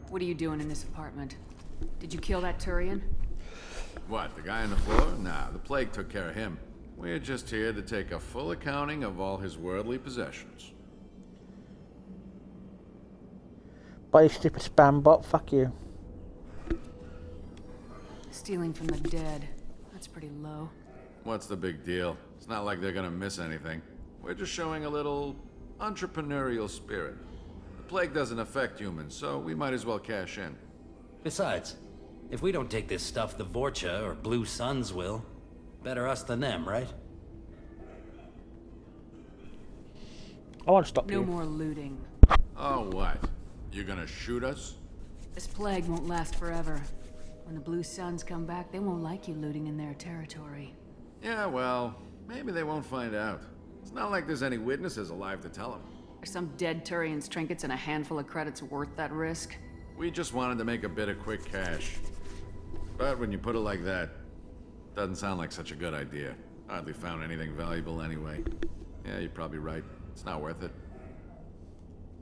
What are you doing in this apartment? Did you kill that Turian? What, the guy on the floor? Nah, the plague took care of him. We're just here to take a full accounting of all his worldly possessions. By you stupid spam bot, fuck you. Stealing from the dead. That's pretty low. What's the big deal? It's not like they're gonna miss anything. We're just showing a little entrepreneurial spirit. The plague doesn't affect humans, so we might as well cash in. Besides, if we don't take this stuff, the Vorcha or Blue Suns will. Better us than them, right? I want to stop you. No more looting. Oh, what? You gonna shoot us? This plague won't last forever. When the Blue Suns come back, they won't like you looting in their territory. Yeah, well, maybe they won't find out. It's not like there's any witnesses alive to tell them. Are some dead Turian's trinkets and a handful of credits worth that risk? We just wanted to make a bit of quick cash. But when you put it like that, doesn't sound like such a good idea. Hardly found anything valuable anyway. Yeah, you're probably right. It's not worth it.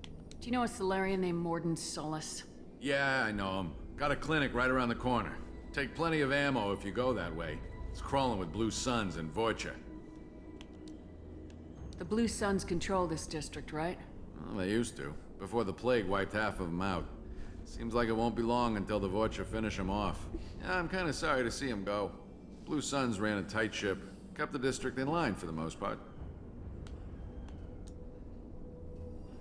Do you know a Solarian named Morden Solus? Yeah, I know him. Got a clinic right around the corner. Take plenty of ammo if you go that way. It's crawling with Blue Suns and Vorcha. The Blue Suns control this district, right? Well, they used to, before the plague wiped half of them out. Seems like it won't be long until the Vorcha finish them off. Yeah, I'm kind of sorry to see them go. Blue Suns ran a tight ship, kept the district in line for the most part.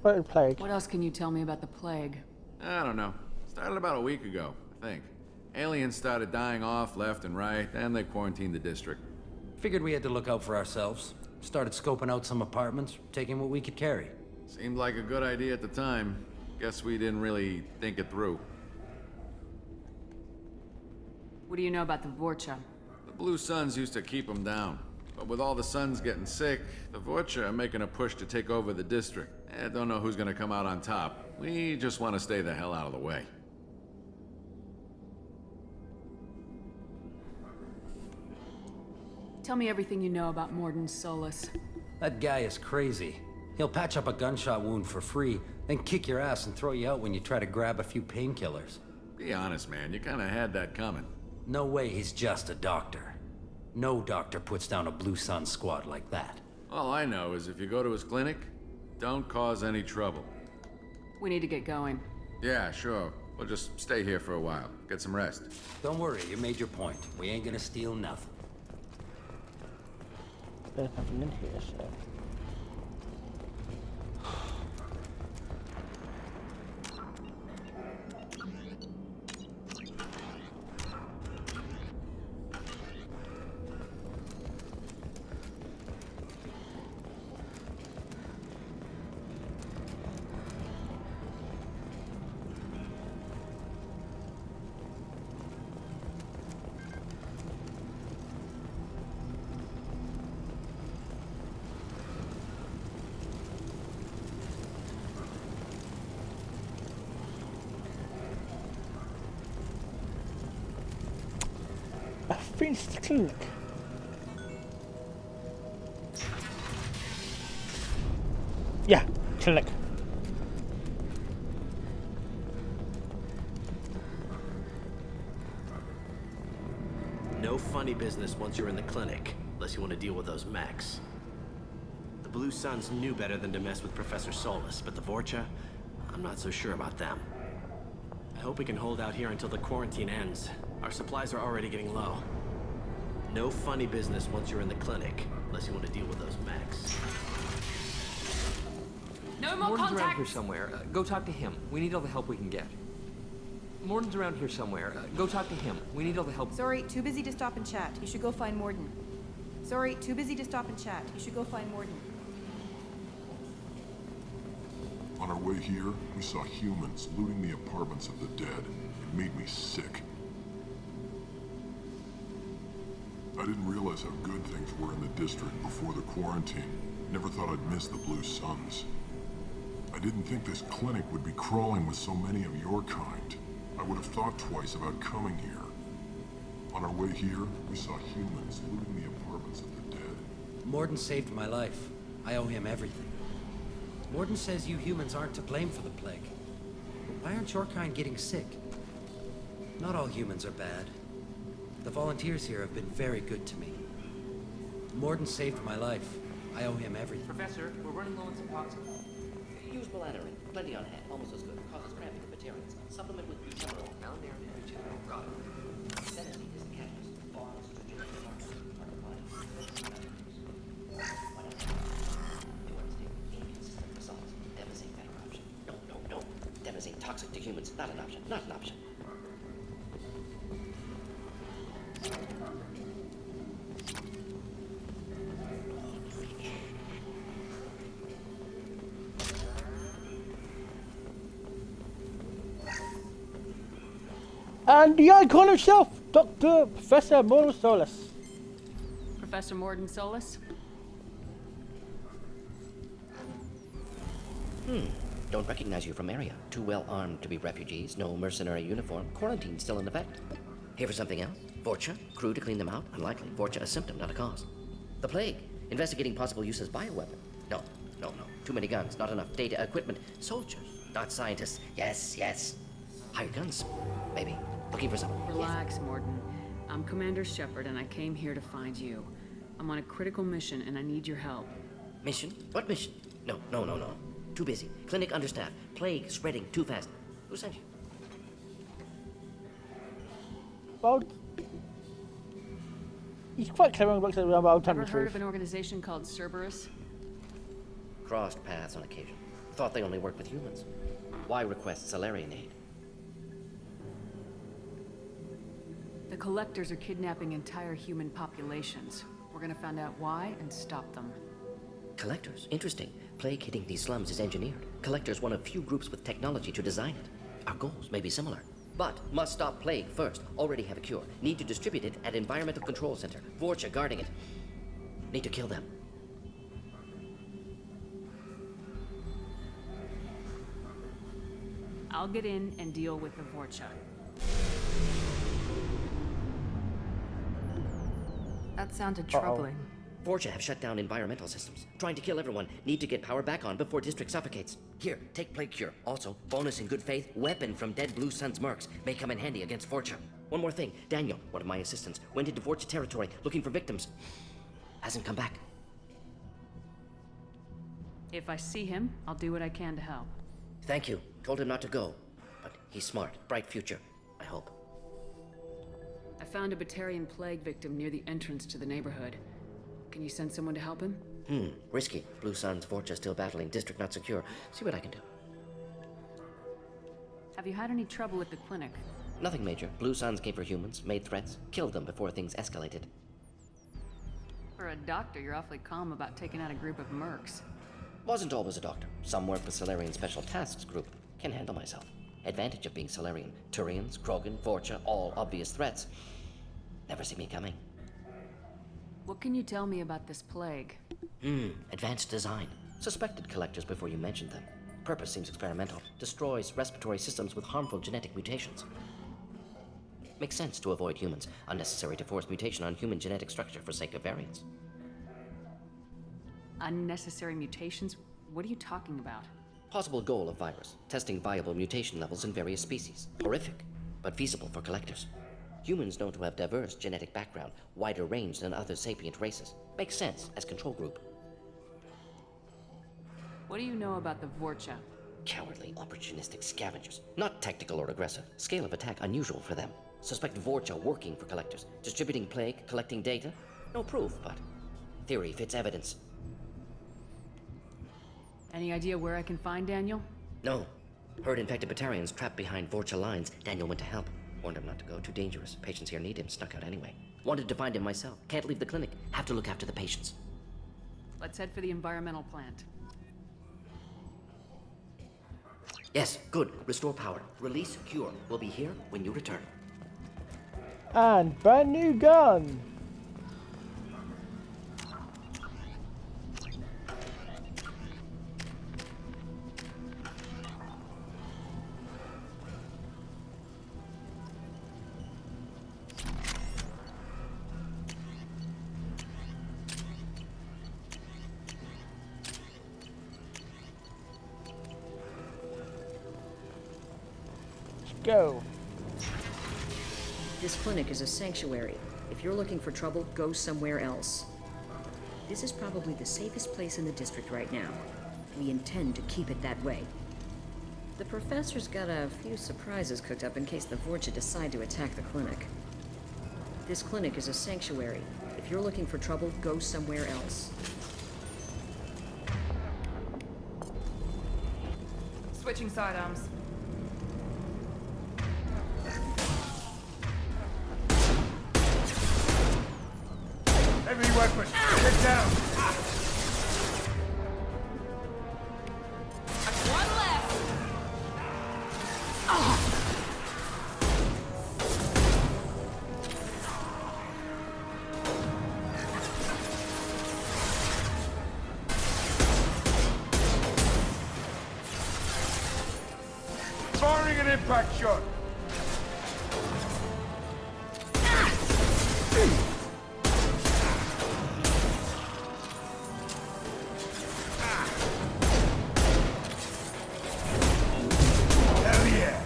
Plague. What else can you tell me about the plague? I don't know. Started about a week ago, I think. Aliens started dying off left and right, and they quarantined the district. Figured we had to look out for ourselves. Started scoping out some apartments, taking what we could carry. Seemed like a good idea at the time. Guess we didn't really think it through. What do you know about the Vorcha? The Blue Suns used to keep them down. But with all the Suns getting sick, the Vorcha are making a push to take over the district. I don't know who's gonna come out on top. We just want to stay the hell out of the way. Tell me everything you know about Morden Solus. That guy is crazy. He'll patch up a gunshot wound for free, then kick your ass and throw you out when you try to grab a few painkillers. Be honest, man. You kind of had that coming. No way he's just a doctor. No doctor puts down a Blue Sun squad like that. All I know is if you go to his clinic, don't cause any trouble. We need to get going. Yeah, sure. We'll just stay here for a while. Get some rest. Don't worry, you made your point. We ain't gonna steal nothing. There's nothing in here, so... I think it's the clinic. Yeah, clinic. No funny business once you're in the clinic, unless you want to deal with those mechs. The Blue Suns knew better than to mess with Professor Solus, but the Vorcha, I'm not so sure about them. I hope we can hold out here until the quarantine ends. Our supplies are already getting low. No funny business once you're in the clinic, unless you want to deal with those mechs. No more Morden's around here contacts! somewhere. Go talk to him. We need all the help we can get. Morden's around here somewhere. Go talk to him. We need all the help. Sorry, too busy to stop and chat. You should go find Morden. Sorry, too busy to stop and chat. You should go find Morden. On our way here, we saw humans looting the apartments of the dead. It made me sick. I didn't realize how good things were in the district before the quarantine. Never thought I'd miss the Blue Suns. I didn't think this clinic would be crawling with so many of your kind. I would have thought twice about coming here. On our way here, we saw humans looting the apartments of the dead. Morden saved my life. I owe him everything. Morden says you humans aren't to blame for the plague. Why aren't your kind getting sick? Not all humans are bad. The volunteers here have been very good to me. Morden saved my life. I owe him everything. Professor, we're running low on supplies. Use melanorin. Plenty on hand. Almost as good. Causes cramping of materials. Supplement with butanol. Melanorin and butanol. Got it. Sedative is the catalyst. Bonds to genetic markers. Are the body. What else? New unstable. Inconsistent results. Demazine better option. No. Demazine toxic to humans. Not an option. Not an option. And the icon himself, Dr. Professor Morden Solus. Professor Morden Solus? Don't recognize you from area. Too well armed to be refugees. No mercenary uniform. Quarantine still in effect. Here for something else? Vorcha? Crew to clean them out? Unlikely. Vorcha a symptom, not a cause. The plague? Investigating possible use as bioweapon? No. Too many guns, not enough data, equipment. Soldiers, not scientists. Yes. Hired guns, maybe. Looking for something. Relax, Morden. I'm Commander Shepard, and I came here to find you. I'm on a critical mission, and I need your help. Mission? What mission? No. Too busy. Clinic understaffed. Plague spreading too fast. Who sent you? Well, he's quite clever and works around old time Ever the heard truth. of an organization called Cerberus? Crossed paths on occasion. Thought they only worked with humans. Why request Salarian aid? The Collectors are kidnapping entire human populations. We're gonna find out why and stop them. Collectors? Interesting. Plague hitting these slums is engineered. Collectors one of few groups with technology to design it. Our goals may be similar. But must stop plague first. Already have a cure. Need to distribute it at Environmental Control Center. Vorcha guarding it. Need to kill them. I'll get in and deal with the Vorcha. That sounded troubling. Vorcha have shut down environmental systems. Trying to kill everyone. Need to get power back on before district suffocates. Here, take plague cure. Also, bonus in good faith, weapon from dead Blue Sun's mercs. May come in handy against Vorcha. One more thing. Daniel, one of my assistants, went into Vorcha territory looking for victims. Hasn't come back. If I see him, I'll do what I can to help. Thank you. Told him not to go. But he's smart. Bright future. I hope. I found a Batarian plague victim near the entrance to the neighborhood. Can you send someone to help him? Risky. Blue Sun's Vorcha still battling. District not secure. See what I can do. Have you had any trouble at the clinic? Nothing major. Blue Suns came for humans, made threats, killed them before things escalated. For a doctor, you're awfully calm about taking out a group of mercs. Wasn't always a doctor. Some work with Solarian Special Tasks Group. Can handle myself. Advantage of being Solarian. Turians, Krogan, Vorcha, all obvious threats. Never see me coming. What can you tell me about this plague? Advanced design. Suspected collectors before you mentioned them. Purpose seems experimental. Destroys respiratory systems with harmful genetic mutations. Makes sense to avoid humans. Unnecessary to force mutation on human genetic structure for sake of variance. Unnecessary mutations? What are you talking about? Possible goal of virus. Testing viable mutation levels in various species. Horrific, but feasible for collectors. Humans known to have diverse genetic background, wider range than other sapient races. Makes sense as control group. What do you know about the Vorcha? Cowardly, opportunistic scavengers. Not tactical or aggressive. Scale of attack unusual for them. Suspect Vorcha working for collectors. Distributing plague, collecting data. No proof, but theory fits evidence. Any idea where I can find Daniel? No. Heard infected Batarians trapped behind Vorcha lines. Daniel went to help. Warned him not to go. Too dangerous. Patients here need him. Snuck out anyway. Wanted to find him myself. Can't leave the clinic. Have to look after the patients. Let's head for the environmental plant. Yes, good. Restore power. Release cure. We'll be here when you return. And brand new gun. Go. This clinic is a sanctuary. If you're looking for trouble, go somewhere else. This is probably the safest place in the district right now. we intend to keep it that way. The professor's got a few surprises cooked up in case the Vorcha decide to attack the clinic. This clinic is a sanctuary. If you're looking for trouble, go somewhere else. Switching sidearms. Heavy weapon! Get down! One left! Firing an impact shot! Hell yeah!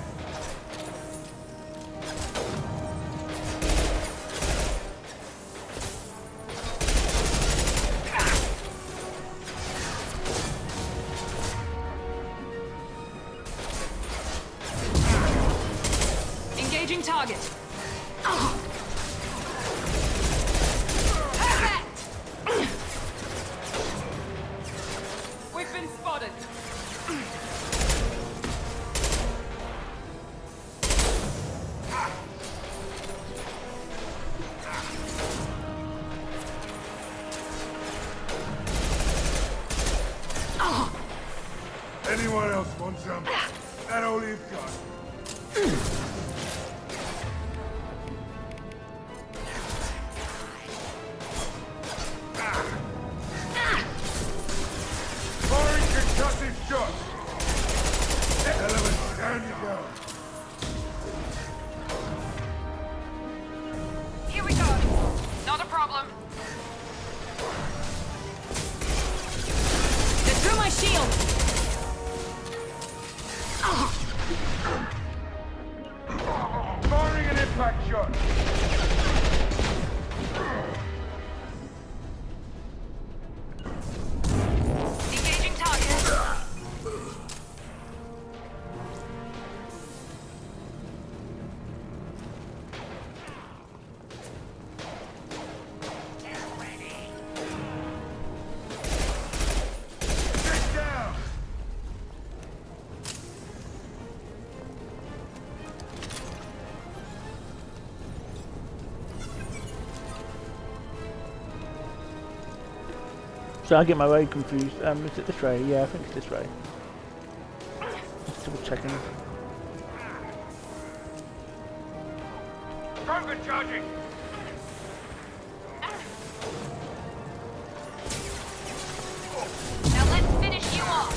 Engaging target. Perfect! We've been spotted. Anyone else want some? That all you've got? Firing concussive shots! Element, down you go! Here we go. Not a problem. They threw my shield. Firing an impact shot! Engaging target. Get down! So I get my way confused. Is it this way? Yeah, I think it's this way. Just double checking. Carpet charging! Now let's finish you off.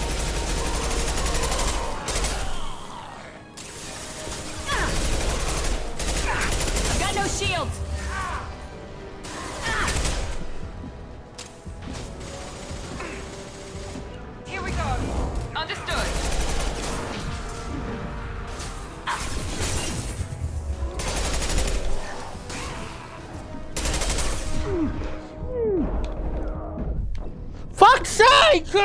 I've got no shields. Here we go. Understood. Fuck's sake!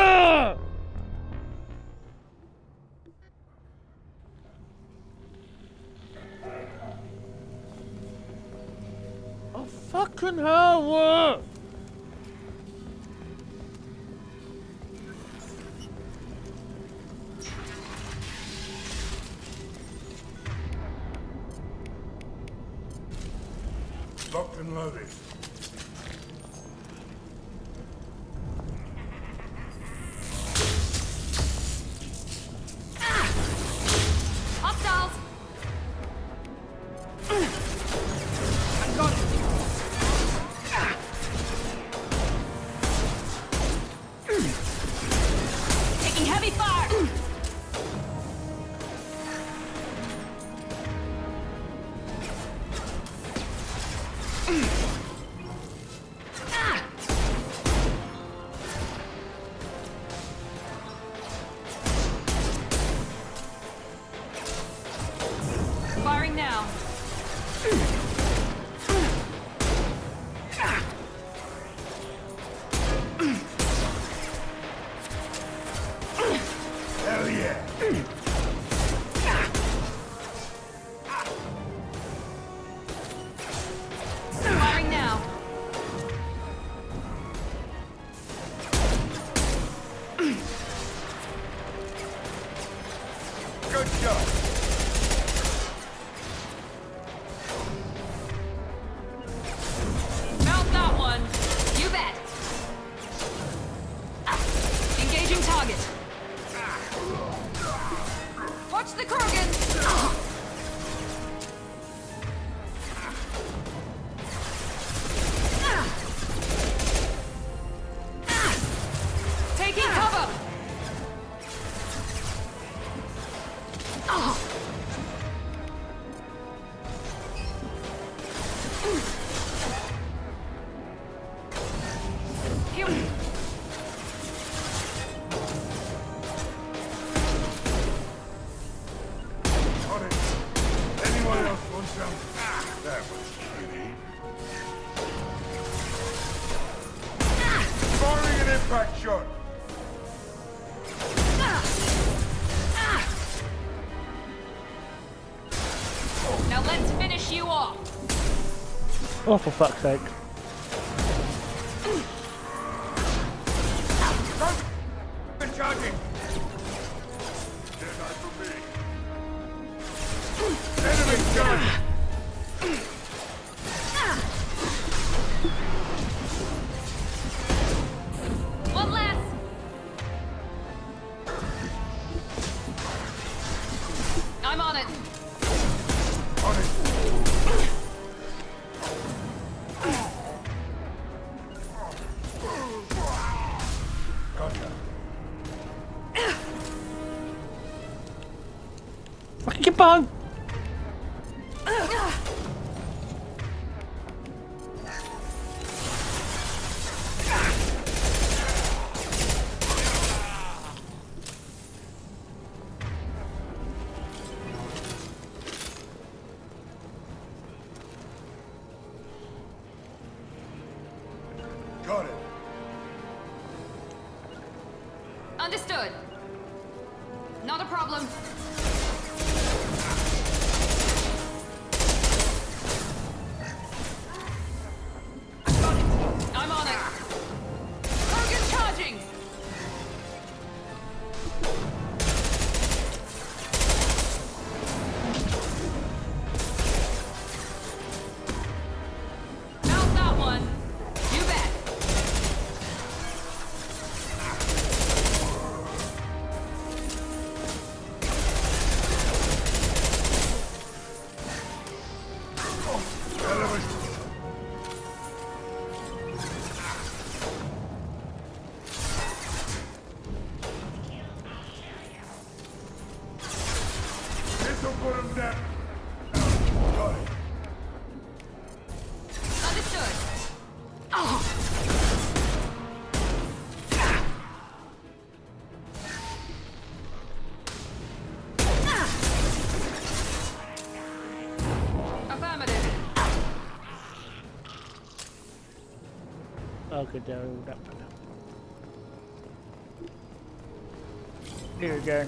Oh fucking hell! Locked and loaded. Hostiles. I got it. Taking heavy fire. Firing now. Good shot. Mount that one. You bet. Engaging target. Watch the Krogan. Taking cover. Here we On it. Anyone else want some? That was shitty. Firing an impact shot. Now let's finish you off. Oh, for fuck's sake. Been charging. Dead eye for me. Enemy charging. One less. I'm on it. On it. Gotcha. Fucking get on! Got it. Understood. Not a problem. Got it. I'm on it. Krogan charging. Mount that one. You bet. This'll put him down. Got it. Understood. Affirmative. Okay, there we go. Here we go.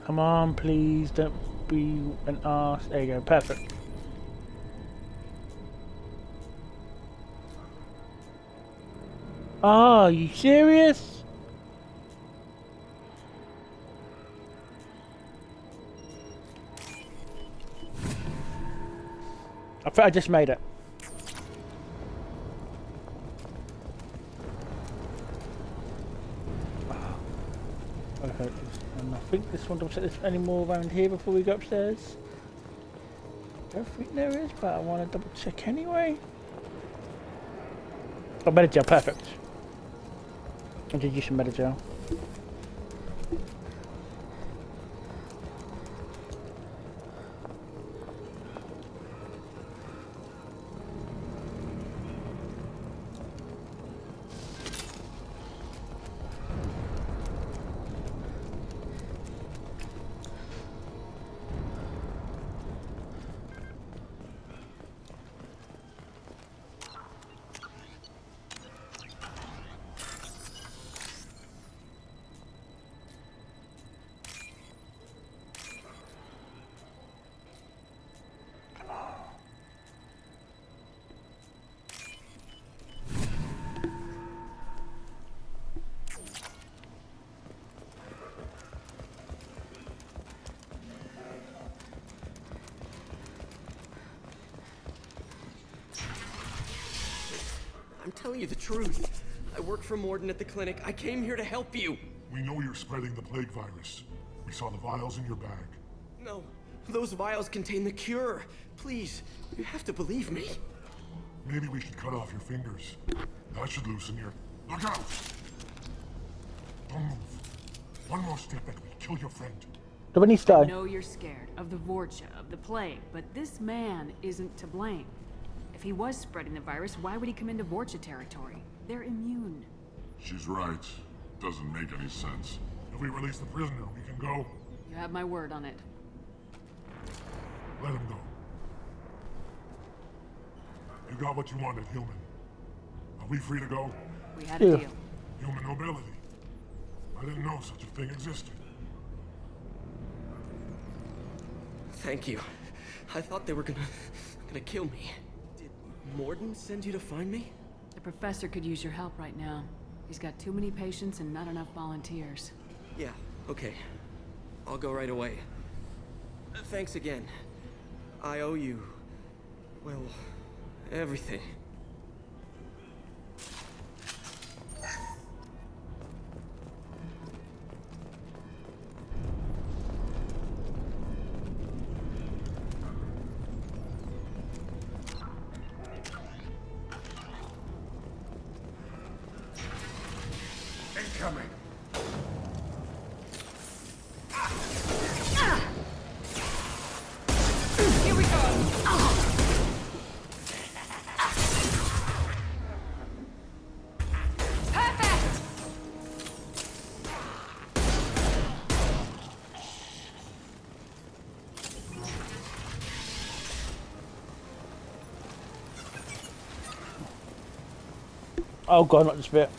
Come on, please don't be an arse. There you go, perfect. Oh, are you serious? I thought I just made it. Okay, and I think this one, don't set this any more around here before we go upstairs. I don't think there is, but I want to double check anyway. Oh, Metagel, perfect. I did use some Metagel. telling you the truth. I work for Morden at the clinic. I came here to help you. We know you're spreading the plague virus. We saw the vials in your bag. No, those vials contain the cure. Please, you have to believe me. Maybe we should cut off your fingers. That should loosen your... Look out! Don't move. One more step and we kill your friend. I know you're scared of the Vorcha, of the plague, but this man isn't to blame. If he was spreading the virus, why would he come into Vorcha territory? They're immune. She's right. Doesn't make any sense. If we release the prisoner, we can go. You have my word on it. Let him go. You got what you wanted, human. Are we free to go? We had a deal. Human nobility. I didn't know such a thing existed. Thank you. I thought they were gonna kill me. Did Morden send you to find me? The professor could use your help right now. He's got too many patients and not enough volunteers. Yeah, okay. I'll go right away. Thanks again. I owe you... well, everything. Incoming. Here we go. Perfect. Oh god, not this bit.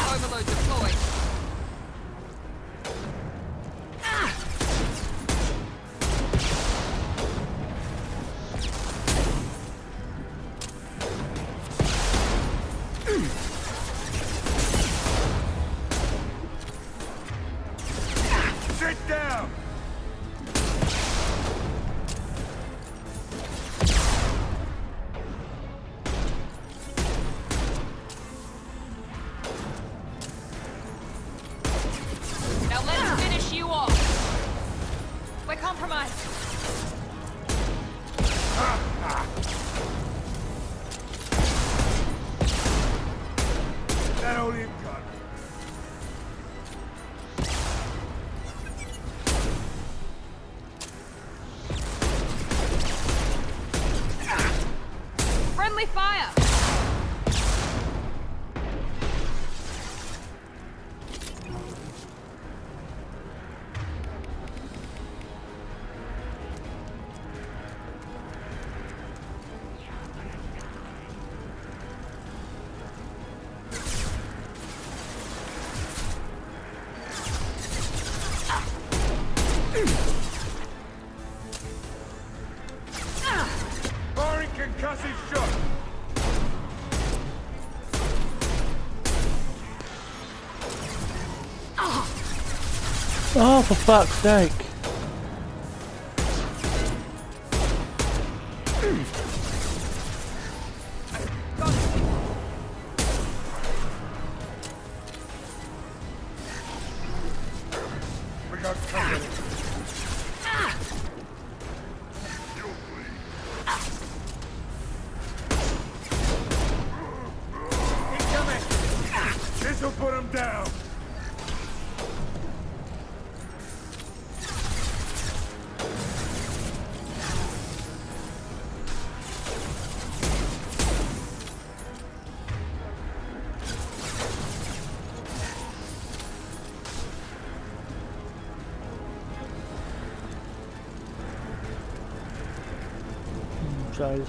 Overload deployed. Sit down! Now let's finish you off. We're compromised. That all you've got. Friendly fire. Firing concussive shot. Oh, for fuck's sake. We got company. Incoming! This'll put him down. Size.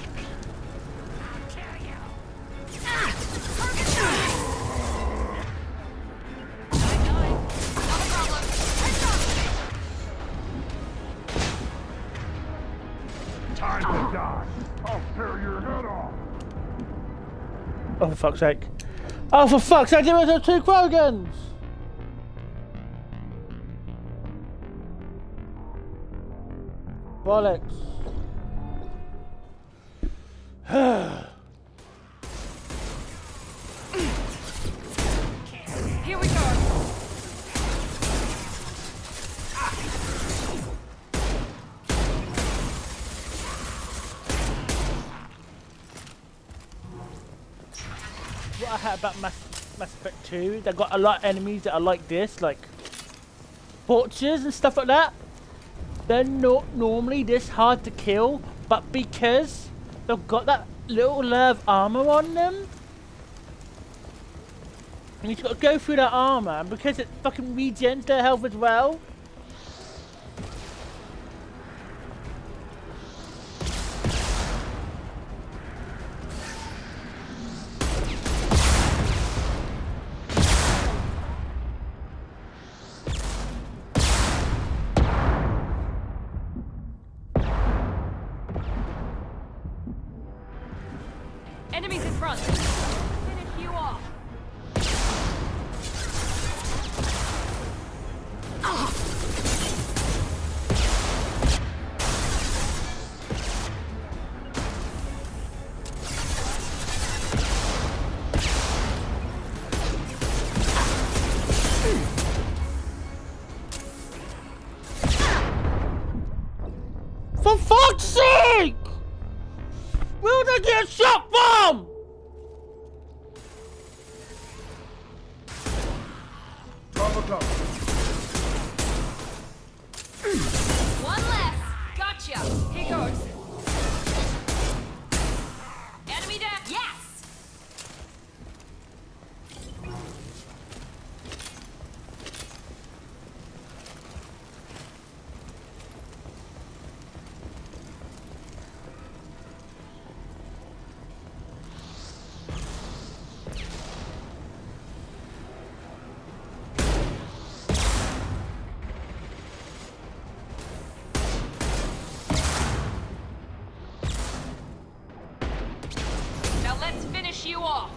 Oh, for fuck's sake. Oh, for fuck's sake, there are 2 Paragons! Bollocks. Here we go. What I heard about Mass Effect 2, they got a lot of enemies that are like this, like torches and stuff like that. They're not normally this hard to kill, but because they've got that little layer of armor on them, and you've got to go through that armor, and because it fucking regens their health as well. Enemies in front. Finish you off. For fuck's sake! Where did I get shot from? One less. Gotcha. Here goes. Enemy down. Yes. Now let's finish you off.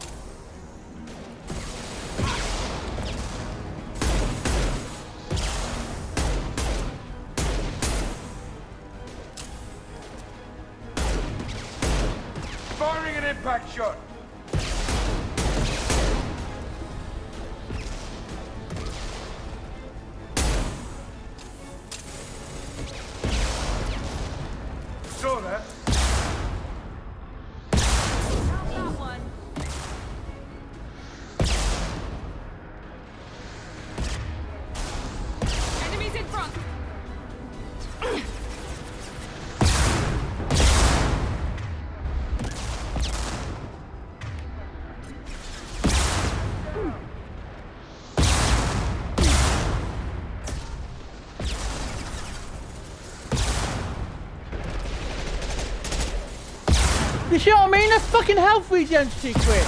Firing an impact shot. Saw that. That one. Enemies in front. You see what I mean? That fucking health regens too quick.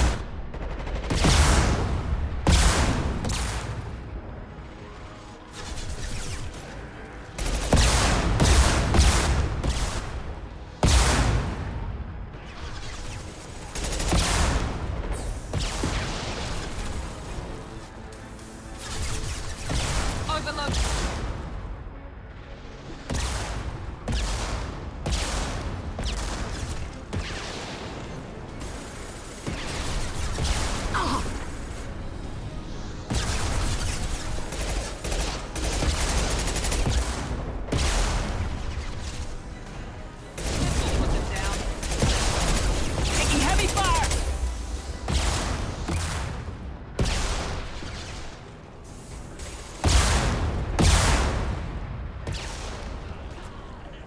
Overload. Put them down. Taking heavy fire.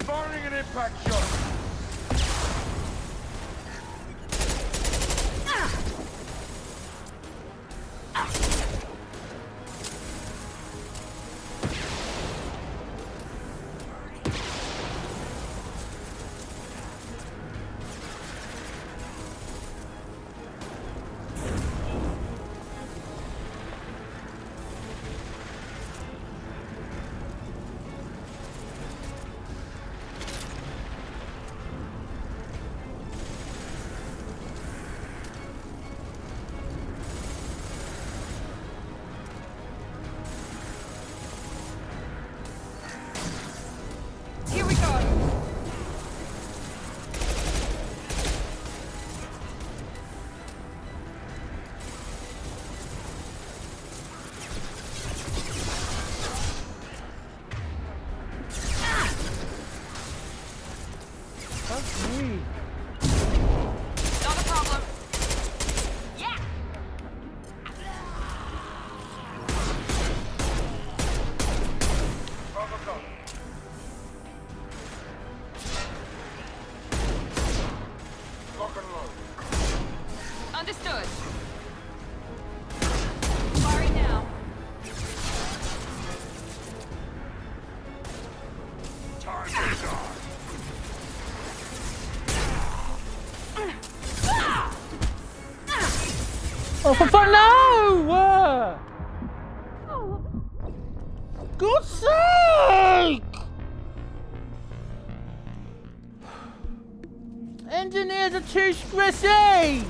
Firing an impact shot. No! God's sake! Engineers are too stressy!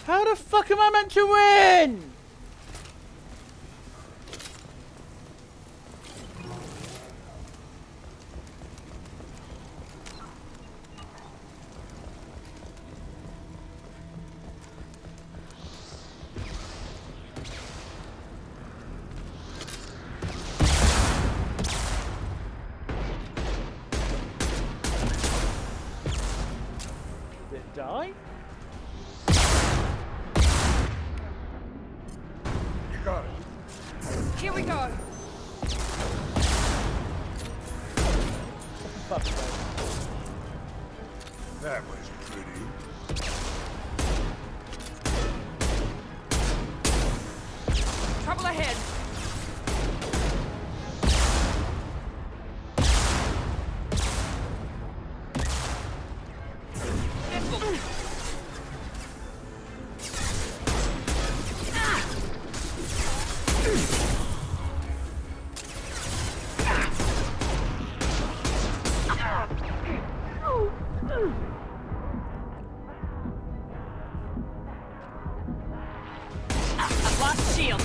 How the fuck am I meant to win? Did it die? Got it. Here we go. Fuck no. That was pretty. Trouble ahead. I've lost shields.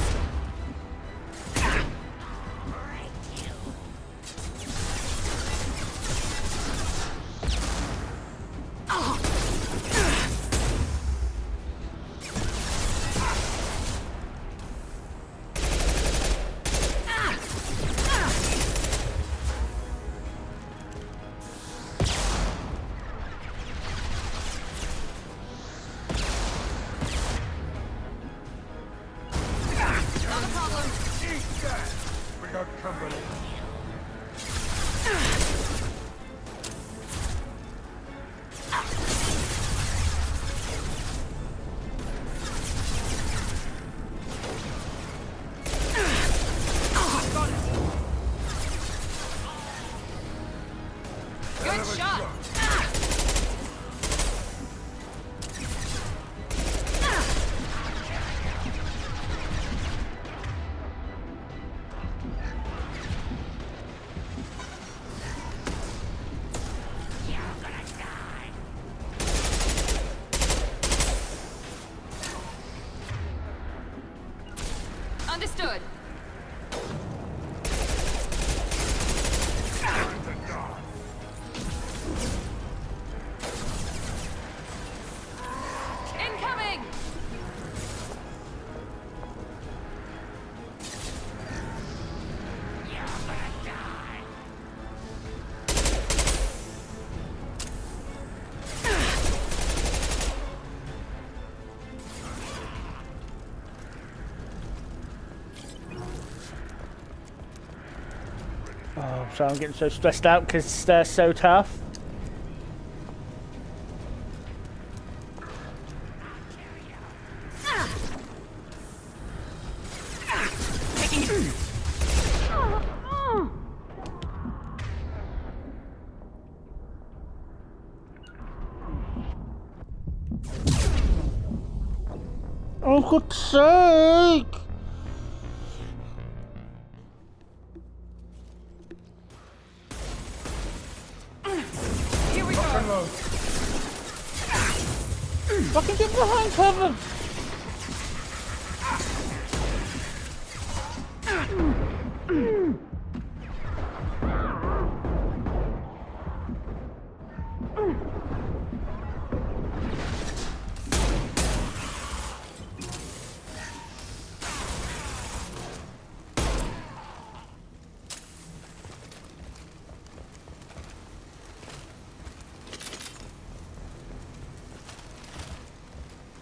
Not a problem. Eat that! We got company. Good shot. Understood. Incoming! Oh, so I'm getting so stressed out because they're so tough. Oh, God's sake! Here we go. Fucking get behind cover!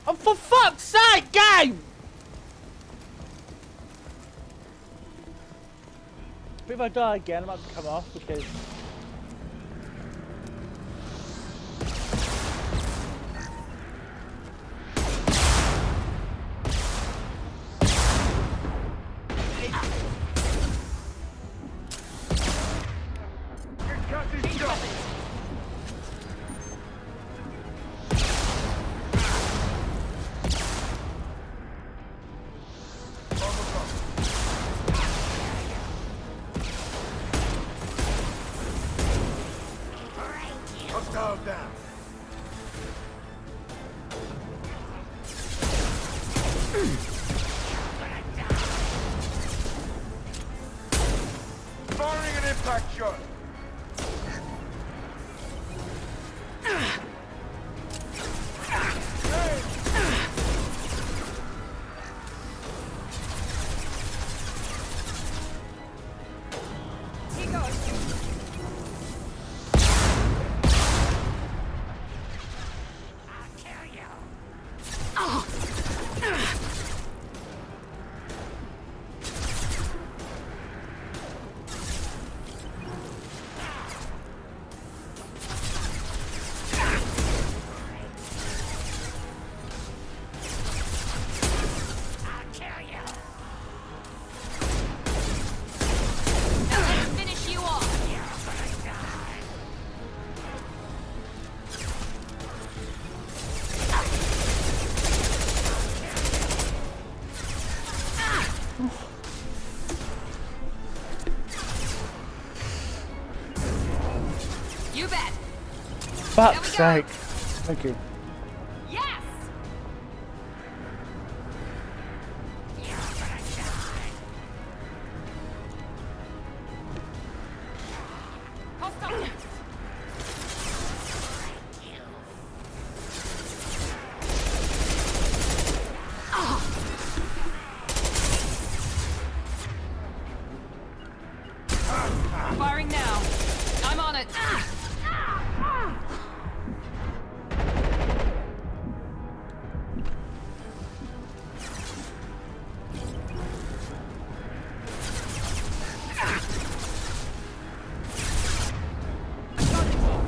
Oh, for fuck's sake, game! If I die again, I'm about to come off because... impact shot. He goes. You bet. Fuck's sake. Thank you. Yes. Hostile. Firing now. I'm on it.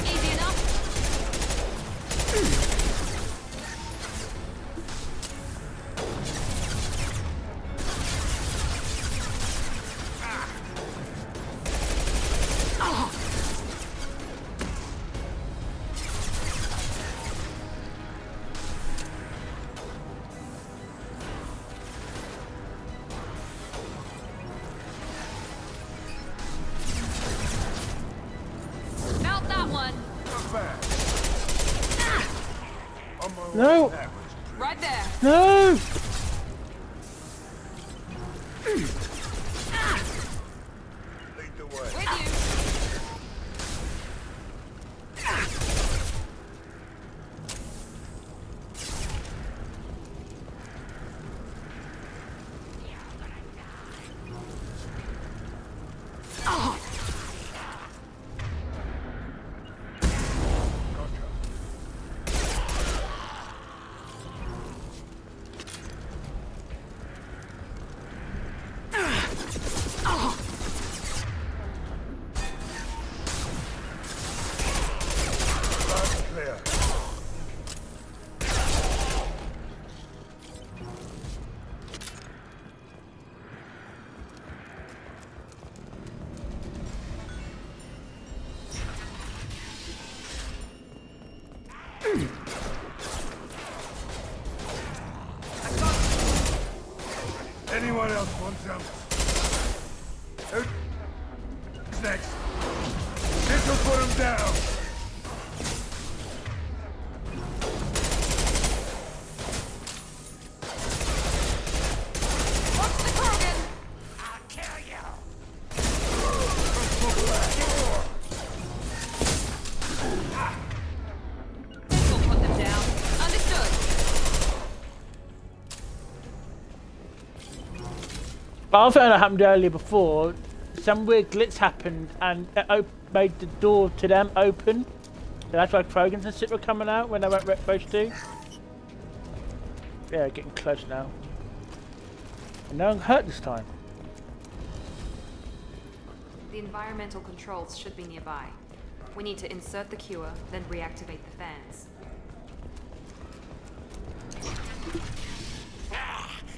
Easy enough. Mount that one. No. Right there. No. Lead the way. With you. Clear. Anyone else want some? Who's next? This will put him down. Watch the Paragon. I'll kill you. This will put them down. Understood. But I think that happened earlier before. Some weird glitch happened and it made the door to them open. So that's why Krogans and shit were coming out when they weren't supposed to. Yeah, getting close now. And no one hurt this time. The environmental controls should be nearby. We need to insert the cure, then reactivate the fans.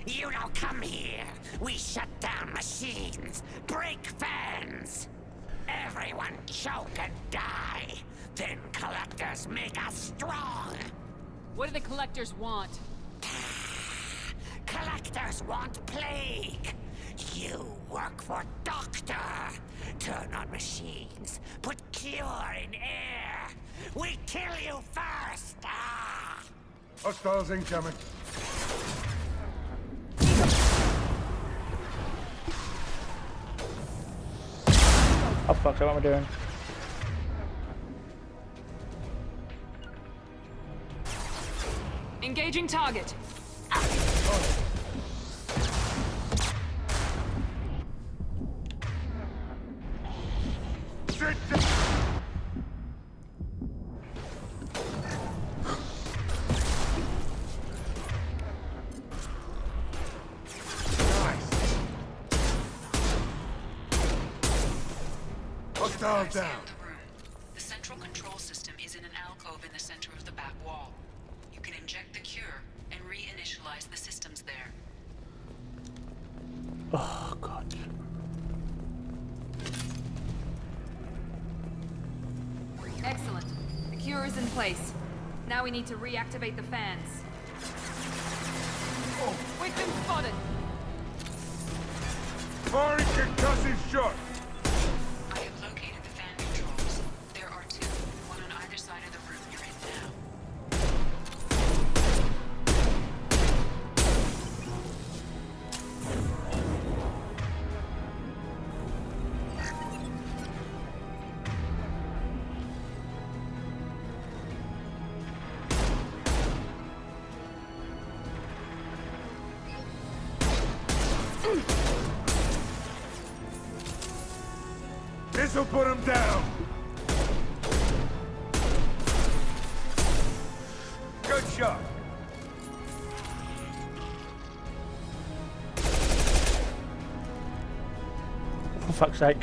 You don't come here. We shut down machines, break fans. Everyone choke and die. Then collectors make us strong. What do the collectors want? Collectors want plague. You work for Doctor. Turn on machines. Put cure in air. We kill you first. Ah! Hostiles incoming. Oh fuck, so what am I doing? Engaging target. Hostile down. The central control system is in an alcove in the center of the back wall. You can inject the cure and reinitialize the systems there. Oh god. Excellent. The cure is in place. Now we need to reactivate the fans. Oh, We've been spotted. Firing concussive shot. I have located the fan controls. There are two, one on either side of the room you're in now. This'll put him down. Good shot. For fuck's sake.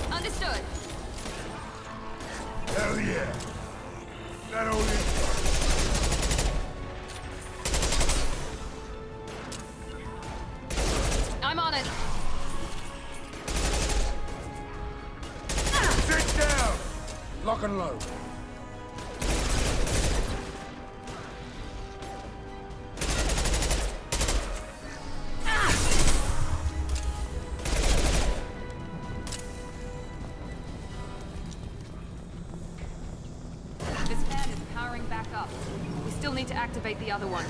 Understood. Hell yeah. That only. I'm on it. Sit down. Lock and load. This fan is powering back up. We still need to activate the other one.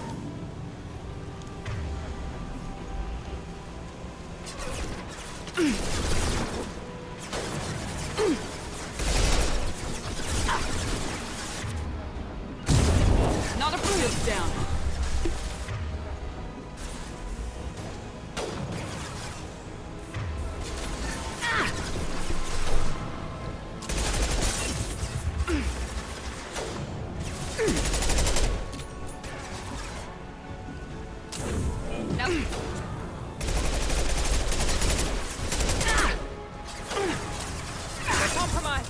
Not a proof down. Now. Compromise.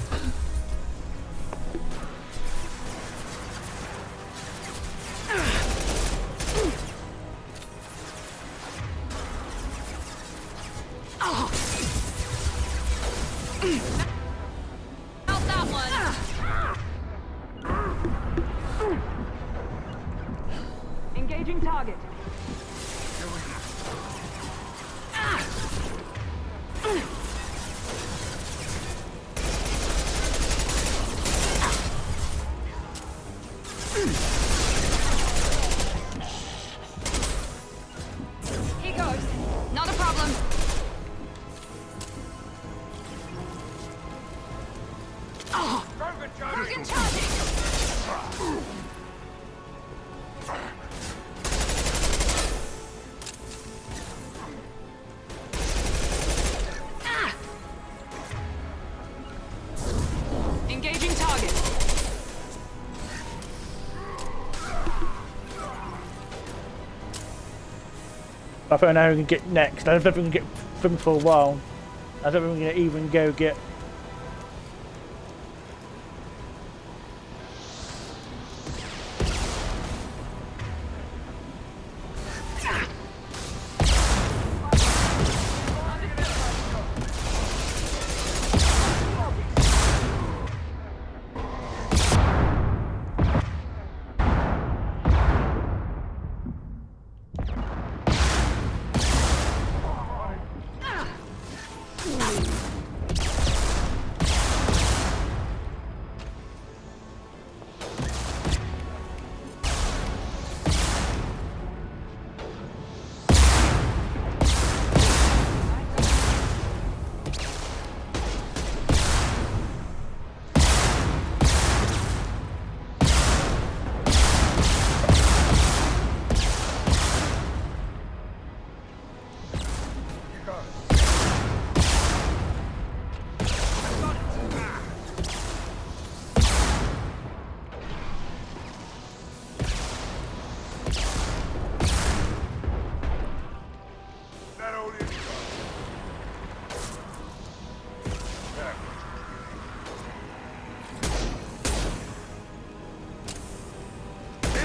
Out that one. Engaging target. Here goes. Not a problem. Paragon charging! Engaging target. I don't know who we can get next. I don't know if we can get them for a while. I don't think we're gonna even go get.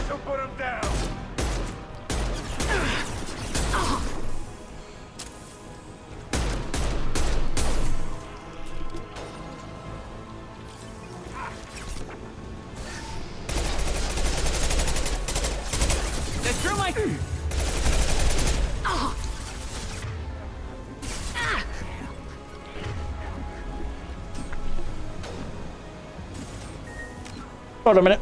to put him down! Through my... Hold on a minute.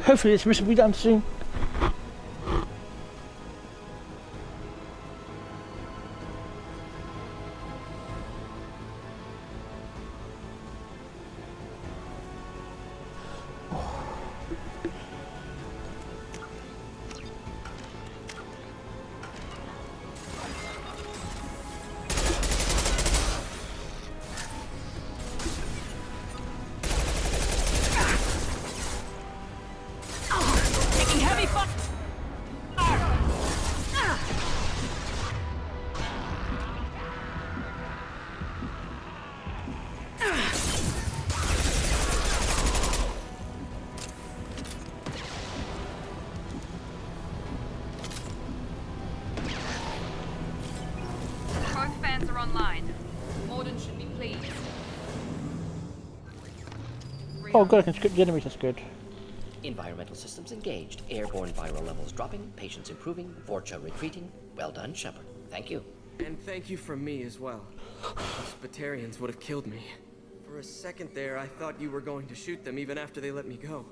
Hopefully this mission will be done soon. Oh good, I can script the enemies, that's good. Environmental systems engaged. Airborne viral levels dropping. Patients improving. Vorcha retreating. Well done, Shepard. Thank you. And thank you from me as well. Those Batarians would have killed me. For a second there, I thought you were going to shoot them even after they let me go.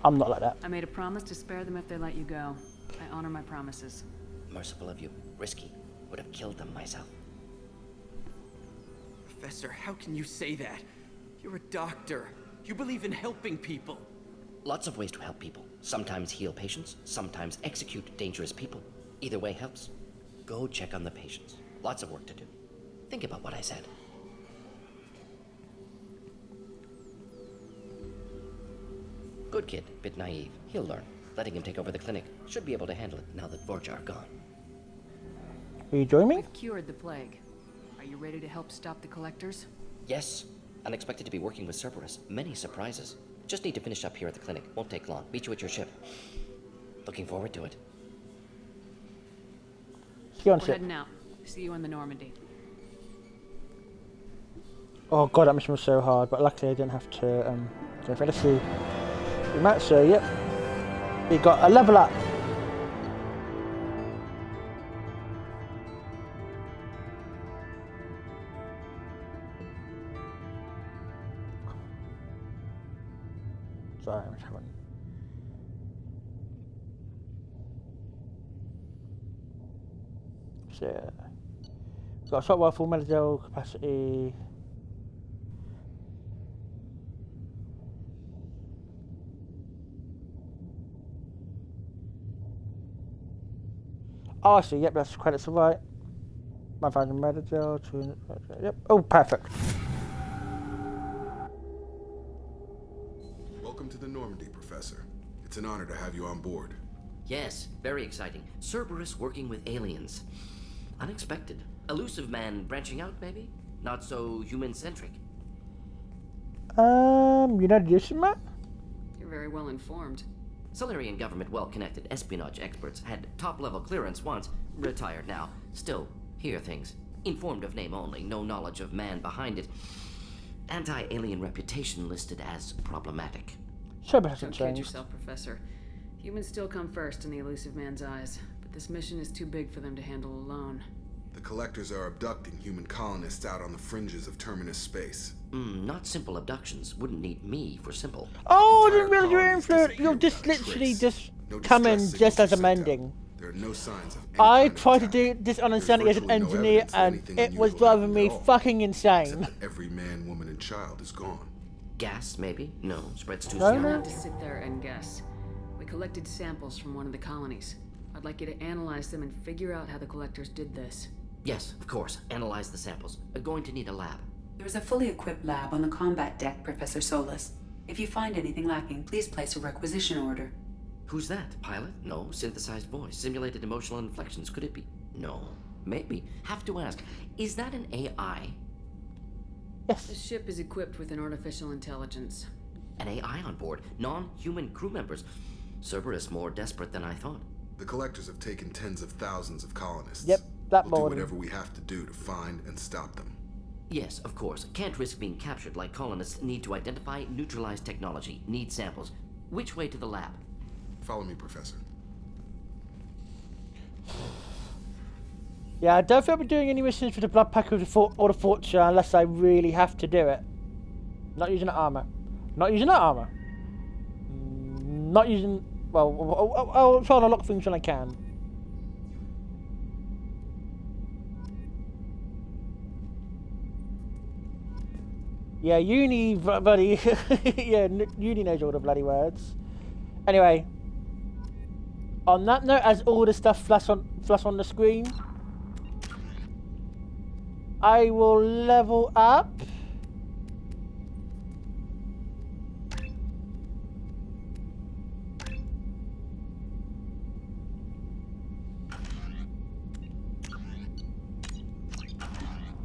I'm not like that. I made a promise to spare them if they let you go. I honor my promises. Merciful of you. Risky. Would have killed them myself. Professor, how can you say that? You're a doctor. You believe in helping people. Lots of ways to help people. Sometimes heal patients, sometimes execute dangerous people. Either way helps. Go check on the patients. Lots of work to do. Think about what I said. Good kid, bit naive. He'll learn. Letting him take over the clinic. Should be able to handle it now that Vorcha are gone. Will you join me? We've cured the plague. Are you ready to help stop the collectors? Yes. Unexpected to be working with Cerberus. Many surprises. Just need to finish up here at the clinic. Won't take long. Meet you at your ship. Looking forward to it. See you on We're ship. heading out. See you on the Normandy. Oh god, that mission was so hard, but luckily I didn't have to go for it. Let's see. We might say, yep. We got a level up. Sorry, I'm just having... So, yeah. We've got a shot rifle, medical capacity. Oh, I see, yep, that's credits are right. 1,000 medical, 200, yep. Oh, perfect. Welcome to the Normandy, Professor. It's an honor to have you on board. Yes, very exciting. Cerberus working with aliens. Unexpected. Elusive man branching out, maybe? Not so human-centric. You know this, man? You're very well informed. Solarian government well-connected espionage experts had top-level clearance once, retired now. Still, hear things. Informed of name only, no knowledge of man behind it. Anti-alien reputation listed as problematic. Cerberus hasn't Don't kid changed. yourself, Professor. Humans still come first in the elusive man's eyes, but this mission is too big for them to handle alone. The Collectors are abducting human colonists out on the fringes of Terminus space. Not simple abductions. Wouldn't need me for simple. Oh, I didn't realize you're influenced. You're just literally just coming just as amending. There are no signs of I tried to do this on Insanity as an engineer, and it was driving me fucking insane. every man, woman, and child is gone. Gas, maybe? No, spreads too You slow. don't have to sit there and guess. We collected samples from one of the colonies. I'd like you to analyze them and figure out how the collectors did this. Yes, of course. Analyze the samples. Going to need a lab. There's a fully equipped lab on the combat deck, Professor Solis. If you find anything lacking, please place a requisition order. Who's that? Pilot? No. Synthesized voice. Simulated emotional inflections. Could it be? No. Maybe. Have to ask. Is that an AI? The ship is equipped with an artificial intelligence. An AI on board. Non-human crew members. Cerberus more desperate than I thought. The collectors have taken tens of thousands of colonists. Yep, that We'll do more. whatever we have to do to find and stop them. Yes, of course. Can't risk being captured like colonists. Need to identify, neutralize technology. Need samples. Which way to the lab? Follow me, Professor. Yeah, I don't think I'll be doing any missions for the Blood Pack or the Fortune unless I really have to do it. Not using that armor. Not using that armor. Not using... Well, I'll try and unlock things when I can. Yeah, uni, buddy. Yeah, uni knows all the bloody words. Anyway. On that note, as all the stuff flash on the screen, I will level up.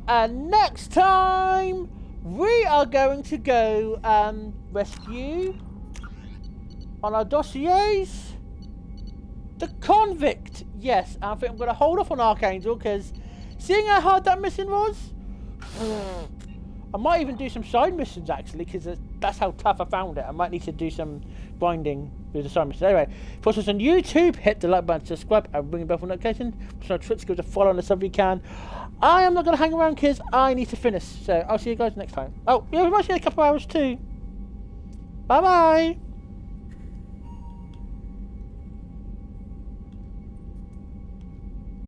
And next time, we are going to go rescue on our dossiers the convict. Yes, I think I'm going to hold off on Archangel because seeing how hard that mission was, I might even do some side missions actually because that's how tough I found it. I might need to do some binding with the side missions. Anyway, follow us on YouTube, hit the like button, subscribe, and ring the bell for notifications. So Twitch, give us a follow on the sub if you can. I am not going to hang around because I need to finish. So I'll see you guys next time. Oh, yeah, we might see you in a couple of hours too. Bye bye.